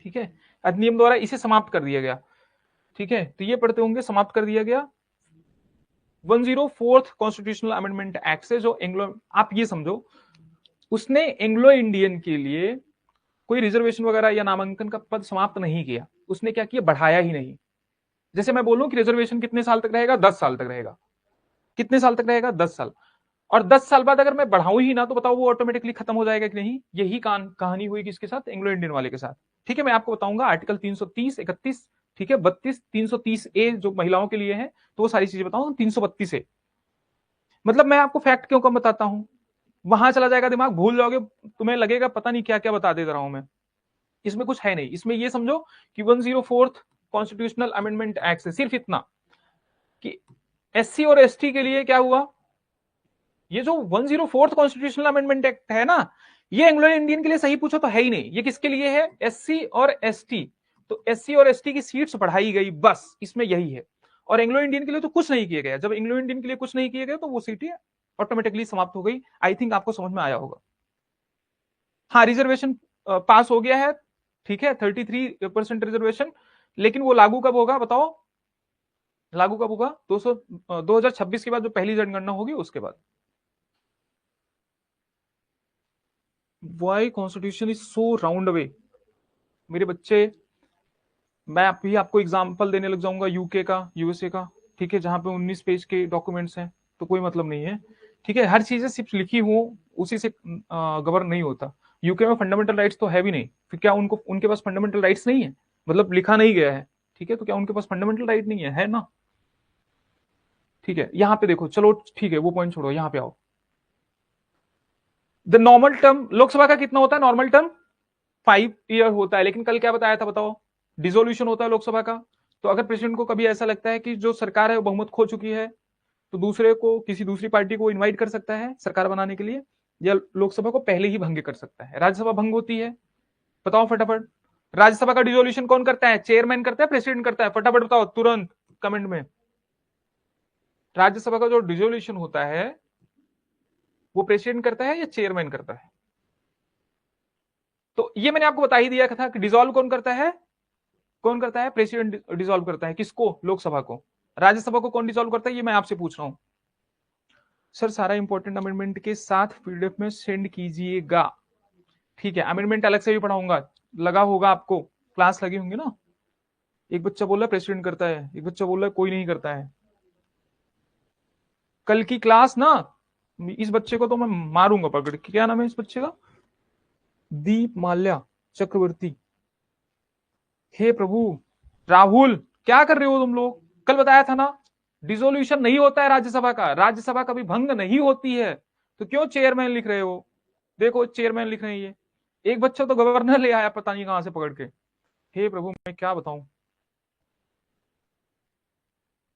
ठीक है, अधिनियम द्वारा इसे समाप्त कर दिया गया, ठीक है, तो ये पढ़ते होंगे समाप्त कर दिया गया 104th कॉन्स्टिट्यूशनल अमेंडमेंट एक्ट से। जो एंग्लो, आप ये समझो उसने एंग्लो इंडियन के लिए कोई रिजर्वेशन वगैरह या नामांकन का पद समाप्त नहीं किया, उसने क्या किया? बढ़ाया ही नहीं। जैसे मैं बोलूं कि रिजर्वेशन कितने साल तक रहेगा? 10 साल तक रहेगा। कितने साल तक रहेगा? 10 साल। और 10 साल बाद अगर मैं बढ़ाऊं ही ना तो बताओ वो ऑटोमेटिकली खत्म हो जाएगा कि नहीं? यही कहानी हुई किसके साथ? एंग्लो इंडियन वाले के साथ। ठीक है, मैं आपको बताऊंगा आर्टिकल 330 31, ठीक है, 32 330A जो महिलाओं के लिए है, तो वो सारी चीजें बताऊंगा 332A। मतलब मैं आपको फैक्ट क्यों कम बताता हूं, वहां चला जाएगा दिमाग, भूल जाओगे, तुम्हें लगेगा पता नहीं क्या क्या बता दे रहा हूं मैं। इसमें कुछ है नहीं। इसमें ये समझो कि 104th कॉन्स्टिट्यूशनल अमेंडमेंट एक्ट से सिर्फ इतना कि एससी और एसटी के लिए क्या हुआ? ये जो 104th कॉन्स्टिट्यूशनल अमेंडमेंट एक्ट है ना, ये एंग्लो इंडियन के लिए सही पूछो तो है ही नहीं। ये किसके लिए है? एससी और एसटी। तो एससी और एसटी की सीट्स बढ़ाई गई, बस इसमें यही है। और एंग्लो इंडियन के लिए तो कुछ नहीं किया गया। जब एंग्लो इंडियन के लिए कुछ नहीं किया गया तो वो सीटें ऑटोमेटिकली समाप्त हो गई। आई थिंक आपको समझ में आया होगा। हाँ, रिजर्वेशन पास हो गया है, ठीक है, 33% रिजर्वेशन, लेकिन वो लागू कब होगा बताओ? लागू कब होगा? 2026 के बाद, जो पहली जनगणना होगी उसके बाद। Why constitution is so round away मेरे बच्चे, मैं अभी आपको एग्जांपल देने लग जाऊंगा यूके का, यूएसए का, ठीक है, जहां पे 19 पेज के डॉक्यूमेंट्स हैं, तो कोई मतलब नहीं है। ठीक है, हर चीजें सिर्फ लिखी हो उसी से गवर्न नहीं होता। यूके में फंडामेंटल राइट्स तो है भी नहीं, फिर क्या उनको, उनके पास फंडामेंटल राइट्स नहीं है, मतलब लिखा नहीं गया है, ठीक है, तो क्या उनके पास फंडामेंटल राइट नहीं है ना? ठीक है, यहाँ पे देखो, चलो ठीक है वो पॉइंट छोड़ो, यहाँ पे आओ। द नॉर्मल टर्म लोकसभा का कितना होता है नॉर्मल टर्म? 5 ईयर होता है, लेकिन कल क्या बताया था बताओ? डिसोल्यूशन होता है लोकसभा का। तो अगर प्रेसिडेंट को कभी ऐसा लगता है कि जो सरकार है वो बहुमत खो चुकी है, तो दूसरे को, किसी दूसरी पार्टी को इनवाइट कर सकता है सरकार बनाने के लिए, या लोकसभा को पहले ही भंग कर सकता है। राज्यसभा भंग होती है, बताओ फटाफट। राज्यसभा का डिसोल्यूशन कौन करता है? चेयरमैन करता है, प्रेसिडेंट करता है? फटाफट बताओ तुरंत कमेंट में। राज्यसभा का जो डिसोल्यूशन होता है वो प्रेसिडेंट करता है या चेयरमैन करता है? तो ये मैंने आपको बता ही दिया था कि डिसॉल्व कौन करता है? कौन करता है? प्रेसिडेंट डिसॉल्व करता है। किसको? लोकसभा को। राज्यसभा को कौन डिसॉल्व करता है, ये मैं आपसे पूछ रहा हूं। सर सारा इंपॉर्टेंट अमेंडमेंट के साथ पीडीएफ में सेंड कीजिएगा। ठीक है, अमेंडमेंट अलग से भी पढ़ाऊंगा, लगा होगा आपको, क्लास लगी होंगी ना। एक बच्चा बोल रहा है प्रेसिडेंट करता है, एक बच्चा बोल रहा है कोई नहीं करता है। कल की क्लास ना, इस बच्चे को तो मैं मारूंगा पकड़ के। क्या नाम है इस बच्चे का? दीप माल्या चक्रवर्ती। हे प्रभु, राहुल क्या कर रहे हो तुम लोग? कल बताया था ना, डिसोल्यूशन नहीं होता है राज्यसभा का, राज्यसभा कभी भंग नहीं होती है, तो क्यों चेयरमैन लिख रहे हो? देखो चेयरमैन लिख रहे हैं ये। एक बच्चा तो गवर्नर ले आया पता नहीं कहां से पकड़ के। हे प्रभु मैं क्या बताऊं।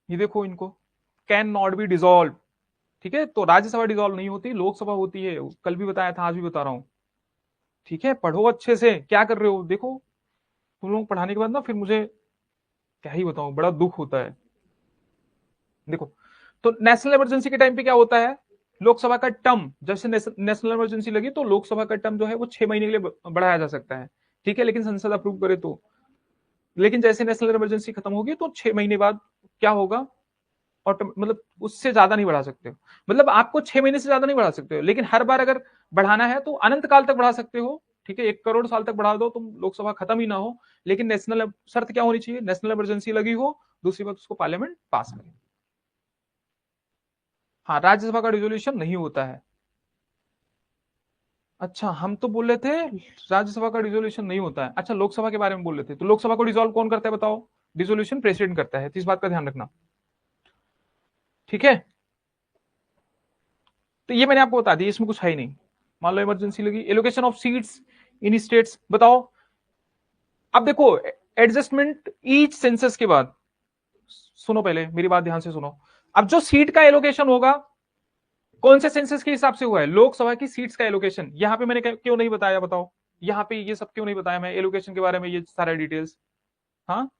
ये देखो इनको, कैन नॉट बी डिसॉल्व। ठीक है, तो राज्यसभा डिसॉल्व नहीं होती, लोकसभा होती है। कल भी बताया था, आज भी बता रहा हूं। ठीक है, पढ़ो अच्छे से। क्या कर रहे हो देखो, तुम लोग पढ़ाने के बाद ना फिर मुझे क्या ही बताऊं, बड़ा दुख होता है। देखो, तो नेशनल इमरजेंसी के टाइम पे क्या होता है? लोकसभा का टर्म, जैसे नेशनल इमरजेंसी लगी तो लोकसभा का टर्म जो है वो 6 महीने के लिए बढ़ाया जा सकता है। ठीक है, लेकिन संसद अप्रूव करे तो। लेकिन जैसे नेशनल इमरजेंसी खत्म होगी तो 6 महीने बाद क्या होगा? और मतलब उससे ज्यादा नहीं बढ़ा सकते हो, मतलब आपको 6 महीने से ज्यादा नहीं बढ़ा सकते हो, लेकिन हर बार अगर बढ़ाना है तो अनंत काल तक बढ़ा सकते हो। ठीक है, 1 करोड़ साल तक बढ़ा दो तुम, लोकसभा खत्म ही ना हो। लेकिन नेशनल शर्त क्या होनी चाहिए? नेशनल इमरजेंसी लगी हो, दूसरी बात उसको पार्लियामेंट पास करे। हाँ, राज्यसभा का रिजोल्यूशन नहीं होता है। अच्छा, हम तो बोल रहे थे राज्यसभा का रिजोल्यूशन नहीं होता है। अच्छा, लोकसभा के बारे में बोल रहे थे, तो लोकसभा को डिसॉल्व कौन करता है बताओ? डिसोल्यूशन प्रेसिडेंट करता है, तो इस बात का ध्यान रखना। ठीक है, तो ये मैंने आपको बता दिया, इसमें कुछ है ही नहीं। मान लो इमरजेंसी लगी, allocation of seats in states बताओ। अब देखो, एडजस्टमेंट ईच सेंसस के बाद, सुनो पहले मेरी बात ध्यान से सुनो। अब जो सीट का एलोकेशन होगा, कौन से सेंसस के हिसाब से हुआ है? लोकसभा की सीट्स का एलोकेशन। यहां पे मैंने क्यों नहीं बताया बताओ? यहाँ पे ये सब क्यों नहीं बताया मैं एलोकेशन के बारे में, ये सारा डिटेल्स? हाँ,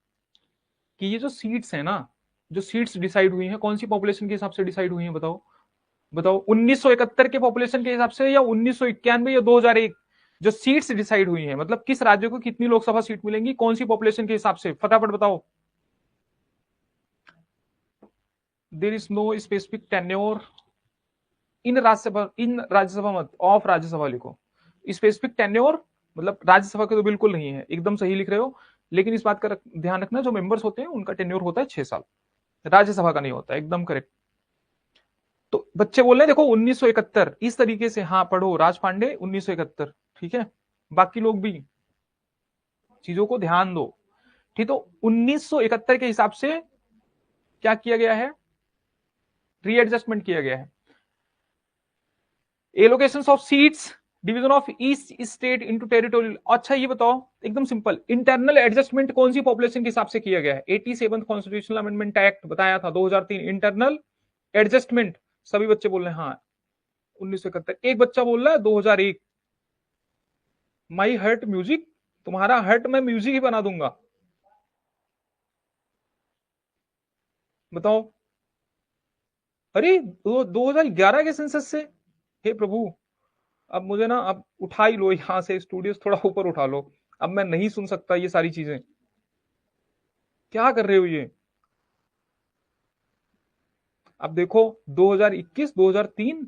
कि ये जो सीट्स है ना, जो सीट्स डिसाइड हुई हैं कौन सी पॉपुलेशन के हिसाब से डिसाइड हुई हैं बताओ? बताओ 1971 के पॉपुलेशन के हिसाब से, या 1991 या 2001? जो सीट्स डिसाइड हुई हैं, मतलब किस राज्य को कितनी लोकसभा सीट मिलेंगी, कौन सी पॉपुलेशन के हिसाब से, फटाफट बताओ। There is no specific tenure इन राज्यसभा मत ऑफ राज्यसभा लिखो। स्पेसिफिक टेन्योर मतलब राज्यसभा के तो बिल्कुल नहीं है, एकदम सही लिख रहे हो। लेकिन इस बात का ध्यान रखना, जो मेंबर्स होते हैं उनका टेन्योर होता है 6 साल, राज्यसभा का नहीं होता, एकदम करेक्ट। तो बच्चे बोल रहे हैं देखो 1971 इस तरीके से, हाँ पढ़ो राज पांडे 1971। ठीक है, बाकी लोग भी चीजों को ध्यान दो। ठीक, तो 1971 के हिसाब से क्या किया गया है? रीएडजस्टमेंट किया गया है। Allocation of seats, division of east state into territorial. अच्छा ये बताओ, एकदम सिंपल, इंटरनल एडजस्टमेंट कौन सी पॉपुलेशन के हिसाब से किया गया है? 87 कॉन्स्टिट्यूशनल अमेंडमेंट एक्ट बताया था 2003, इंटरनल एडजस्टमेंट। सभी बच्चे बोल रहे हैं हाँ 1971। एक बच्चा बोल रहा है 2001। माई हर्ट म्यूजिक, तुम्हारा हर्ट मैं म्यूजिक ही बना दूंगा। बताओ। अरे 2011 के सेंसस से। हे प्रभु, अब मुझे ना, अब उठा ही लो यहां से, स्टूडियो थोड़ा ऊपर उठा लो। अब मैं नहीं सुन सकता ये सारी चीजें। क्या कर रहे हो ये? अब देखो 2021, 2003,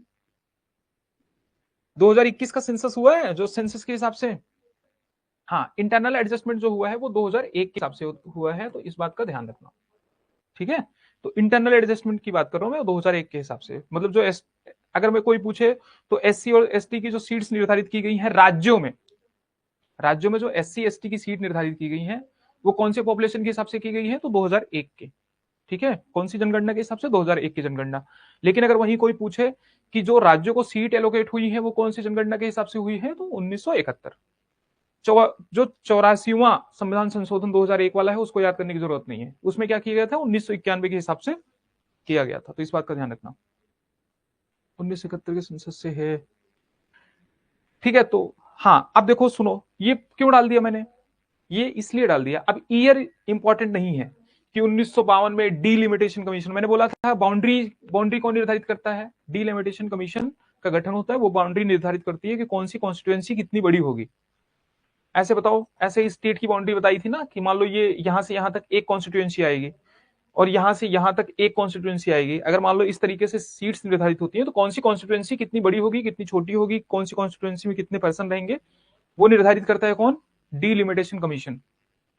2021 का सेंसस हुआ है जो सेंसस के हिसाब से। हाँ, इंटरनल एडजस्टमेंट जो हुआ है वो 2001 के हिसाब से हुआ है, तो इस बात का ध्यान रखना। ठीक है, तो इंटरनल एडजस्टमेंट की बात कर रहा हूं मैं 2001 के हिसाब से, मतलब जो अगर मैं कोई पूछे तो एससी और एसटी की जो सीट्स निर्धारित की गई हैं राज्यों में जो एससी एसटी की सीट निर्धारित की गई हैं वो कौन से पॉपुलेशन के हिसाब से की गई है, तो 2001 के। ठीक है, कौन सी जनगणना के हिसाब से, 2001 की जनगणना। लेकिन अगर वहीं कोई पूछे कि जो राज्यों को सीट एलोकेट हुई है वो कौन सी जनगणना के हिसाब से हुई है, तो 1971। जो 84वां संविधान संशोधन 2001 वाला है उसको याद करने की जरूरत नहीं है, उसमें क्या किया गया था, 1991 के हिसाब से किया गया था, तो इस बात का ध्यान रखना। 1971 के संसद से है। ठीक है, तो हाँ, अब देखो सुनो, ये क्यों डाल दिया मैंने, ये इसलिए डाल दिया, अब ईयर इंपॉर्टेंट नहीं है कि 1952 में डीलिमिटेशन कमीशन, मैंने बोला था बाउंड्री बाउंड्री कौन निर्धारित करता है, डीलिमिटेशन कमीशन का गठन होता है, वो बाउंड्री निर्धारित करती है कि कौन सी कॉन्स्टिट्यूएंसी कितनी बड़ी होगी। ऐसे बताओ, ऐसे स्टेट की बाउंड्री बताई थी ना कि मान लो ये यहां से यहां तक एक कॉन्स्टिट्यूएंसी आएगी और यहां से यहां तक एक कॉन्स्टिट्यूएंसी आएगी, अगर मान लो इस तरीके से सीट्स निर्धारित होती हैं तो कौन सी कॉन्स्टिट्यूएंसी कितनी बड़ी होगी कितनी छोटी होगी, कौन सी कॉन्स्टिट्यूएंसी में कितने पर्सन रहेंगे, वो निर्धारित करता है कौन, डीलिमिटेशन कमीशन।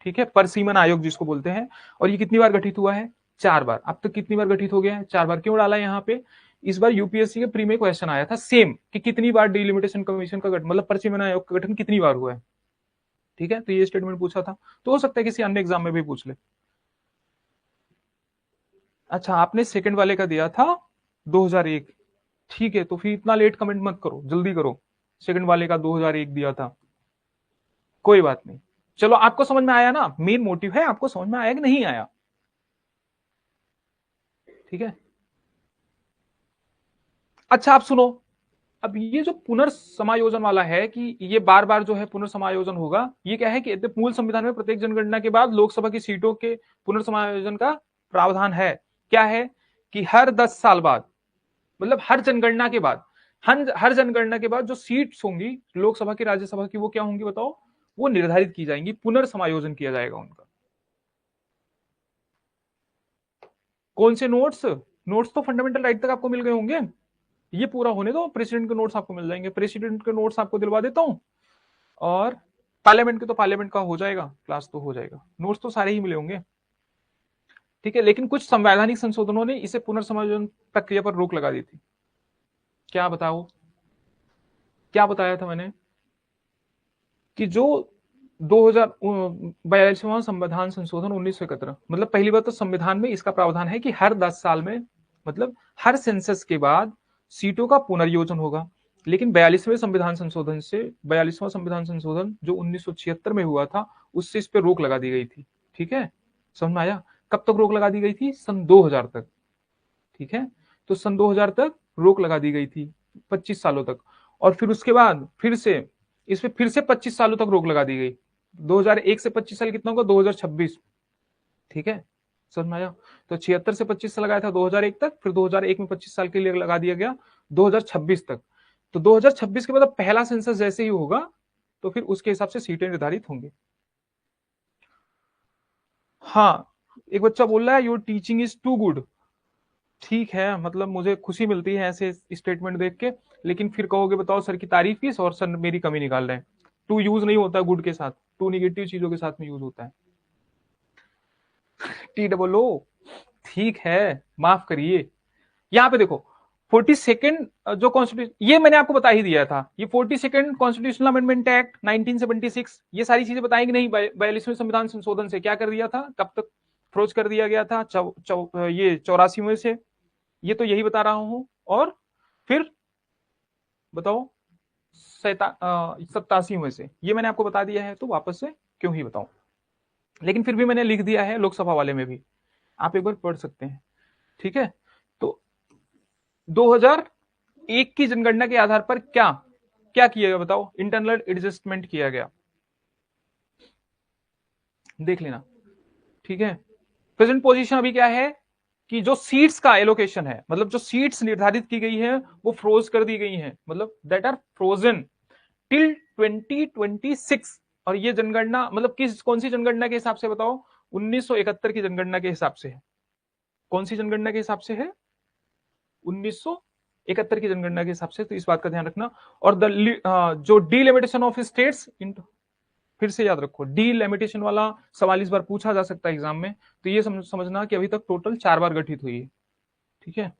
ठीक है, परसीमन आयोग जिसको बोलते हैं। और ये कितनी बार गठित हुआ है, 4 बार। अब तक कितनी बार गठित हो गया है, 4 बार। क्यों डाला है यहाँ पे, इस बार यूपीएससी के प्री में क्वेश्चन आया था सेम कि कितनी बार डीलिमिटेशन कमीशन का गठन, मतलब परसीमन आयोग का गठन कितनी बार हुआ है। ठीक है, तो ये स्टेटमेंट पूछा था, तो हो सकता है किसी अन्य एग्जाम में भी पूछ ले। अच्छा, आपने सेकंड वाले का दिया था 2001। ठीक है, तो फिर इतना लेट कमेंट मत करो, जल्दी करो। सेकंड वाले का 2001 दिया था, कोई बात नहीं। चलो, आपको समझ में आया ना, मेन मोटिव है, आपको समझ में आया कि नहीं आया। ठीक है, अच्छा आप सुनो, अब ये जो पुनर्समायोजन वाला है कि ये बार बार जो है पुनर्समायोजन होगा, ये क्या है कि मूल संविधान में प्रत्येक जनगणना के बाद लोकसभा की सीटों के पुनर्समायोजन का प्रावधान है। क्या है कि हर 10 साल बाद, मतलब हर जनगणना के बाद, हर जनगणना के बाद जो सीट्स होंगी लोकसभा की राज्यसभा की वो क्या होंगी बताओ, वो निर्धारित की जाएंगी, पुनर्समायोजन किया जाएगा उनका। कौन से नोट्स, नोट्स तो फंडामेंटल राइट तक आपको मिल गए होंगे, ये पूरा होने दो, प्रेसिडेंट के नोट्स आपको मिल जाएंगे, प्रेसिडेंट के नोट्स आपको दिलवा देता हूं। और पार्लियामेंट के तो पार्लियामेंट का हो जाएगा, क्लास तो हो जाएगा, नोट्स तो सारे ही मिले होंगे। ठीक है, लेकिन कुछ संवैधानिक संशोधनों ने इसे पुनर्समायोजन प्रक्रिया पर रोक लगा दी थी। क्या बताओ, क्या बताया था मैंने कि जो 2042वां संविधान संशोधन 1971, मतलब पहली बात तो संविधान में इसका प्रावधान है कि हर 10 साल में, मतलब हर सेंसस के बाद सीटों का पुनर्योजन होगा। लेकिन 42वां संविधान संशोधन जो 1976 में हुआ था, उससे इस पर रोक लगा दी गई थी। ठीक है, समझ में आया, कब तक रोक लगा दी गई थी, सन 2000 तक। ठीक है, तो सन 2000 तक रोक लगा दी गई थी, 25 सालों तक। और फिर उसके बाद फिर से इस पे फिर से 25 सालों तक रोक लगा दी गई। 2001 से 25 साल कितना होगा, 2026। ठीक है, समझ में आया, तो 76 से 25 साल लगाया था 2001 तक, फिर 2001 में 25 साल के लिए लगा दिया गया 2026 तक। तो 2026 के बाद अब पहला सेंसस जैसे ही होगा तो फिर उसके हिसाब से सीटें निर्धारित होंगी। हाँ, एक बच्चा बोल रहा है your teaching is too good. ठीक है, मतलब मुझे खुशी मिलती है ऐसे स्टेटमेंट देख के, लेकिन फिर कहोगे बताओ सर की तारीफ की और सर मेरी कमी निकाल रहे हैं। टू यूज नहीं होता गुड के साथ, टू निगेटिव चीजों के साथ में यूज होता है, TOO। ठीक है, माफ करिए। यहाँ पे देखो, 42nd जो कॉन्स्टिट्यूशन, ये मैंने आपको बता ही दिया था, ये 42nd कॉन्स्टिट्यूशनल अमेंडमेंट एक्ट 1976, ये सारी चीजें बताएंगे नहीं। 42वें संविधान संशोधन से क्या कर दिया था, कब तक फ्रोज कर दिया गया था, ये 84वें से, ये तो यही बता रहा हूं। और फिर बताओ 87वें से, ये मैंने आपको बता दिया है, तो वापस से क्यों ही बताऊं। लेकिन फिर भी मैंने लिख दिया है लोकसभा वाले में भी, आप एक बार पढ़ सकते हैं। ठीक है, तो 2001 की जनगणना के आधार पर क्या क्या किया गया बताओ, इंटरनल एडजस्टमेंट किया गया, देख लेना। ठीक है, प्रेजेंट पोजीशन अभी क्या है कि जो सीट्स का एलोकेशन है, मतलब जो सीट्स निर्धारित की गई है वो फ्रोज कर दी गई है, मतलब दैट आर फ्रोजन टिल 2026। और ये जनगणना मतलब कौन सी जनगणना के हिसाब से बताओ, 1971 की जनगणना के हिसाब से है। कौन सी जनगणना के हिसाब से है, 1971 की जनगणना के हिसाब से, तो इस बात का ध्यान रखना। और जो डिलिमिटेशन ऑफ स्टेट्स, फिर से याद रखो, डीलिमिटेशन वाला सवाल इस बार पूछा जा सकता है एग्जाम में, तो ये समझना कि अभी तक टोटल 4 बार गठित हुई है। ठीक है,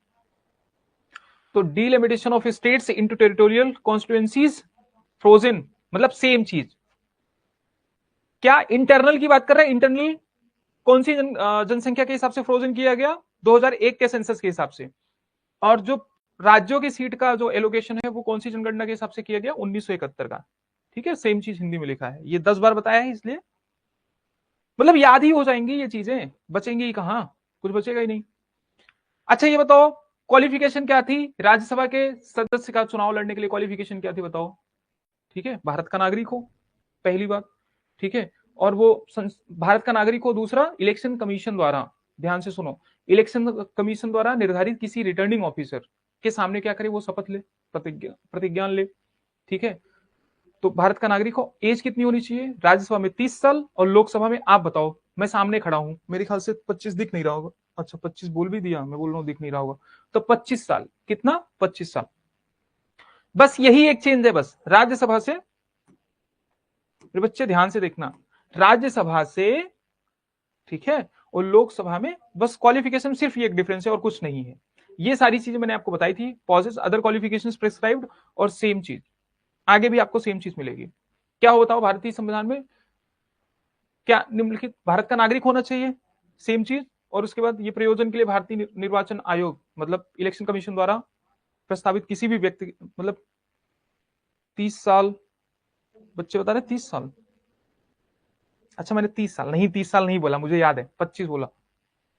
तो delimitation of states into territorial constituencies frozen, मतलब सेम चीज। क्या इंटरनल की बात कर रहे हैं? इंटरनल कौन सी जनसंख्या के हिसाब से फ्रोजन किया गया? 2001 के सेंसस के हिसाब से। और जो राज्यों की सीट का जो एलोकेशन है वो कौन सी जनगणना के हिसाब से किया गया? 1971 का। ठीक है, सेम चीज हिंदी में लिखा है, ये 10 बार बताया है, इसलिए मतलब याद ही हो जाएंगी ये चीजें, बचेंगी ही कहां, कुछ बचेगा ही नहीं। अच्छा ये बताओ, क्वालिफिकेशन क्या थी राज्यसभा के सदस्य का चुनाव लड़ने के लिए? क्वालिफिकेशन क्या थी बताओ? ठीक है, भारत का नागरिक हो, पहली बात। ठीक है, और वो भारत का नागरिक हो, दूसरा इलेक्शन कमीशन द्वारा, ध्यान से सुनो, इलेक्शन कमीशन द्वारा निर्धारित किसी रिटर्निंग ऑफिसर के सामने क्या करे? वो शपथ ले, प्रतिज्ञान ले। ठीक है, तो भारत का नागरिक हो, एज कितनी होनी चाहिए? राज्यसभा में 30 साल और लोकसभा में आप बताओ, मैं सामने खड़ा हूं, मेरे ख्याल से 25 दिख नहीं रहा होगा। अच्छा 25 बोल भी दिया, मैं बोल रहा हूं दिख नहीं रहा होगा। तो 25 साल, कितना? 25 साल। बस यही एक चेंज है, बस राज्यसभा से, मेरे बच्चे ध्यान से देखना, राज्यसभा से, ठीक है, और लोकसभा में बस क्वालिफिकेशन सिर्फ ये एक डिफरेंस है और कुछ नहीं है। ये सारी चीजें मैंने आपको बताई थी, पॉजेस अदर क्वालिफिकेशंस प्रिस्क्राइब्ड, और सेम चीज आगे भी आपको सेम चीज मिलेगी। क्या हो बताओ, भारतीय संविधान में क्या निम्नलिखित भारत का नागरिक होना चाहिए? सेम चीज। और उसके बाद ये प्रयोजन के लिए भारतीय निर्वाचन आयोग मतलब इलेक्शन कमीशन द्वारा प्रस्तावित किसी भी व्यक्ति, मतलब 30 साल, बच्चे बता रहे 30 साल। अच्छा मैंने 30 साल नहीं, 30 साल नहीं बोला, मुझे याद है 25 बोला,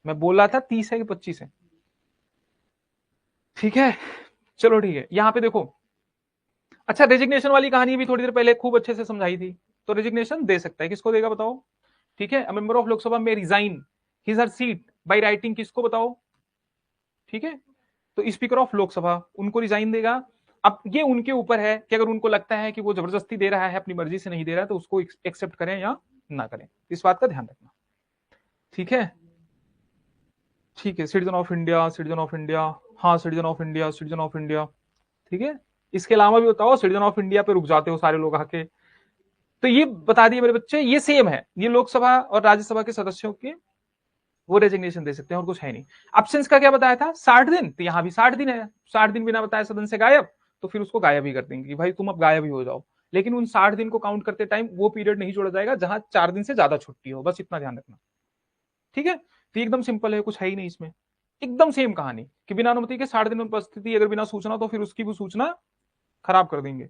मैं बोला था 30 है कि 25 है। ठीक है, चलो ठीक है, यहां पे देखो। अच्छा रेजिग्नेशन वाली कहानी भी थोड़ी देर पहले खूब अच्छे से समझाई थी, तो रेजिग्नेशन दे सकता है, किसको देगा बताओ? ठीक है, मेंबर ऑफ लोकसभा में resign his her seat by writing, किसको बताओ? ठीक है, तो स्पीकर ऑफ लोकसभा उनको रिजाइन देगा। अब ये उनके ऊपर है कि अगर उनको लगता है कि वो जबरदस्ती दे रहा है, अपनी मर्जी से नहीं दे रहा है, तो उसको एक्सेप्ट करें या ना करें, इस बात का ध्यान रखना। ठीक है, ठीक है, citizen of India, citizen of India, हाँ citizen of India, citizen of India. ठीक है, इसके अलावा भी बताओ, सिटीजन ऑफ इंडिया पे रुक जाते हो सारे लोग आके। तो ये बता दिए मेरे बच्चे, ये सेम है, ये लोकसभा और राज्यसभा के सदस्यों के वो रेजिग्नेशन दे सकते हैं और कुछ है नहीं। अब्सेंस का क्या बताया था? 60 दिन, तो यहां भी 60 दिन है, 60 दिन बिना बताए सदन से गायब, तो फिर उसको गायब ही कर देंगे कि भाई तुम अब गायब ही हो जाओ। लेकिन उन 60 दिन को काउंट करते टाइम वो पीरियड नहीं जोड़ा जाएगा जहां 4 दिन से ज्यादा छुट्टी हो, बस इतना ध्यान रखना। ठीक है, तो एकदम सिंपल है, कुछ है ही नहीं इसमें, एकदम सेम कहानी कि बिना अनुमति के 60 दिन उपस्थिति, अगर बिना सूचना तो फिर उसकी भी सूचना खराब कर देंगे।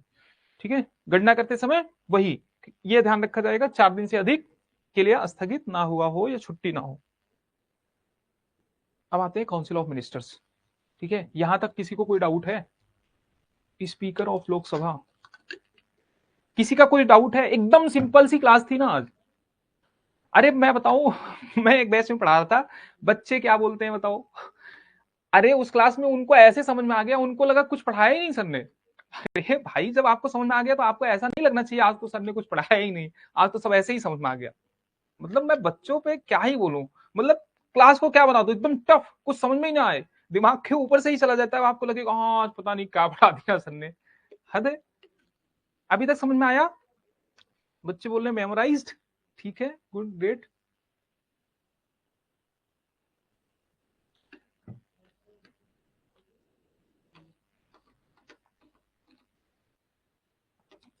ठीक है, गणना करते समय वही ये ध्यान रखा जाएगा 4 दिन से अधिक के लिए स्थगित ना हुआ हो या छुट्टी ना हो। अब आते हैं काउंसिल ऑफ मिनिस्टर्स। ठीक है, यहां तक किसी को कोई डाउट है? स्पीकर ऑफ लोकसभा, किसी का कोई डाउट है? एकदम सिंपल सी क्लास थी ना आज। अरे मैं बताऊं मैं एक बैच में पढ़ा रहा था, बच्चे क्या बोलते हैं बताओ, अरे उस क्लास में उनको ऐसे समझ में आ गया, उनको लगा कुछ पढ़ाया ही नहीं सर ने। अरे भाई जब आपको समझ में आ गया तो आपको ऐसा नहीं लगना चाहिए आज तो सर ने कुछ पढ़ाया ही नहीं, आज तो सब ऐसे ही समझ में आ गया। मतलब मैं बच्चों पे क्या ही बोलूं, मतलब क्लास को क्या बना दो एकदम टफ, कुछ समझ में ही ना आए, दिमाग के ऊपर से ही चला जाता है, आपको लगेगा हाँ आज पता नहीं क्या पढ़ा दिया सर ने। हद है, अभी तक समझ में आया? बच्चे बोल रहे मेमोराइज्ड। ठीक है, गुड ग्रेट।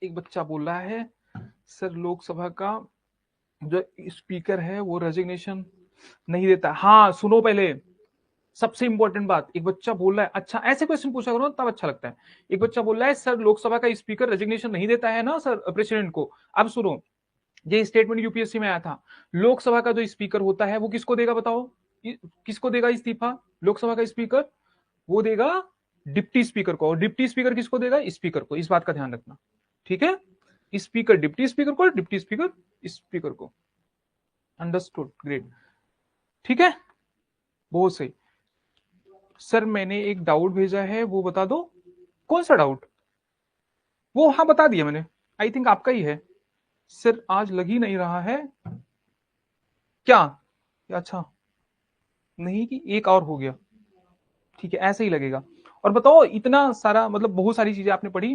एक बच्चा बोल रहा है सर लोकसभा का जो स्पीकर है वो रेजिग्नेशन नहीं देता। हाँ सुनो पहले, सबसे इंपॉर्टेंट बात, एक बच्चा बोल रहा है, अच्छा ऐसे क्वेश्चन पूछा करो तब अच्छा लगता है। एक बच्चा बोल रहा है सर लोकसभा का स्पीकर रेजिग्नेशन नहीं देता है ना सर प्रेसिडेंट को। अब सुनो, ये स्टेटमेंट यूपीएससी में आया था, लोकसभा का जो स्पीकर होता है वो किसको देगा बताओ? किसको देगा इस्तीफा? लोकसभा का स्पीकर वो देगा डिप्टी स्पीकर को, और डिप्टी स्पीकर किसको देगा? स्पीकर को, इस बात का ध्यान रखना। ठीक है, स्पीकर डिप्टी स्पीकर को, डिप्टी स्पीकर स्पीकर को। Understood, great. ठीक है, बहुत सही। सर मैंने एक डाउट भेजा है वो बता दो। कौन सा डाउट? वो हाँ बता दिया मैंने, आई थिंक आपका ही है। सर आज लग ही नहीं रहा है क्या? अच्छा, नहीं कि एक और हो गया। ठीक है, ऐसे ही लगेगा। और बताओ इतना सारा, मतलब बहुत सारी चीजें आपने पढ़ी।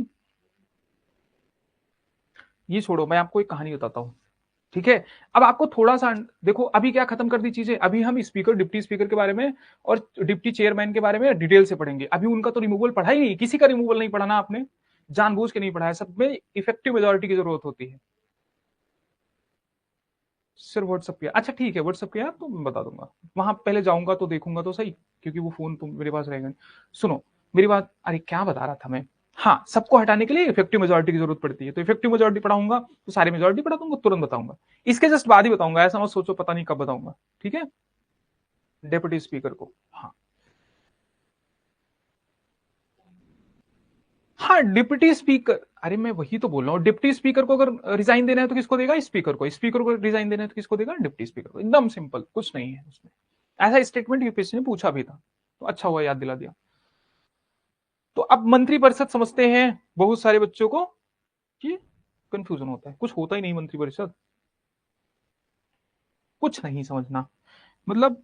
ये छोड़ो, मैं आपको एक कहानी बताता हूँ, ठीक है। अब आपको थोड़ा सा देखो, अभी क्या खत्म कर दी चीजें, अभी हम स्पीकर, डिप्टी स्पीकर के बारे में और डिप्टी चेयरमैन के बारे में डिटेल से पढ़ेंगे। अभी उनका तो रिमूवल पढ़ा ही नहीं, किसी का रिमूवल नहीं पढ़ा ना आपने, जानबूझ के नहीं पढ़ा है। सब में इफेक्टिव मेजोरिटी की जरूरत होती है। सिर्फ व्हाट्सअप किया, अच्छा ठीक है, व्हाट्सअप किया तो मैं बता दूंगा। वहां पहले जाऊंगा तो देखूंगा तो सही, क्योंकि वो फोन तो मेरे पास रहेगा नहीं। सुनो मेरी बात, अरे क्या बता रहा था मैं, हाँ, सबको हटाने के लिए इफेक्टिव मेजोरिटी की जरूरत पड़ती है, तो इफेक्टिव मेजोरिटी पढ़ाऊंगा तो सारी मेजोरिटी पढ़ा दूंगा, तुरंत बताऊंगा। इसके जस्ट बाद ही बताऊंगा, ऐसा मत सोचो पता नहीं कब बताऊंगा, ठीक है। डेप्यूटी स्पीकर को, हाँ, हाँ डिप्टी स्पीकर, अरे मैं वही तो बोल रहा हूँ, डिप्टी स्पीकर को अगर रिजाइन देना है तो किसको देगा, स्पीकर को। स्पीकर को रिजाइन देना है तो किसको देगा, डिप्टी स्पीकर को। एकदम सिंपल, कुछ नहीं है उसमें। ऐसा स्टेटमेंट यूपीएससी ने पूछा भी था, तो अच्छा हुआ याद दिला दिया। तो अब मंत्रिपरिषद समझते हैं बहुत सारे बच्चों को कि कंफ्यूजन होता है, कुछ होता ही नहीं मंत्रिपरिषद, कुछ नहीं समझना। मतलब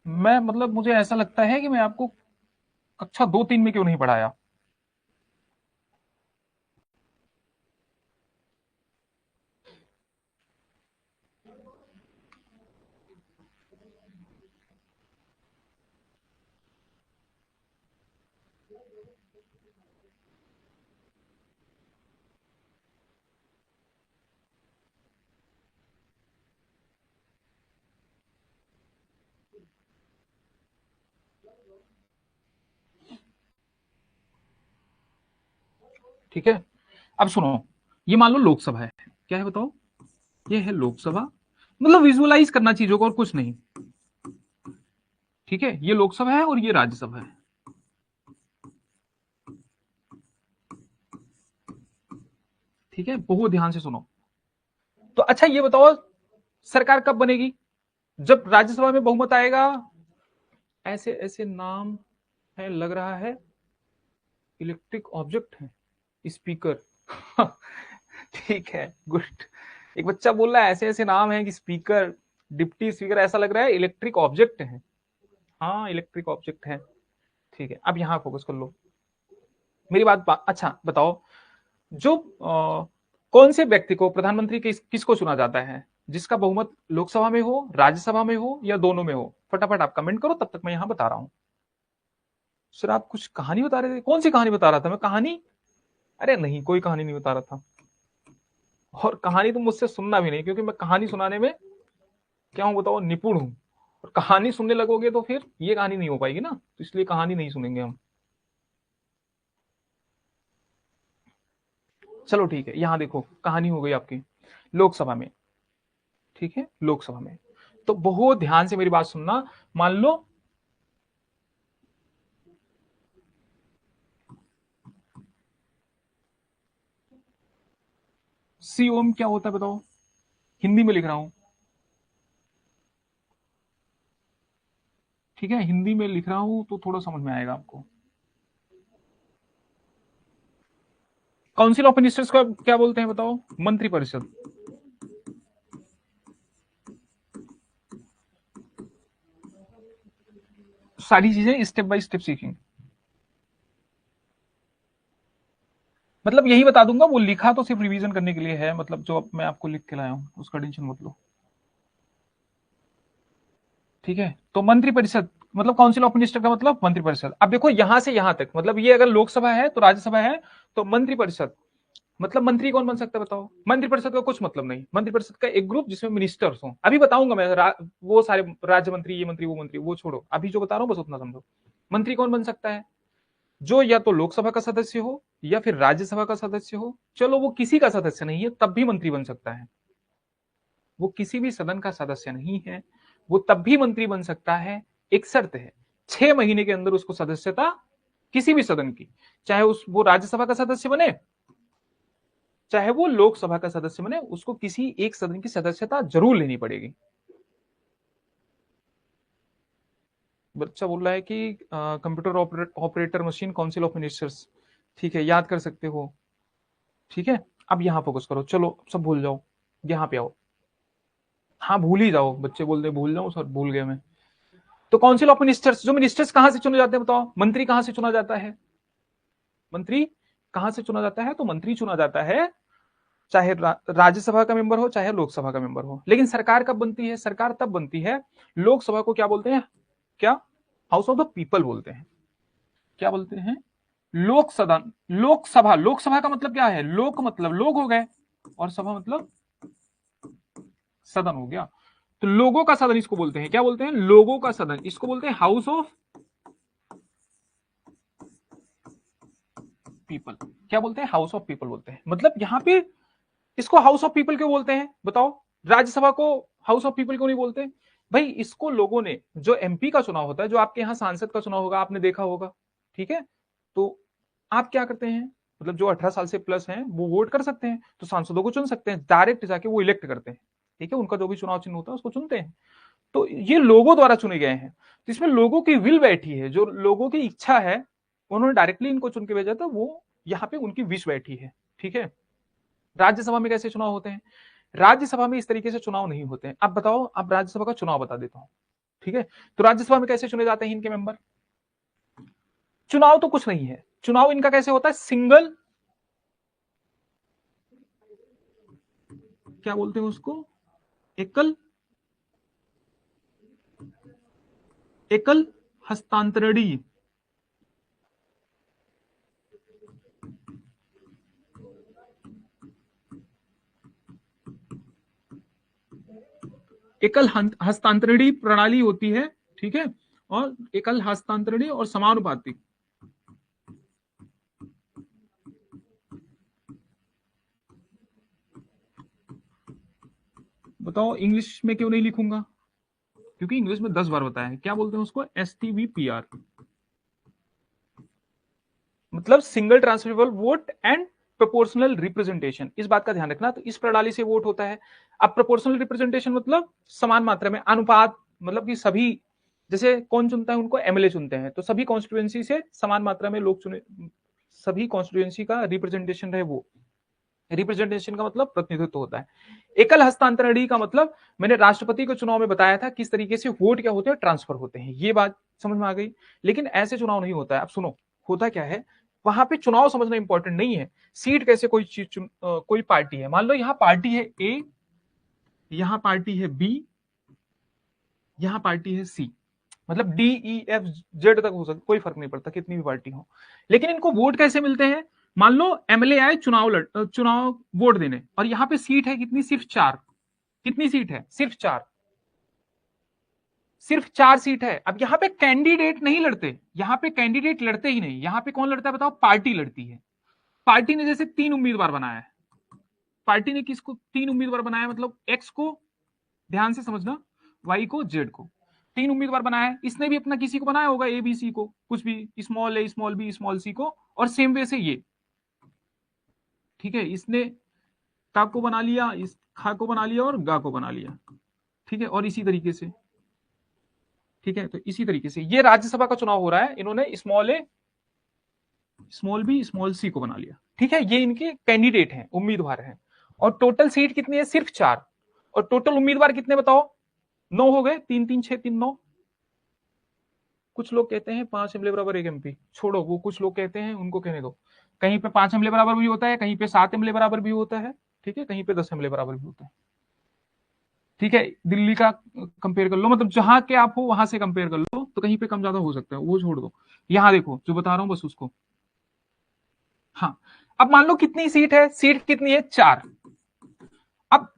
मैं, मतलब मुझे ऐसा लगता है कि मैं आपको कक्षा 2-3 में क्यों नहीं पढ़ाया। ठीक है, अब सुनो, ये मान लो लोकसभा है, क्या है बताओ, ये है लोकसभा। मतलब विजुअलाइज करना चीजों को और कुछ नहीं, ठीक है। ये लोकसभा है और ये राज्यसभा है, ठीक है, बहुत ध्यान से सुनो। तो अच्छा ये बताओ, सरकार कब बनेगी, जब राज्यसभा में बहुमत आएगा। ऐसे ऐसे नाम है, लग रहा है इलेक्ट्रिक ऑब्जेक्ट है, स्पीकर। ठीक है, गुड। एक बच्चा बोल रहा है ऐसे ऐसे नाम है कि स्पीकर, डिप्टी स्पीकर, ऐसा लग रहा है इलेक्ट्रिक ऑब्जेक्ट है। हाँ इलेक्ट्रिक ऑब्जेक्ट है, ठीक है। अब यहां फोकस कर लो, मेरी अच्छा बताओ, जो कौन से व्यक्ति को प्रधानमंत्री किसको चुना जाता है, जिसका बहुमत लोकसभा में हो, राज्यसभा में हो, या दोनों में हो। फटाफट आप कमेंट करो, तब तक मैं यहां बता रहा हूं। सर आप कुछ कहानी बता रहे थे, कौन सी कहानी बता रहा था मैं, कहानी? अरे नहीं, कोई कहानी नहीं बता रहा था। और कहानी तो मुझसे सुनना भी नहीं, क्योंकि मैं कहानी सुनाने में क्या हूं बताओ, निपुण हूं। और कहानी सुनने लगोगे तो फिर ये कहानी नहीं हो पाएगी ना, तो इसलिए कहानी नहीं सुनेंगे हम। चलो ठीक है, यहां देखो कहानी हो गई आपकी लोकसभा में, ठीक है, लोकसभा में। तो बहुत ध्यान से मेरी बात सुनना। मान लो सी ओम क्या होता है बताओ, हिंदी में लिख रहा हूं, ठीक है, हिंदी में लिख रहा हूं तो थोड़ा समझ में आएगा आपको। काउंसिल ऑफ मिनिस्टर्स को क्या बोलते हैं बताओ, मंत्रिपरिषद। सारी चीजें स्टेप बाय स्टेप सीखेंगे। मतलब यही बता दूंगा, वो लिखा तो सिर्फ रिवीजन करने के लिए है, मतलब जो अब मैं आपको लिख के लाया हूं उसका टेंशन मत लो, ठीक है। तो मंत्रिपरिषद मतलब काउंसिल ऑफ मिनिस्टर का मतलब मंत्रिपरिषद। अब देखो यहां से यहां तक, मतलब ये अगर लोकसभा है तो राज्यसभा है, तो मंत्रिपरिषद मतलब मंत्री कौन बन सकता है बताओ। मंत्रिपरिषद का कुछ मतलब नहीं, मंत्रिपरिषद का एक ग्रुप जिसमें मिनिस्टर्स हो, अभी बताऊंगा मैं, वो सारे राज्य मंत्री, ये मंत्री, वो मंत्री, वो छोड़ो, अभी जो बता रहा हूं बस उतना समझो। मंत्री कौन बन सकता है, जो या तो लोकसभा का सदस्य हो या फिर राज्यसभा का सदस्य हो। चलो वो किसी का सदस्य नहीं है तब भी मंत्री बन सकता है, वो किसी भी सदन का सदस्य नहीं है, वो तब भी मंत्री बन सकता है। एक शर्त है, 6 महीने के अंदर उसको सदस्यता किसी भी सदन की, चाहे उस वो राज्यसभा का सदस्य बने, चाहे वो लोकसभा का सदस्य बने, उसको किसी एक सदन की सदस्यता जरूर लेनी पड़ेगी। बच्चा बोल रहा है कि computer operator machine council of ministers, ठीक है, याद कर सकते हो, ठीक है। अब यहां फोकस करो, चलो सब भूल जाओ, यहां पे आओ। हाँ भूल ही जाओ, बच्चे बोलते भूल जाओ सर, भूल गए मैं। तो काउंसिल ऑफ मिनिस्टर्स, जो मिनिस्टर्स कहां से चुने जाते हैं बताओ, मंत्री कहां से चुना जाता है, मंत्री कहां से चुना जाता है? तो मंत्री चुना जाता है, चाहे राज्यसभा का मेंबर हो चाहे लोकसभा का मेंबर हो। लेकिन सरकार कब बनती है? सरकार तब बनती है, लोकसभा को क्या बोलते हैं? क्या? हाउस ऑफ द पीपल बोलते हैं। क्या बोलते हैं? लोक सदन, लोकसभा। लोकसभा का मतलब क्या है? लोक मतलब लोग हो गए, और सभा मतलब सदन हो गया। तो लोगों का सदन इसको बोलते हैं। क्या बोलते हैं? लोगों का सदन। इसको बोलते हैं हाउस ऑफ पीपल। क्या बोलते हैं? हाउस ऑफ पीपल बोलते हैं। मतलब यहां पे इसको हाउस ऑफ पीपल क्यों बोलते हैं? बताओ। राज्यसभा को हाउस ऑफ पीपल क्यों नहीं बोलते? भाई इसको लोगों ने, जो एमपी का चुनाव होता है, जो आपके यहाँ सांसद का चुनाव होगा, आपने देखा होगा, ठीक है? तो आप क्या करते हैं? मतलब जो 18 साल से प्लस हैं वो वोट कर सकते हैं, तो सांसदों को चुन सकते हैं, डायरेक्ट जाके वो इलेक्ट करते हैं, ठीक है? उनका जो भी चुनाव चिन्ह होता है उसको चुनते हैं। तो ये लोगों द्वारा चुने गए हैं, तो इसमें लोगों की विल बैठी है, जो लोगों की इच्छा है, उन्होंने डायरेक्टली इनको चुन के भेजा था, वो यहाँ पे उनकी विश बैठी है, ठीक है? राज्यसभा में कैसे चुनाव होते हैं? राज्यसभा में इस तरीके से चुनाव नहीं होते हैं। अब बताओ, अब राज्यसभा का चुनाव बता देता हूं, ठीक है? तो राज्यसभा में कैसे चुने जाते हैं इनके मेंबर? चुनाव तो कुछ नहीं है, चुनाव इनका कैसे होता है? सिंगल, क्या बोलते हैं उसको? एकल, एकल हस्तांतरणीय, एकल हस्तांतरणीय प्रणाली होती है, ठीक है? और एकल हस्तांतरणीय और समानुपातिक। बताओ इंग्लिश में क्यों नहीं लिखूंगा? क्योंकि इंग्लिश में 10 बार बताया है। क्या बोलते हैं उसको? STVPR, मतलब single transferable vote and proportional representation. इस बात का ध्यान रखना। तो इस प्रणाली से वोट होता है। अब प्रोपोर्शनल रिप्रेजेंटेशन मतलब समान मात्रा में, अनुपात, मतलब कि सभी, जैसे कौन चुनता है उनको? एमएलए चुनते हैं, तो सभी कॉन्स्टिट्यूएंसी से समान मात्रा में लोग चुने, सभी कॉन्स्टिट्यूएंसी का रिप्रेजेंटेशन रहे वो। रिप्रेजेंटेशन का मतलब प्रतिनिधित्व होता है। एकल हस्तांतरणीय का मतलब मैंने राष्ट्रपति के चुनाव में बताया था किस तरीके से वोट क्या होते हैं, ट्रांसफर होते हैं, ये बात समझ में आ गई। लेकिन ऐसे चुनाव नहीं होता है। अब सुनो, होता क्या है, वहां पे चुनाव समझना इंपॉर्टेंट नहीं है, सीट कैसे कोई चीज कोई पार्टी है, मान लो यहाँ पार्टी है ए, यहाँ पार्टी है बी, यहाँ पार्टी है सी, मतलब DEF Z तक हो सकता, कोई फर्क नहीं पड़ता कितनी भी पार्टी हो। लेकिन इनको वोट कैसे मिलते हैं? मान लो एमएलए आए चुनाव वोट देने, और यहाँ पे सीट है कितनी? सिर्फ 4। कितनी सीट है? सिर्फ 4। सिर्फ 4 सीट है। अब यहाँ पे कैंडिडेट नहीं लड़ते, यहाँ पे कैंडिडेट लड़ते ही नहीं। यहाँ पे कौन लड़ता है बताओ? पार्टी लड़ती है। पार्टी ने जैसे 3 उम्मीदवार बनाया है, पार्टी ने किसको 3 उम्मीदवार बनाया? मतलब एक्स को, ध्यान से समझना, वाई को, जेड को, 3 उम्मीदवार बनाया है। इसने भी अपना किसी को बनाया होगा, ए बी सी को, कुछ भी, स्मॉल ए स्मॉल बी स्मॉल सी को, और सेम वे से ये, ठीक है, इसने का को बना लिया, इस खा को बना लिया, और गा को बना लिया, ठीक है, और इसी तरीके से, ठीक है। तो इसी तरीके से ये राज्यसभा का चुनाव हो रहा है, इन्होंने स्मॉल ए स्मॉल बी स्मॉल सी को बना लिया, ठीक है। ये इनके कैंडिडेट हैं, उम्मीदवार हैं। और टोटल सीट कितनी है? सिर्फ 4। और टोटल उम्मीदवार कितने बताओ? 9 हो गए, 3 3 6 3 9। कुछ लोग कहते हैं 5 एमएलए बराबर 1 MP, छोड़ो वो, कुछ लोग कहते हैं, उनको कहने दो। कहीं पे 5 एमएलए बराबर भी होता है, कहीं पे 7 एमएलए बराबर भी होता है, ठीक है, कहीं पे 10 एमएलए बराबर भी होता है, ठीक है। दिल्ली का कंपेयर कर लो, मतलब जहां के आप हो वहां से कंपेयर कर लो, तो कहीं पे कम ज्यादा हो सकता है, वो छोड़ दो। यहां देखो जो बता रहा हूं बस उसको। हाँ, अब मान लो कितनी सीट है? सीट कितनी है? 4। अब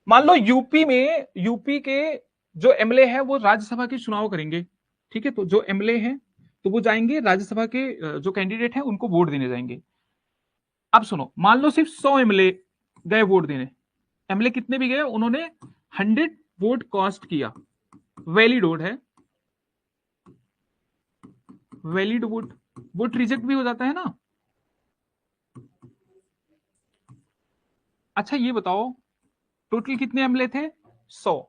मान लो यूपी के जो एमएलए है वो राज्यसभा के चुनाव करेंगे, ठीक है। तो जो एमएलए हैं तो वो जाएंगे राज्यसभा के, जो कैंडिडेट है उनको वोट देने जाएंगे। अब सुनो, मान लो सिर्फ 100 एमएलए गए वोट देने, एमएलए कितने भी गए, उन्होंने 100 वोट कास्ट किया, वैलिड वोट है, वैलिड वोट। वोट रिजेक्ट भी हो जाता है ना। अच्छा ये बताओ, टोटल कितने एमएलए थे? 100।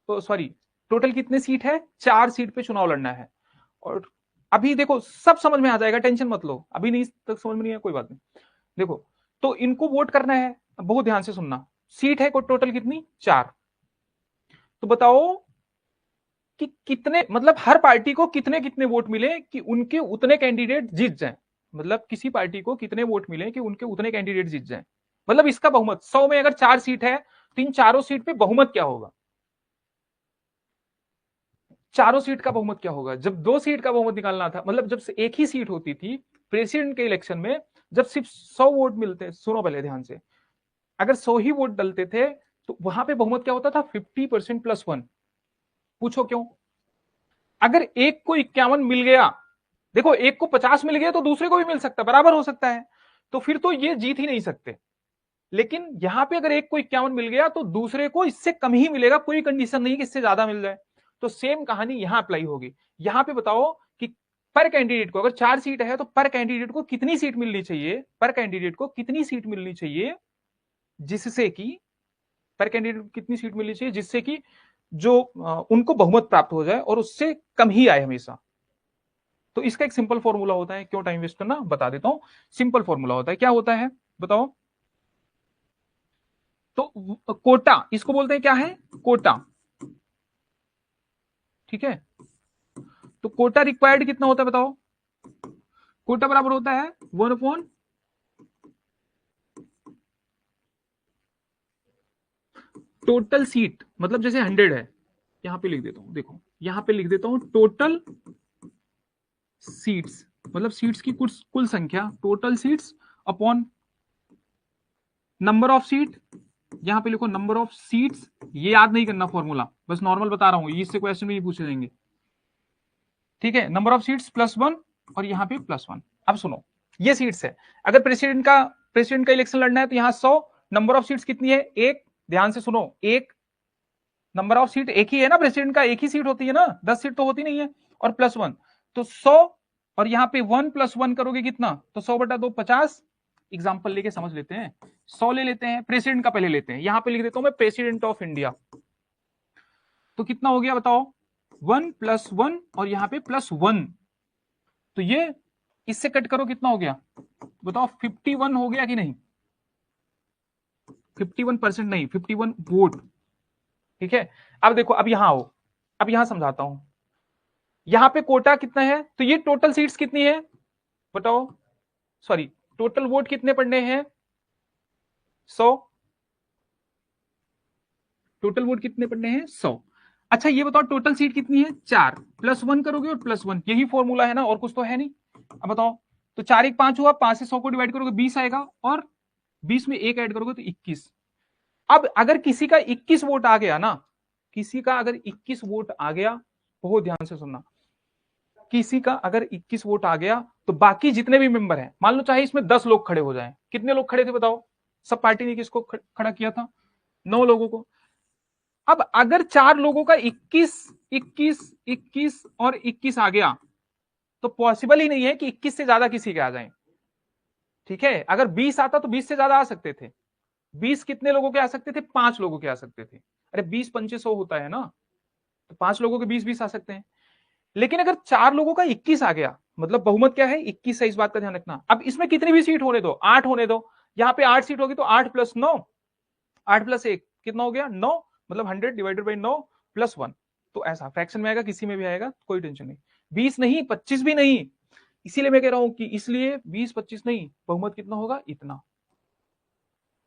तो सॉरी, टोटल कितने सीट है? 4 सीट पे चुनाव लड़ना है। और अभी देखो सब समझ में आ जाएगा, टेंशन मत लो, अभी नहीं तक समझ में नहीं है कोई बात नहीं। देखो, तो इनको वोट करना है, बहुत ध्यान से सुनना। सीट है को टोटल कितनी? 4। तो बताओ कि कितने, मतलब हर पार्टी को कितने कितने वोट मिले कि उनके उतने कैंडिडेट जीत जाए। मतलब किसी पार्टी को कितने वोट मिले कि उनके उतने कैंडिडेट जीत जाए, मतलब इसका बहुमत 100 में अगर 4 सीट है तो इन चारों सीट पे बहुमत क्या होगा, चारों सीट का बहुमत क्या होगा। जब 2 सीट का बहुमत निकालना था, मतलब जब से एक ही सीट होती थी प्रेसिडेंट के इलेक्शन में, जब सिर्फ 100 वोट मिलते, सुनो पहले ध्यान से, अगर 100 ही वोट डलते थे तो वहां पे बहुमत क्या होता था, 50% प्लस 1। पूछो क्यों। अगर एक को 51 मिल गया, देखो एक को 50 मिल गया तो दूसरे को भी मिल सकता है, बराबर हो सकता है, तो फिर तो ये जीत ही नहीं सकते। लेकिन यहां पे अगर एक को 51 मिल गया तो दूसरे को इससे कम ही मिलेगा, कोई कंडीशन नहीं कि इससे ज्यादा मिल जाए। तो सेम कहानी यहां अप्लाई होगी। यहां पे बताओ कि पर कैंडिडेट को, अगर 4 सीट है तो पर कैंडिडेट को कितनी सीट मिलनी चाहिए, पर कैंडिडेट को कितनी सीट मिलनी चाहिए जिससे कि, पर कैंडिडेट को कितनी सीट मिलनी चाहिए जिससे कि जो उनको बहुमत प्राप्त हो जाए और उससे कम ही आए हमेशा। तो इसका एक सिंपल फॉर्मूला होता है, क्यों टाइम वेस्ट करना, बता देता हूं। सिंपल फॉर्मूला होता है, क्या होता है बताओ। तो कोटा, इसको बोलते हैं क्या है, कोटा, ठीक है। तो कोटा रिक्वायर्ड कितना होता है बताओ। कोटा बराबर होता है 1/, टोटल सीट, मतलब जैसे 100 है, यहां पे लिख देता हूं, देखो यहां पे लिख देता हूं टोटल सीट्स, मतलब सीट्स की कुल संख्या, total seats upon number of seat, यहां पे लिखो नंबर ऑफ सीट्स। ये याद नहीं करना फॉर्मूला, बस नॉर्मल बता रहा हूं, इससे क्वेश्चन में ही पूछे जाएंगे, ठीक है। नंबर ऑफ सीट्स प्लस 1 और यहां पे प्लस 1। अब सुनो, ये सीट्स है, अगर प्रेसिडेंट का इलेक्शन लड़ना है तो यहां 100, नंबर ऑफ सीट्स कितनी है, एक, ध्यान से सुनो, एक, नंबर ऑफ सीट एक ही है ना, प्रेसिडेंट का एक ही सीट होती है ना, 10 सीट तो होती नहीं है, और प्लस 1, तो 100, और यहां पे 1 + 1 करोगे कितना, तो 100/2 50। एग्जाम्पल लेके समझ लेते हैं, 100 ले लेते हैं, प्रेसिडेंट का पहले लेते हैं, यहां पे लिख देता हूं मैं प्रेसिडेंट ऑफ इंडिया, तो कितना हो गया बताओ, 1 + 1 और यहां पे +1, तो ये इससे कट करो कितना हो गया बताओ, 51 हो गया कि नहीं, 51% नहीं, 51 वोट, ठीक है। अब देखो, अब यहां आओ, अब यहां समझाता हूं, यहां पे कोटा कितना है, तो ये टोटल सीट्स कितनी है बताओ, सॉरी टोटल वोट कितने पड़ने हैं, 100, टोटल वोट कितने पड़ने हैं 100। अच्छा ये बताओ टोटल सीट कितनी है, 4, +1 करोगे और +1, यही फॉर्मूला है ना, और कुछ तो है नहीं। अब बताओ, तो 4 1 5 हुआ, 5 से 100 को डिवाइड करोगे 20 आएगा, और 20 में एक ऐड करोगे तो 21। अब अगर किसी का 21 वोट आ गया ना, किसी का अगर 21 वोट आ गया, बहुत ध्यान से सुनना, किसी का अगर 21 वोट आ गया तो बाकी जितने भी मेंबर हैं, मान लो चाहे इसमें 10 लोग खड़े हो जाएं, कितने लोग खड़े थे बताओ, सब पार्टी ने किसको खड़ा किया था, 9 लोगों को। अब अगर 4 लोगों का 21 21 21 और 21 आ गया, तो पॉसिबल ही नहीं है कि 21 से ज्यादा किसी के आ जाए, ठीक है। अगर 20 आता तो 20 से ज्यादा आ सकते थे, 20 कितने लोगों के आ सकते थे, 5 लोगों के आ सकते थे, अरे 20 पंचे 100 होता है ना, तो 5 लोगों के 20 20 आ सकते हैं। लेकिन अगर 4 लोगों का 21 आ गया, मतलब बहुमत क्या है 21 है, इस बात का ध्यान रखना। अब इसमें कितनी भी सीट होने दो, 8 होने दो, यहां पे 8 सीट होगी तो 8 + 9, 8 + 1 कितना हो गया 9, मतलब 100/9 + 1, तो ऐसा फ्रैक्शन में आएगा, किसी में भी आएगा, कोई टेंशन नहीं, 20 नहीं 25 भी नहीं। इसीलिए मैं कह रहा हूं कि इसलिए 20 25 नहीं, बहुमत कितना होगा इतना,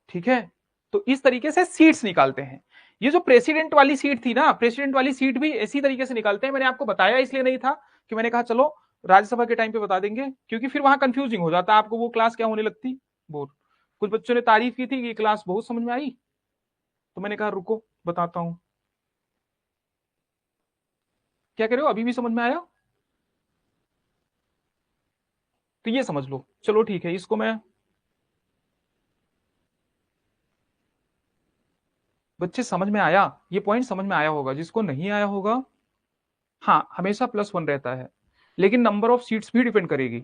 ठीक है। तो इस तरीके से सीट्स निकालते हैं। ये जो प्रेसिडेंट वाली सीट थी ना, प्रेसिडेंट वाली सीट भी इसी तरीके से निकालते हैं, मैंने आपको बताया इसलिए नहीं था कि मैंने कहा चलो राज्यसभा के टाइम पे बता देंगे, क्योंकि फिर वहां कंफ्यूजिंग हो जाता, आपको वो क्लास क्या होने लगती, बोर। कुछ बच्चों ने तारीफ की थी कि क्लास बहुत समझ में आई, तो मैंने कहा रुको बताता हूं, क्या कह रहे हो, अभी भी समझ में आया, तो ये समझ लो, चलो ठीक है, इसको मैं, बच्चे समझ में आया, ये पॉइंट समझ में आया होगा, जिसको नहीं आया होगा, हाँ हमेशा +1 रहता है, लेकिन नंबर ऑफ सीट्स भी डिपेंड करेगी,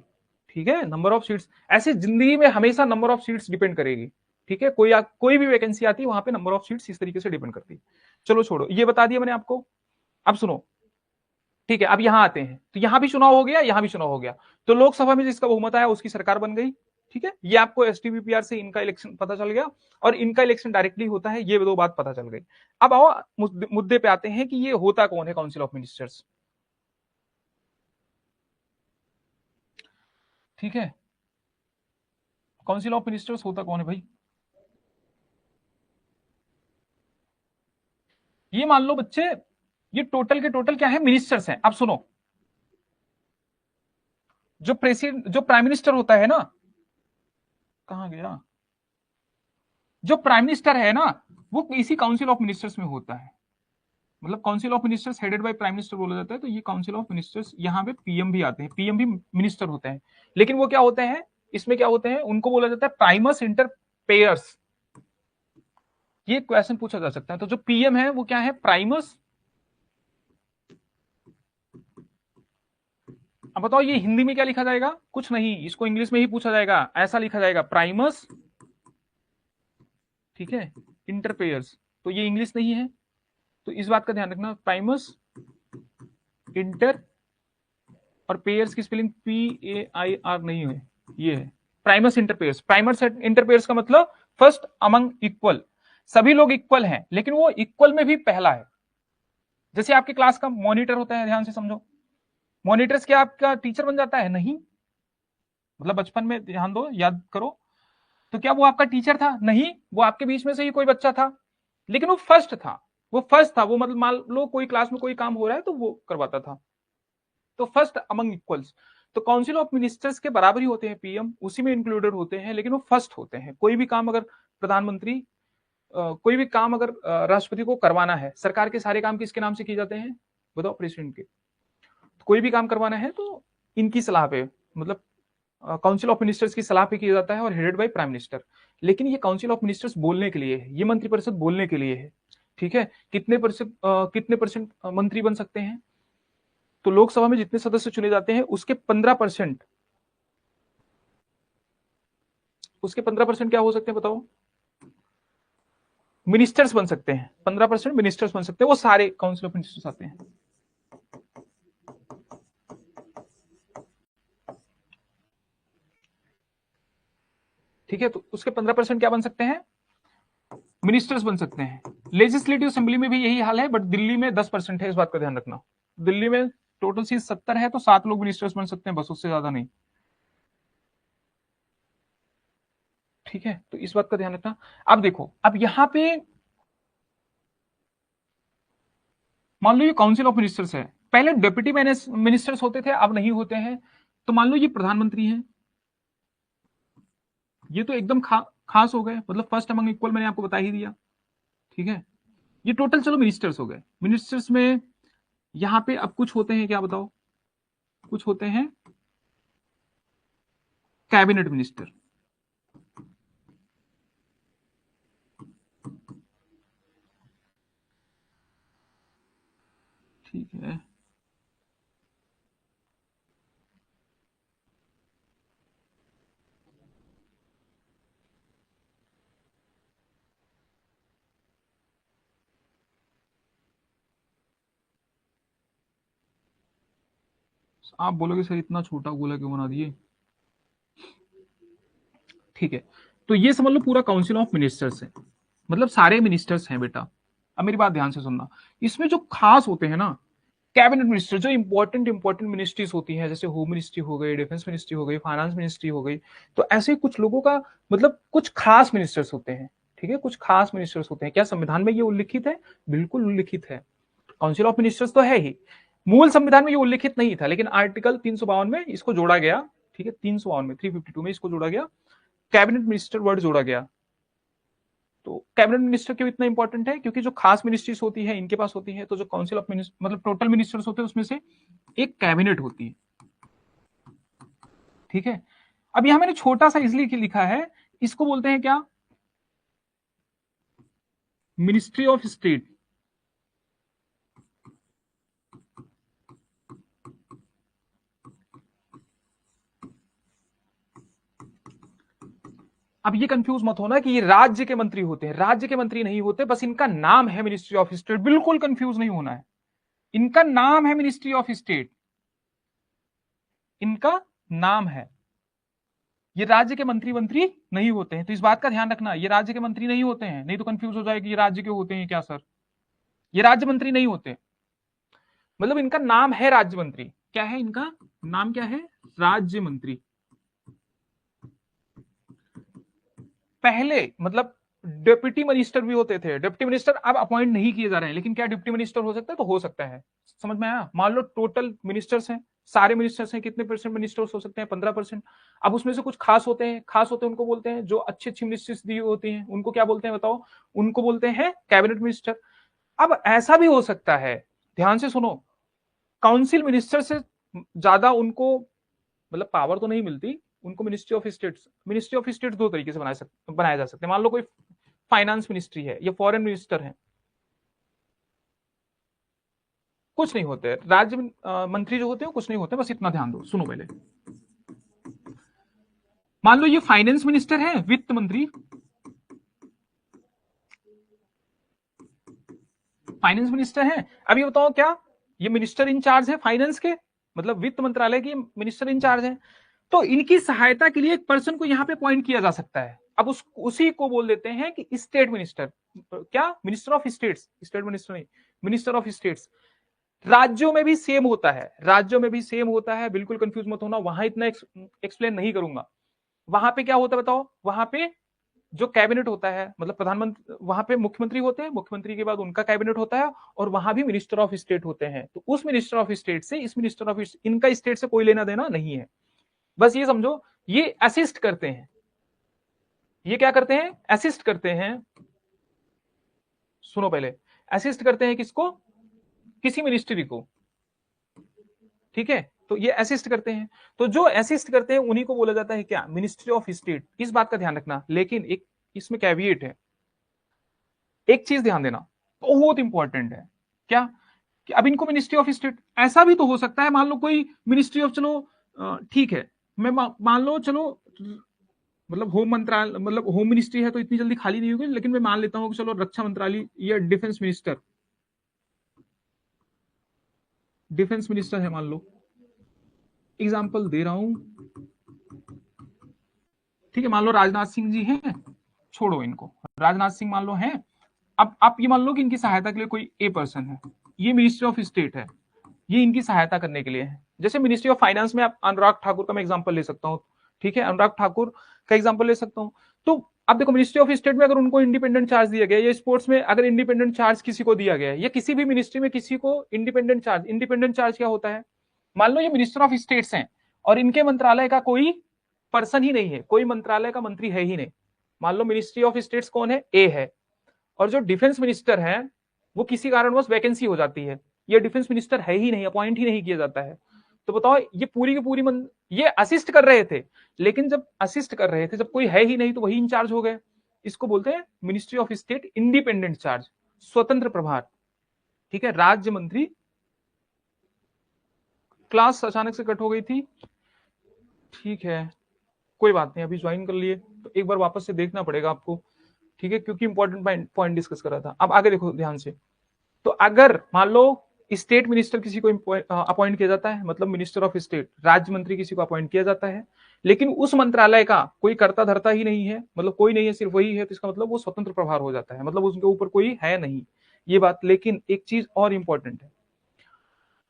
ठीक है। नंबर ऑफ सीट्स, ऐसे जिंदगी में हमेशा नंबर ऑफ सीट्स डिपेंड करेगी, ठीक है। कोई भी वैकेंसी आती है वहां पे नंबर ऑफ सीट्स इस तरीके से डिपेंड करती है। चलो छोड़ो, ये बता दिया मैंने आपको। अब सुनो, ठीक है, अब यहां आते हैं, तो यहां भी चुनाव हो गया, यहां भी चुनाव हो गया, तो लोकसभा में जिसका बहुमत आया उसकी सरकार बन गई, ठीक है। ये आपको एसटीबीपीआर से इनका इलेक्शन पता चल गया, और इनका इलेक्शन डायरेक्टली होता है, ये दो बात पता चल गई। अब आओ मुद्दे पे आते हैं कि ये होता कौन है काउंसिल ऑफ मिनिस्टर्स, ठीक है। काउंसिल ऑफ मिनिस्टर्स होता कौन है भाई? ये मान लो बच्चे, ये टोटल के टोटल क्या है, मिनिस्टर्स हैं। अब सुनो, जो प्रेसिडेंट, जो प्राइम मिनिस्टर होता है ना, कहां गया, जो प्राइम मिनिस्टर है ना, वो इसी काउंसिल ऑफ मिनिस्टर्स में होता है। मतलब council of ministers headed by prime minister बोला जाता है, तो ये काउंसिल ऑफ मिनिस्टर्स, यहाँ पे पीएम भी आते हैं, पीएम भी मिनिस्टर होते हैं। लेकिन वो क्या होते हैं, इसमें क्या होते हैं, उनको बोला जाता है प्राइमस इंटर पेयर्स। ये क्वेश्चन पूछा जा सकता है। तो जो पीएम है वो क्या है, प्राइमस। अब बताओ ये हिंदी में क्या लिखा जाएगा, कुछ नहीं, इसको इंग्लिश में ही पूछा जाएगा, ऐसा लिखा जाएगा प्राइमस, ठीक है, इंटर पेयर्स। तो ये इंग्लिश नहीं है, तो इस बात का ध्यान रखना, प्राइमस इंटर, और पेयर्स की स्पेलिंग PAIR नहीं है, ये है प्राइमस इंटरपेयर्स। प्राइमस इंटरपेयर्स का मतलब फर्स्ट अमंग इक्वल, सभी लोग इक्वल हैं, लेकिन वो इक्वल में भी पहला है। जैसे आपके क्लास का मॉनिटर होता है, ध्यान से समझो, मॉनिटर्स क्या आपका टीचर बन जाता है? नहीं। मतलब बचपन में ध्यान दो, याद करो, तो क्या वो आपका टीचर था? नहीं, वो आपके बीच में से ही कोई बच्चा था, लेकिन वो फर्स्ट था, वो फर्स्ट था, वो मतलब मान लो कोई क्लास में कोई काम हो रहा है तो वो करवाता था, तो फर्स्ट अमंग इक्वल्स। तो काउंसिल ऑफ मिनिस्टर्स के बराबर ही होते हैं पीएम, उसी में इंक्लूडेड होते हैं, लेकिन वो फर्स्ट होते हैं। कोई भी काम अगर प्रधानमंत्री, कोई भी काम अगर राष्ट्रपति को करवाना है, सरकार के सारे काम किसके नाम से किए जाते हैं, बताओ, प्रेसिडेंट के। तो कोई भी काम करवाना है तो इनकी सलाह पे, मतलब काउंसिल ऑफ मिनिस्टर्स की सलाह पे किया जाता है, और हेडेड बाय प्राइम मिनिस्टर। लेकिन ये काउंसिल ऑफ मिनिस्टर्स बोलने के लिए है, ये मंत्रिपरिषद बोलने के लिए है, ठीक है। कितने परसेंट मंत्री बन सकते हैं, तो लोकसभा में जितने सदस्य चुने जाते हैं उसके 15%, उसके 15% क्या हो सकते हैं बताओ, मिनिस्टर्स बन सकते हैं। 15% मिनिस्टर्स बन सकते हैं, वो सारे काउंसिल ऑफ मिनिस्टर्स आते हैं, ठीक है। तो उसके 15% क्या बन सकते हैं, मिनिस्टर्स बन सकते हैं। लेजिस्लेटिव असेंबली में भी यही हाल है, बट दिल्ली में 10% है, इस बात का ध्यान रखना। दिल्ली में टोटल सीट 70 है, तो 7 लोग मिनिस्टर्स बन सकते हैं बस, उससे ज्यादा नहीं, ठीक है। तो इस बात का ध्यान रखना। अब देखो, अब यहां पे मान लो ये काउंसिल ऑफ मिनिस्टर्स है, पहले डेप्यूटी मिनिस्टर्स होते थे, अब नहीं होते हैं। तो मान लो ये प्रधानमंत्री हैं, ये तो एकदम खास हो गए, मतलब फर्स्ट अमंग इक्वल, मैंने आपको बता ही दिया, ठीक है। ये टोटल चलो मिनिस्टर्स हो गए। मिनिस्टर्स में यहां पे अब कुछ होते हैं, क्या बताओ, कुछ होते हैं कैबिनेट मिनिस्टर, ठीक है। आप बोलोगे सर इतना छोटा गोला क्यों बना दिए, ठीक है। तो ये समझ लो पूरा काउंसिल ऑफ मिनिस्टर्स है, मतलब सारे मिनिस्टर्स हैं बेटा। अब मेरी बात ध्यान से सुनना, इसमें जो खास होते हैं ना, कैबिनेट मिनिस्टर, जो इंपॉर्टेंट मिनिस्ट्रीज होती हैं, जैसे होम मिनिस्ट्री हो गई, डिफेंस मिनिस्ट्री हो गई, फाइनेंस मिनिस्ट्री हो गई, तो ऐसे कुछ लोगों का, मतलब कुछ खास मिनिस्टर्स होते हैं, ठीक है, कुछ खास मिनिस्टर्स होते हैं। क्या संविधान में ये उल्लिखित है? बिल्कुल उल्लिखित है। काउंसिल ऑफ मिनिस्टर्स तो है ही, मूल संविधान में ये उल्लिखित नहीं था, लेकिन आर्टिकल 352 में इसको जोड़ा गया, ठीक है, 352 में, 352 में इसको जोड़ा गया, कैबिनेट मिनिस्टर वर्ड जोड़ा गया। तो कैबिनेट मिनिस्टर क्यों इतना इंपॉर्टेंट है, क्योंकि जो खास मिनिस्ट्रीज होती है इनके पास होती है, तो जो काउंसिल ऑफ मिनिस्टर, मतलब टोटल मिनिस्टर्स होते हैं उसमें से एक कैबिनेट होती है, ठीक है। अब यहां मैंने छोटा सा इसलिए लिखा है, इसको बोलते हैं क्या, मिनिस्ट्री ऑफ स्टेट। अब ये कंफ्यूज मत होना कि ये राज्य के मंत्री होते हैं, राज्य के मंत्री नहीं होते, बस इनका नाम है मिनिस्ट्री ऑफ स्टेट, बिल्कुल कंफ्यूज नहीं होना है। इनका नाम है मिनिस्ट्री ऑफ स्टेट, इनका नाम है। ये राज्य के मंत्री मंत्री नहीं होते हैं, तो इस बात का ध्यान रखना, ये राज्य के मंत्री नहीं होते हैं, नहीं तो कंफ्यूज हो जाएगी, ये राज्य के होते हैं क्या सर, ये राज्य मंत्री नहीं होते। मतलब इनका नाम है राज्य मंत्री, क्या है इनका नाम, क्या है, राज्य मंत्री। पहले मतलब डिप्टी मिनिस्टर भी होते थे, डिप्टी मिनिस्टर अब अपॉइंट नहीं किए जा रहे हैं, लेकिन क्या डिप्टी मिनिस्टर हो सकता है? तो हो सकता है। समझ में आया? मान लो टोटल मिनिस्टर्स हैं, सारे मिनिस्टर्स हैं, कितने परसेंट मिनिस्टर्स हो सकते हैं? 15%। अब उसमें से कुछ खास होते हैं, खास होते हैं उनको बोलते हैं, जो अच्छी अच्छी मिनिस्ट्रीज दी होती हैं उनको क्या बोलते हैं बताओ? उनको बोलते हैं कैबिनेट मिनिस्टर। अब ऐसा भी हो सकता है, ध्यान से सुनो, काउंसिल मिनिस्टर से ज्यादा उनको मतलब पावर तो नहीं मिलती उनको। मिनिस्ट्री ऑफ स्टेट्स दो तरीके से बनाया जा सकते हैं। मान लो कोई फाइनेंस मिनिस्ट्री है या फॉरेन मिनिस्टर है, कुछ नहीं होते राज्य मंत्री जो होते हैं कुछ नहीं होते, बस इतना ध्यान दो। सुनो पहले, मान लो ये फाइनेंस मिनिस्टर है, वित्त मंत्री, फाइनेंस मिनिस्टर है। अब ये बताओ क्या ये मिनिस्टर इंचार्ज है फाइनेंस के, मतलब वित्त मंत्रालय के मिनिस्टर इंचार्ज है? तो इनकी सहायता के लिए एक पर्सन को यहां पे अपॉइंट किया जा सकता है। अब उसी को बोल देते हैं कि स्टेट मिनिस्टर। क्या? Minister of states, state minister नहीं, मिनिस्टर ऑफ स्टेट्स। राज्यों में भी सेम होता है, राज्यों में भी सेम होता है, बिल्कुल कंफ्यूज मत होना, वहां इतना एक्सप्लेन नहीं करूंगा। वहां पे क्या होता है बताओ? वहां पे जो कैबिनेट होता है, मतलब प्रधानमंत्री, वहां पे मुख्यमंत्री होते हैं, मुख्यमंत्री के बाद उनका कैबिनेट होता है, और वहां भी मिनिस्टर ऑफ स्टेट होते हैं। तो उस मिनिस्टर ऑफ स्टेट से इस मिनिस्टर ऑफ, इनका स्टेट से कोई लेना देना नहीं है। बस ये समझो, ये असिस्ट करते हैं। ये क्या करते हैं? असिस्ट करते हैं। सुनो पहले, असिस्ट करते हैं किसको? किसी मिनिस्ट्री को। ठीक है, तो ये असिस्ट करते हैं। तो जो असिस्ट करते हैं उन्हीं को बोला जाता है क्या? Ministry of state. इस बात का ध्यान रखना, लेकिन एक इसमें कैविएट है, एक चीज ध्यान देना, बहुत इंपॉर्टेंट है। क्या? कि अब इनको मिनिस्ट्री ऑफ स्टेट, ऐसा भी तो हो सकता है मान लो कोई मिनिस्ट्री ऑफ, चलो ठीक है, मैं मान लो चलो, मतलब होम मंत्रालय, मतलब होम मिनिस्ट्री है तो इतनी जल्दी खाली नहीं होगी, लेकिन मैं मान लेता हूं कि चलो रक्षा मंत्रालय या डिफेंस मिनिस्टर, डिफेंस मिनिस्टर है मान लो, एग्जांपल दे रहा हूं। ठीक है, मान लो राजनाथ सिंह जी हैं, छोड़ो इनको, राजनाथ सिंह मान लो हैं। अब आप ये मान लो कि इनकी सहायता के लिए कोई ए पर्सन है, ये मिनिस्ट्री ऑफ स्टेट है, ये इनकी सहायता करने के लिए है। जैसे मिनिस्ट्री ऑफ फाइनेंस में आप अनुराग ठाकुर का मैं एग्जांपल ले सकता हूं। ठीक है, अनुराग ठाकुर का एग्जांपल ले सकता हूं। तो अब देखो, मिनिस्ट्री ऑफ स्टेट में अगर उनको इंडिपेंडेंट चार्ज दिया गया, या स्पोर्ट्स में अगर इंडिपेंडेंट चार्ज किसी को दिया गया है, या किसी भी मिनिस्ट्री में किसी को इंडिपेंडेंट चार्ज, इंडिपेंडेंट चार्ज क्या होता है? मान लो ये मिनिस्टर ऑफ स्टेट्स हैं और इनके मंत्रालय का कोई पर्सन ही नहीं है, कोई मंत्रालय का मंत्री है ही नहीं। मान लो मिनिस्ट्री ऑफ स्टेट्स कौन है? ए है। और जो डिफेंस मिनिस्टर है वो किसी कारणवश वैकेंसी हो जाती है, ये डिफेंस मिनिस्टर है ही नहीं, अपॉइंट ही नहीं किया जाता है। तो बताओ, ये पूरी की पूरी ये असिस्ट कर रहे थे, लेकिन जब असिस्ट कर रहे थे, जब कोई है ही नहीं तो वही इंचार्ज हो गए। इसको बोलते हैं ministry of state independent charge, स्वतंत्र प्रभार। ठीक है, राज्य मंत्री। क्लास अचानक से कट हो गई थी, ठीक है, कोई बात नहीं, अभी ज्वाइन कर लिए तो एक बार वापस से देखना पड़ेगा आपको। ठीक है, क्योंकि इंपॉर्टेंट पॉइंट डिस्कस कर रहा था। अब आगे देखो ध्यान से। तो अगर मान लो स्टेट मिनिस्टर किसी को अपॉइंट किया जाता है, मतलब मिनिस्टर ऑफ स्टेट, राज्य मंत्री किसी को अपॉइंट किया जाता है, लेकिन उस मंत्रालय का कोई कर्ता धर्ता ही नहीं है, मतलब कोई नहीं है, सिर्फ वही है, तो इसका मतलब वो स्वतंत्र प्रभार हो जाता है, मतलब उसके ऊपर कोई है नहीं, ये बात। लेकिन एक चीज और इंपॉर्टेंट है,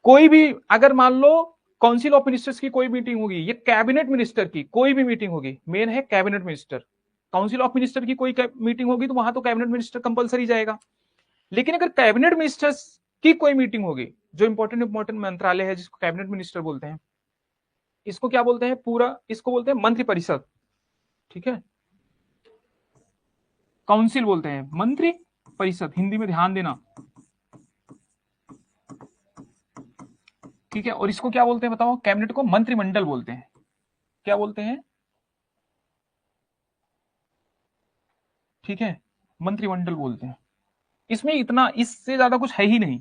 कोई भी अगर मान लो काउंसिल ऑफ मिनिस्टर्स की कोई मीटिंग होगी, ये कैबिनेट मिनिस्टर की कोई भी मीटिंग होगी, मेन है cabinet minister, council of minister की कोई मीटिंग होगी तो वहां तो कैबिनेट मिनिस्टर कंपलसरी जाएगा। लेकिन अगर कैबिनेट मिनिस्टर्स की कोई मीटिंग होगी, जो इंपॉर्टेंट इंपॉर्टेंट मंत्रालय है जिसको कैबिनेट मिनिस्टर बोलते हैं, इसको क्या बोलते हैं? पूरा इसको बोलते हैं मंत्री परिषद। ठीक है, काउंसिल बोलते हैं, मंत्री परिषद हिंदी में, ध्यान देना। ठीक है, और इसको क्या बोलते हैं बताओ? कैबिनेट को मंत्रिमंडल बोलते हैं। क्या बोलते हैं? ठीक है, मंत्रिमंडल बोलते हैं। इसमें इतना, इससे ज्यादा कुछ है ही नहीं,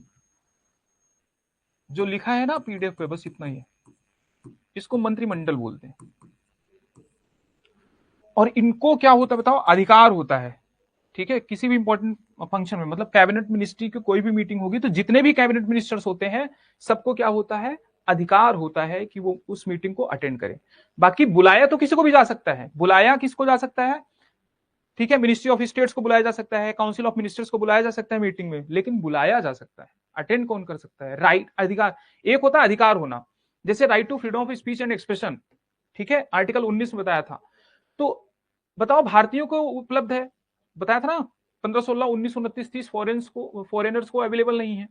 जो लिखा है ना पीडीएफ पे, बस इतना ही है। इसको मंत्रिमंडल बोलते हैं। और इनको क्या होता है बताओ? अधिकार होता है। ठीक है, किसी भी इंपॉर्टेंट फंक्शन में, मतलब कैबिनेट मिनिस्ट्री की कोई भी मीटिंग होगी तो जितने भी कैबिनेट मिनिस्टर्स होते हैं सबको क्या होता है? अधिकार होता है कि वो उस मीटिंग को अटेंड करें। बाकी बुलाया तो किसी को भी जा सकता है, बुलाया किसको जा सकता है? ठीक है, मिनिस्ट्री ऑफ स्टेट्स को बुलाया जा सकता है, काउंसिल ऑफ मिनिस्टर्स को बुलाया जा सकता है मीटिंग में, लेकिन बुलाया जा सकता है, अटेंड कौन कर सकता है? राइट, अधिकार। एक होता है अधिकार होना, जैसे right to freedom of speech and expression, ठीक है, आर्टिकल 19 में बताया था। तो बताओ भारतीयों को उपलब्ध है, बताया था ना 15, 16, 19, 29, 30 फॉरेनर्स को अवेलेबल नहीं है।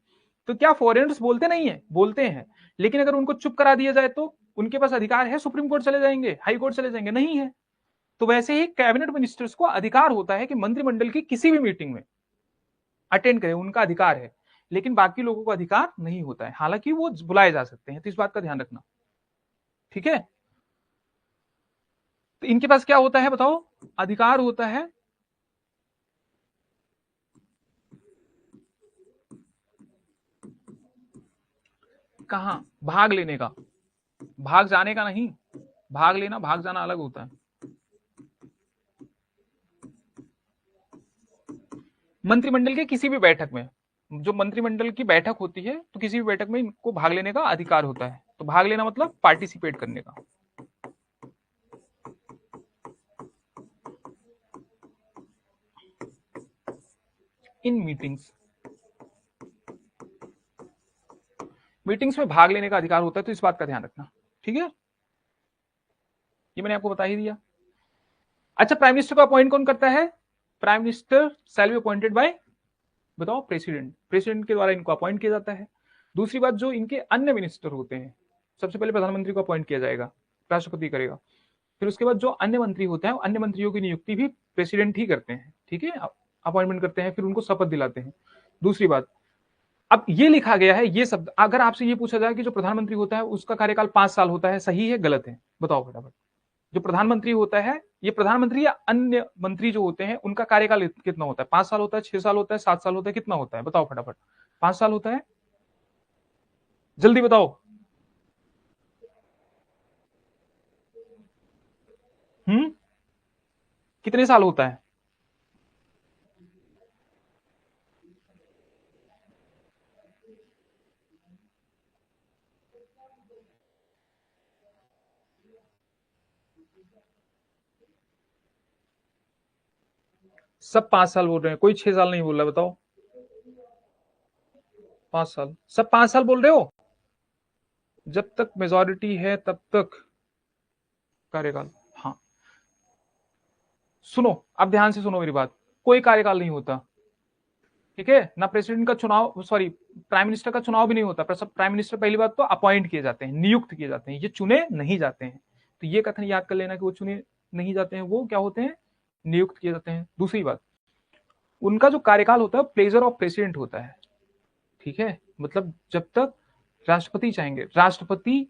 तो क्या फॉरेनर्स बोलते नहीं है? बोलते हैं, लेकिन अगर उनको चुप करा दिया जाए तो उनके पास अधिकार है सुप्रीम कोर्ट चले जाएंगे, हाई कोर्ट चले जाएंगे? नहीं है। तो वैसे ही कैबिनेट मिनिस्टर्स को अधिकार होता है कि मंत्रिमंडल की किसी भी मीटिंग में अटेंड करें, उनका अधिकार है, लेकिन बाकी लोगों को अधिकार नहीं होता है, हालांकि वो बुलाए जा सकते हैं। तो इस बात का ध्यान रखना, ठीक है। तो इनके पास क्या होता है बताओ? अधिकार होता है कहां? भाग लेने का, भाग जाने का नहीं। भाग लेना भाग जाना अलग होता है। मंत्रिमंडल के किसी भी बैठक में, जो मंत्रिमंडल की बैठक होती है तो किसी भी बैठक में इनको भाग लेने का अधिकार होता है। तो भाग लेना मतलब पार्टिसिपेट करने का। इन मीटिंग्स, मीटिंग्स में भाग लेने का अधिकार होता है, तो इस बात का ध्यान रखना, ठीक है। ये मैंने आपको बता ही दिया। अच्छा, प्राइम मिनिस्टर को अपॉइंट कौन करता है? Prime minister shall be appointed by, बताओ, प्रेसिडेंट। प्रेसिडेंट के द्वारा इनको अपॉइंट किया जाता है। दूसरी बात, जो इनके अन्य मिनिस्टर होते हैं, सबसे पहले प्रधानमंत्री को अपॉइंट किया जाएगा, राष्ट्रपति करेगा। फिर उसके बाद जो अन्य मंत्री होते हैं, अन्य मंत्रियों की नियुक्ति भी प्रेसिडेंट ही करते हैं, ठीक है, अपॉइंटमेंट करते हैं, फिर उनको शपथ दिलाते हैं। दूसरी बात, अब ये लिखा गया है ये शब्द, अगर आपसे ये पूछा जाए कि जो प्रधानमंत्री होता है उसका कार्यकाल 5 साल होता है, सही है गलत है? बताओ फटाफट। जो प्रधानमंत्री होता है, ये प्रधानमंत्री या अन्य मंत्री जो होते हैं उनका कार्यकाल कितना होता है? 5 साल होता है, 6 साल होता है, 7 साल होता है, कितना होता है? बताओ फटाफट। 5 साल होता है, जल्दी बताओ। हम्म, कितने साल होता है? सब 5 साल बोल रहे हैं, कोई 6 साल नहीं बोल रहा, बताओ। 5 साल, सब 5 साल बोल रहे हो। जब तक मेजोरिटी है तब तक कार्यकाल। हाँ, सुनो, अब ध्यान से सुनो मेरी बात। कोई कार्यकाल नहीं होता, ठीक है ना। प्रेसिडेंट का चुनाव, सॉरी, प्राइम मिनिस्टर का चुनाव भी नहीं होता। प्राइम मिनिस्टर पहली बात तो अपॉइंट किए जाते हैं, नियुक्त किए जाते हैं, ये चुने नहीं जाते हैं। तो ये कथन याद कर लेना कि वो चुने नहीं जाते हैं, वो क्या होते हैं? नियुक्त किए जाते हैं। दूसरी बात, उनका जो कार्यकाल होता है प्लेजर ऑफ प्रेसिडेंट होता है, ठीक है। मतलब जब तक राष्ट्रपति चाहेंगे, राष्ट्रपति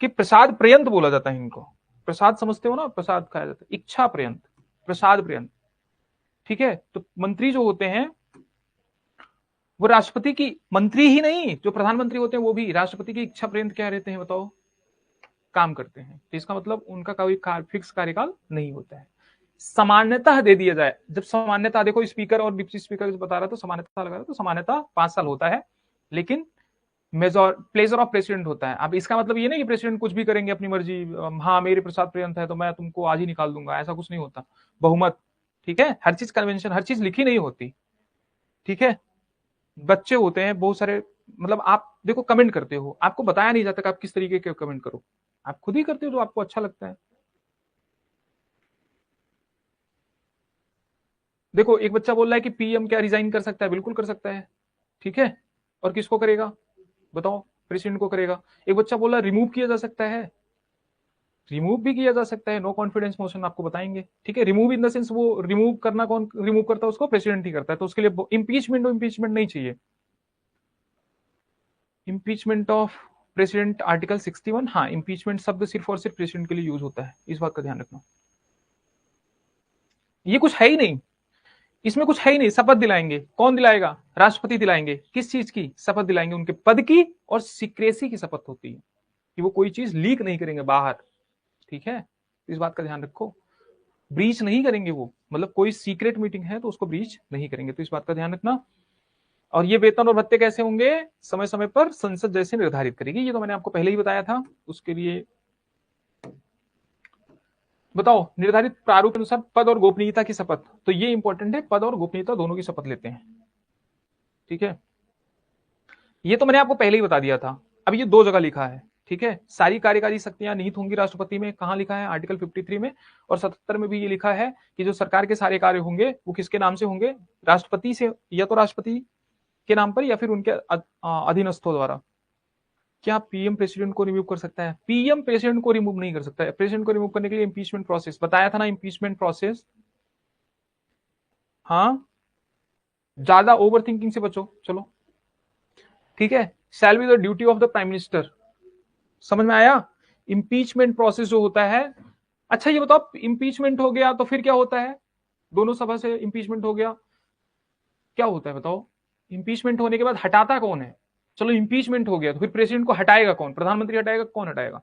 के प्रसाद पर्यंत बोला जाता है इनको। प्रसाद समझते हो ना, प्रसाद खाया जाता है, इच्छा पर्यंत, प्रसाद पर्यंत, ठीक है। तो मंत्री जो होते हैं वो राष्ट्रपति की, मंत्री ही नहीं, जो प्रधानमंत्री होते हैं वो भी राष्ट्रपति की इच्छा पर्यंत क्या रहते हैं बताओ? काम करते हैं। तो इसका मतलब उनका कोई फिक्स कार्यकाल नहीं होता है। सामान्यतः दे दिया जाए, जब सामान्यतः देखो, स्पीकर और डिप्टी स्पीकर बता रहा, तो सामान्यतः लगा रहा, तो सामान्यतः 5 साल होता है, लेकिन मेजोर प्लेजर ऑफ प्रेसिडेंट होता है। अब इसका मतलब ये नहीं कि प्रेसिडेंट कुछ भी करेंगे अपनी मर्जी, हाँ मेरे प्रसाद पर्यंत है तो मैं तुमको आज ही निकाल दूंगा, ऐसा कुछ नहीं होता। बहुमत, ठीक है, हर चीज कन्वेंशन, हर चीज लिखी नहीं होती, ठीक है। बच्चे होते हैं बहुत सारे, मतलब आप देखो कमेंट करते हो, आपको बताया नहीं जाता कि आप किस तरीके के कमेंट करो, आप खुद ही करते हो जो आपको अच्छा लगता है। देखो, एक बच्चा बोल रहा है कि पीएम क्या रिजाइन कर सकता है? बिल्कुल कर सकता है, ठीक है। और किसको करेगा बताओ? प्रेसिडेंट को करेगा। एक बच्चा बोल रहा है रिमूव किया जा सकता है, रिमूव भी किया जा सकता है, नो कॉन्फिडेंस मोशन आपको बताएंगे, ठीक है। रिमूव इन द सेंस, वो रिमूव करना कौन रिमूव करता है? उसको प्रेसिडेंट ही करता है। तो उसके लिए इम्पीचमेंट नहीं चाहिए। इम्पीचमेंट ऑफ प्रेसिडेंट आर्टिकल 61, हाँ, इम्पीचमेंट शब्द सिर्फ और सिर्फ प्रेसिडेंट के लिए यूज होता है, इस बात का ध्यान रखना। ये कुछ है ही नहीं, इसमें कुछ है ही नहीं। शपथ दिलाएंगे, कौन दिलाएगा? राष्ट्रपति दिलाएंगे। किस चीज की शपथ दिलाएंगे? उनके पद की और सीक्रेसी की शपथ होती है, कि वो कोई चीज लीक नहीं करेंगे बाहर, ठीक है। इस बात का ध्यान रखो, ब्रीच नहीं करेंगे वो, मतलब कोई सीक्रेट मीटिंग है तो उसको ब्रीच नहीं करेंगे, तो इस बात का ध्यान रखना। और ये वेतन और भत्ते कैसे होंगे? समय समय पर संसद जैसे निर्धारित करेगी, ये तो मैंने आपको पहले ही बताया था। उसके लिए बताओ, निर्धारित प्रारूप के अनुसार पद और गोपनीयता की शपथ, तो ये इंपॉर्टेंट है, पद और गोपनीयता दोनों की शपथ लेते हैं, ठीक है। ये तो मैंने आपको पहले ही बता दिया था। अब ये दो जगह लिखा है, ठीक है, सारी कार्यकारी शक्तियां निहित होंगी राष्ट्रपति में, कहां लिखा है, आर्टिकल 53 में। और 77 में भी ये लिखा है कि जो सरकार के सारे कार्य होंगे वो किसके नाम से होंगे, राष्ट्रपति से, या तो राष्ट्रपति के नाम पर या फिर उनके अधीनस्थों द्वारा। क्या पीएम प्रेसिडेंट को रिमूव कर सकता है? पीएम प्रेसिडेंट को रिमूव नहीं कर सकता है। प्रेसिडेंट को रिमूव करने के लिए इंपीचमेंट प्रोसेस बताया था ना, इंपीचमेंट प्रोसेस। हाँ, ज्यादा ओवर थिंकिंग से बचो, चलो ठीक है। Shall be the duty of the prime minister, समझ में आया? इंपीचमेंट प्रोसेस जो होता है। अच्छा ये बताओ, इंपीचमेंट हो गया तो फिर क्या होता है? दोनों सभा से इंपीचमेंट हो गया, क्या होता है बताओ? इंपीचमेंट होने के बाद हटाता कौन है? चलो इंपीचमेंट हो गया तो फिर प्रेसिडेंट को हटाएगा कौन? प्रधानमंत्री हटाएगा, कौन हटाएगा?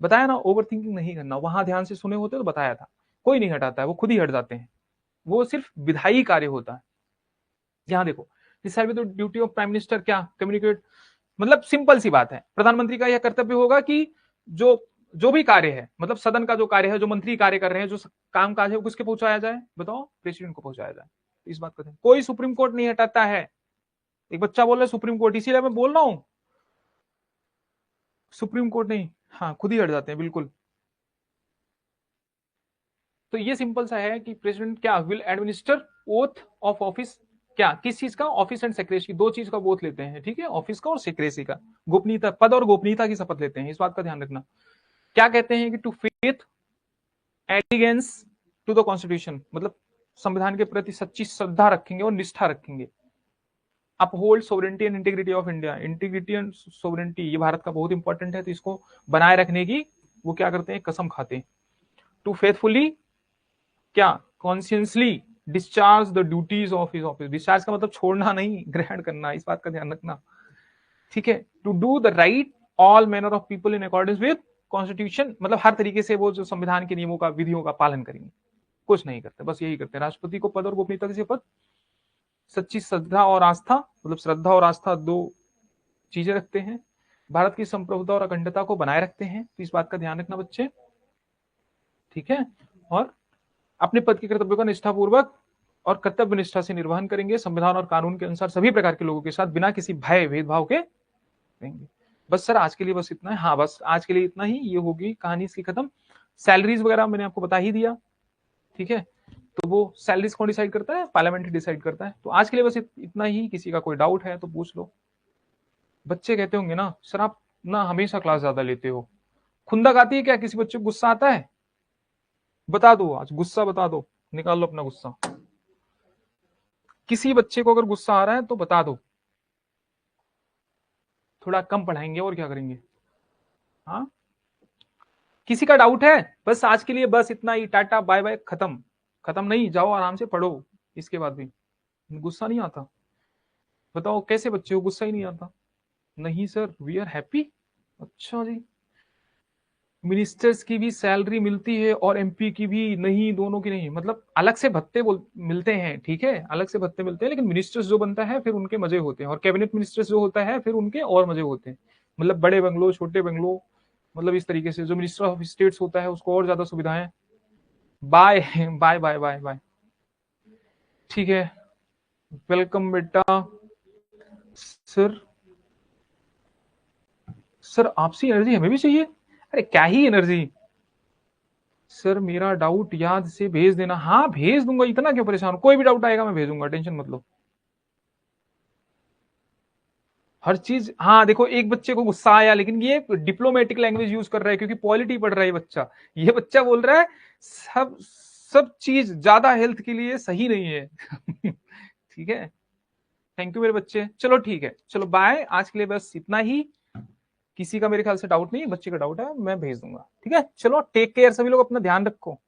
बताया ना, ओवर थिंकिंग नहीं करना। वहां ध्यान से सुने होते तो बताया था, कोई नहीं हटाता है, वो खुद ही हट जाते हैं, वो सिर्फ विधायी कार्य होता है। यहां देखो, ड्यूटी ऑफ प्राइम मिनिस्टर, क्या कम्युनिकेट, मतलब सिंपल सी बात है, प्रधानमंत्री का यह कर्तव्य होगा कि जो जो भी कार्य है, मतलब सदन का जो कार्य है, जो मंत्री कार्य कर रहे हैं, जो काम काज है, वो किसके पहुंचाया जाए बताओ? प्रेसिडेंट को पहुंचाया जाए। इस बात का कोई सुप्रीम कोर्ट नहीं हटाता है। एक बच्चा बोल रहा है सुप्रीम कोर्ट, इसीलिए मैं बोल रहा हूं सुप्रीम कोर्ट नहीं, हाँ खुद ही हट जाते हैं बिल्कुल। तो ये सिंपल सा है कि प्रेसिडेंट क्या will administer oath of office, क्या किस चीज का? ऑफिस एंड सेक्रेसी, दो चीज का बोथ लेते हैं, ठीक है, ऑफिस का और सेक्रेसी का, गोपनीयता, पद और गोपनीयता की शपथ लेते हैं, इस बात का ध्यान रखना। क्या कहते हैं कि to faith allegiance to the constitution, मतलब संविधान के प्रति सच्ची श्रद्धा रखेंगे और निष्ठा रखेंगे। Uphold sovereignty and integrity of India, integrity and sovereignty ये भारत का बहुत इंपॉर्टेंट है, तो इसको बनाए रखने की वो क्या करते हैं? कसम खाते हैं। टू फेथफुली, क्या consciously discharge the duties of his office, discharge का मतलब छोड़ना नहीं, ग्रहण करना, इस बात का ध्यान रखना, ठीक है। To do the right all manner of people in accordance with constitution, मतलब हर तरीके से वो जो संविधान के नियमों का, विधियों का पालन करेंगे, कुछ नहीं करते, बस यही करते हैं। राष्ट्रपति को पद और गोपनीयता की शपथ, सच्ची श्रद्धा और आस्था, मतलब श्रद्धा और आस्था दो चीजें रखते हैं, भारत की संप्रभुता और अखंडता को बनाए रखते हैं, तो इस बात का ध्यान रखना बच्चे, ठीक है। और अपने पद के कर्तव्यों का निष्ठापूर्वक और कर्तव्य निष्ठा से निर्वहन करेंगे, संविधान और कानून के अनुसार सभी प्रकार के लोगों के साथ बिना किसी भय भेदभाव के रहेंगे। बस सर आज के लिए बस इतना है, हाँ बस आज के लिए इतना ही, ये होगी कहानी इसकी खत्म। सैलरीज वगैरह मैंने आपको बता ही दिया, ठीक है। तो वो सैलरीज कौन डिसाइड करता है? पार्लियामेंट डिसाइड करता है। तो आज के लिए बस इतना ही, किसी का कोई डाउट है तो पूछ लो। बच्चे कहते होंगे ना सर आप ना हमेशा क्लास ज्यादा लेते हो, खुंदक आती है क्या? किसी बच्चे को गुस्सा आता है? बता दो आज, गुस्सा बता दो, निकाल लो अपना गुस्सा। किसी बच्चे को अगर गुस्सा आ रहा है तो बता दो, थोड़ा कम पढ़ाएंगे और क्या करेंगे। हाँ, किसी का डाउट है? बस आज के लिए बस इतना ही, टाटा बाय बाय, खत्म। खत्म नहीं, जाओ आराम से पढ़ो, इसके बाद भी गुस्सा नहीं आता? बताओ कैसे बच्चे हो, गुस्सा ही नहीं आता? नहीं सर वी आर हैप्पी। अच्छा जी, मिनिस्टर्स की भी सैलरी मिलती है और एमपी की भी? नहीं, दोनों की नहीं, मतलब अलग से भत्ते मिलते हैं, ठीक है, अलग से भत्ते मिलते हैं, लेकिन मिनिस्टर्स जो बनता है फिर उनके मजे होते हैं, और कैबिनेट मिनिस्टर्स जो होता है फिर उनके और मजे होते हैं, मतलब बड़े बंगलो, छोटे बंगलो, मतलब इस तरीके से। जो मिनिस्टर ऑफ स्टेट्स होता है उसको और ज्यादा सुविधाएं। Bye bye bye bye bye, ठीक है, वेलकम बेटा। सर सर आपसी एनर्जी हमें भी चाहिए। अरे क्या ही एनर्जी सर, मेरा डाउट याद से भेज देना। हाँ भेज दूंगा, इतना क्यों परेशान हो, कोई भी डाउट आएगा मैं भेजूंगा, टेंशन मत लो। हर चीज, हाँ देखो एक बच्चे को गुस्सा आया, लेकिन ये डिप्लोमेटिक लैंग्वेज यूज कर रहा है क्योंकि पॉलिटी पढ़ रहा है बच्चा। ये बच्चा बोल रहा है सब सब चीज ज्यादा हेल्थ के लिए सही नहीं है ठीक है, थैंक यू मेरे बच्चे, चलो ठीक है, चलो बाय, आज के लिए बस इतना ही। किसी का मेरे ख्याल से डाउट नहीं, बच्चे का डाउट है, मैं भेज दूंगा, ठीक है। चलो टेक केयर, सभी लोग अपना ध्यान रखो।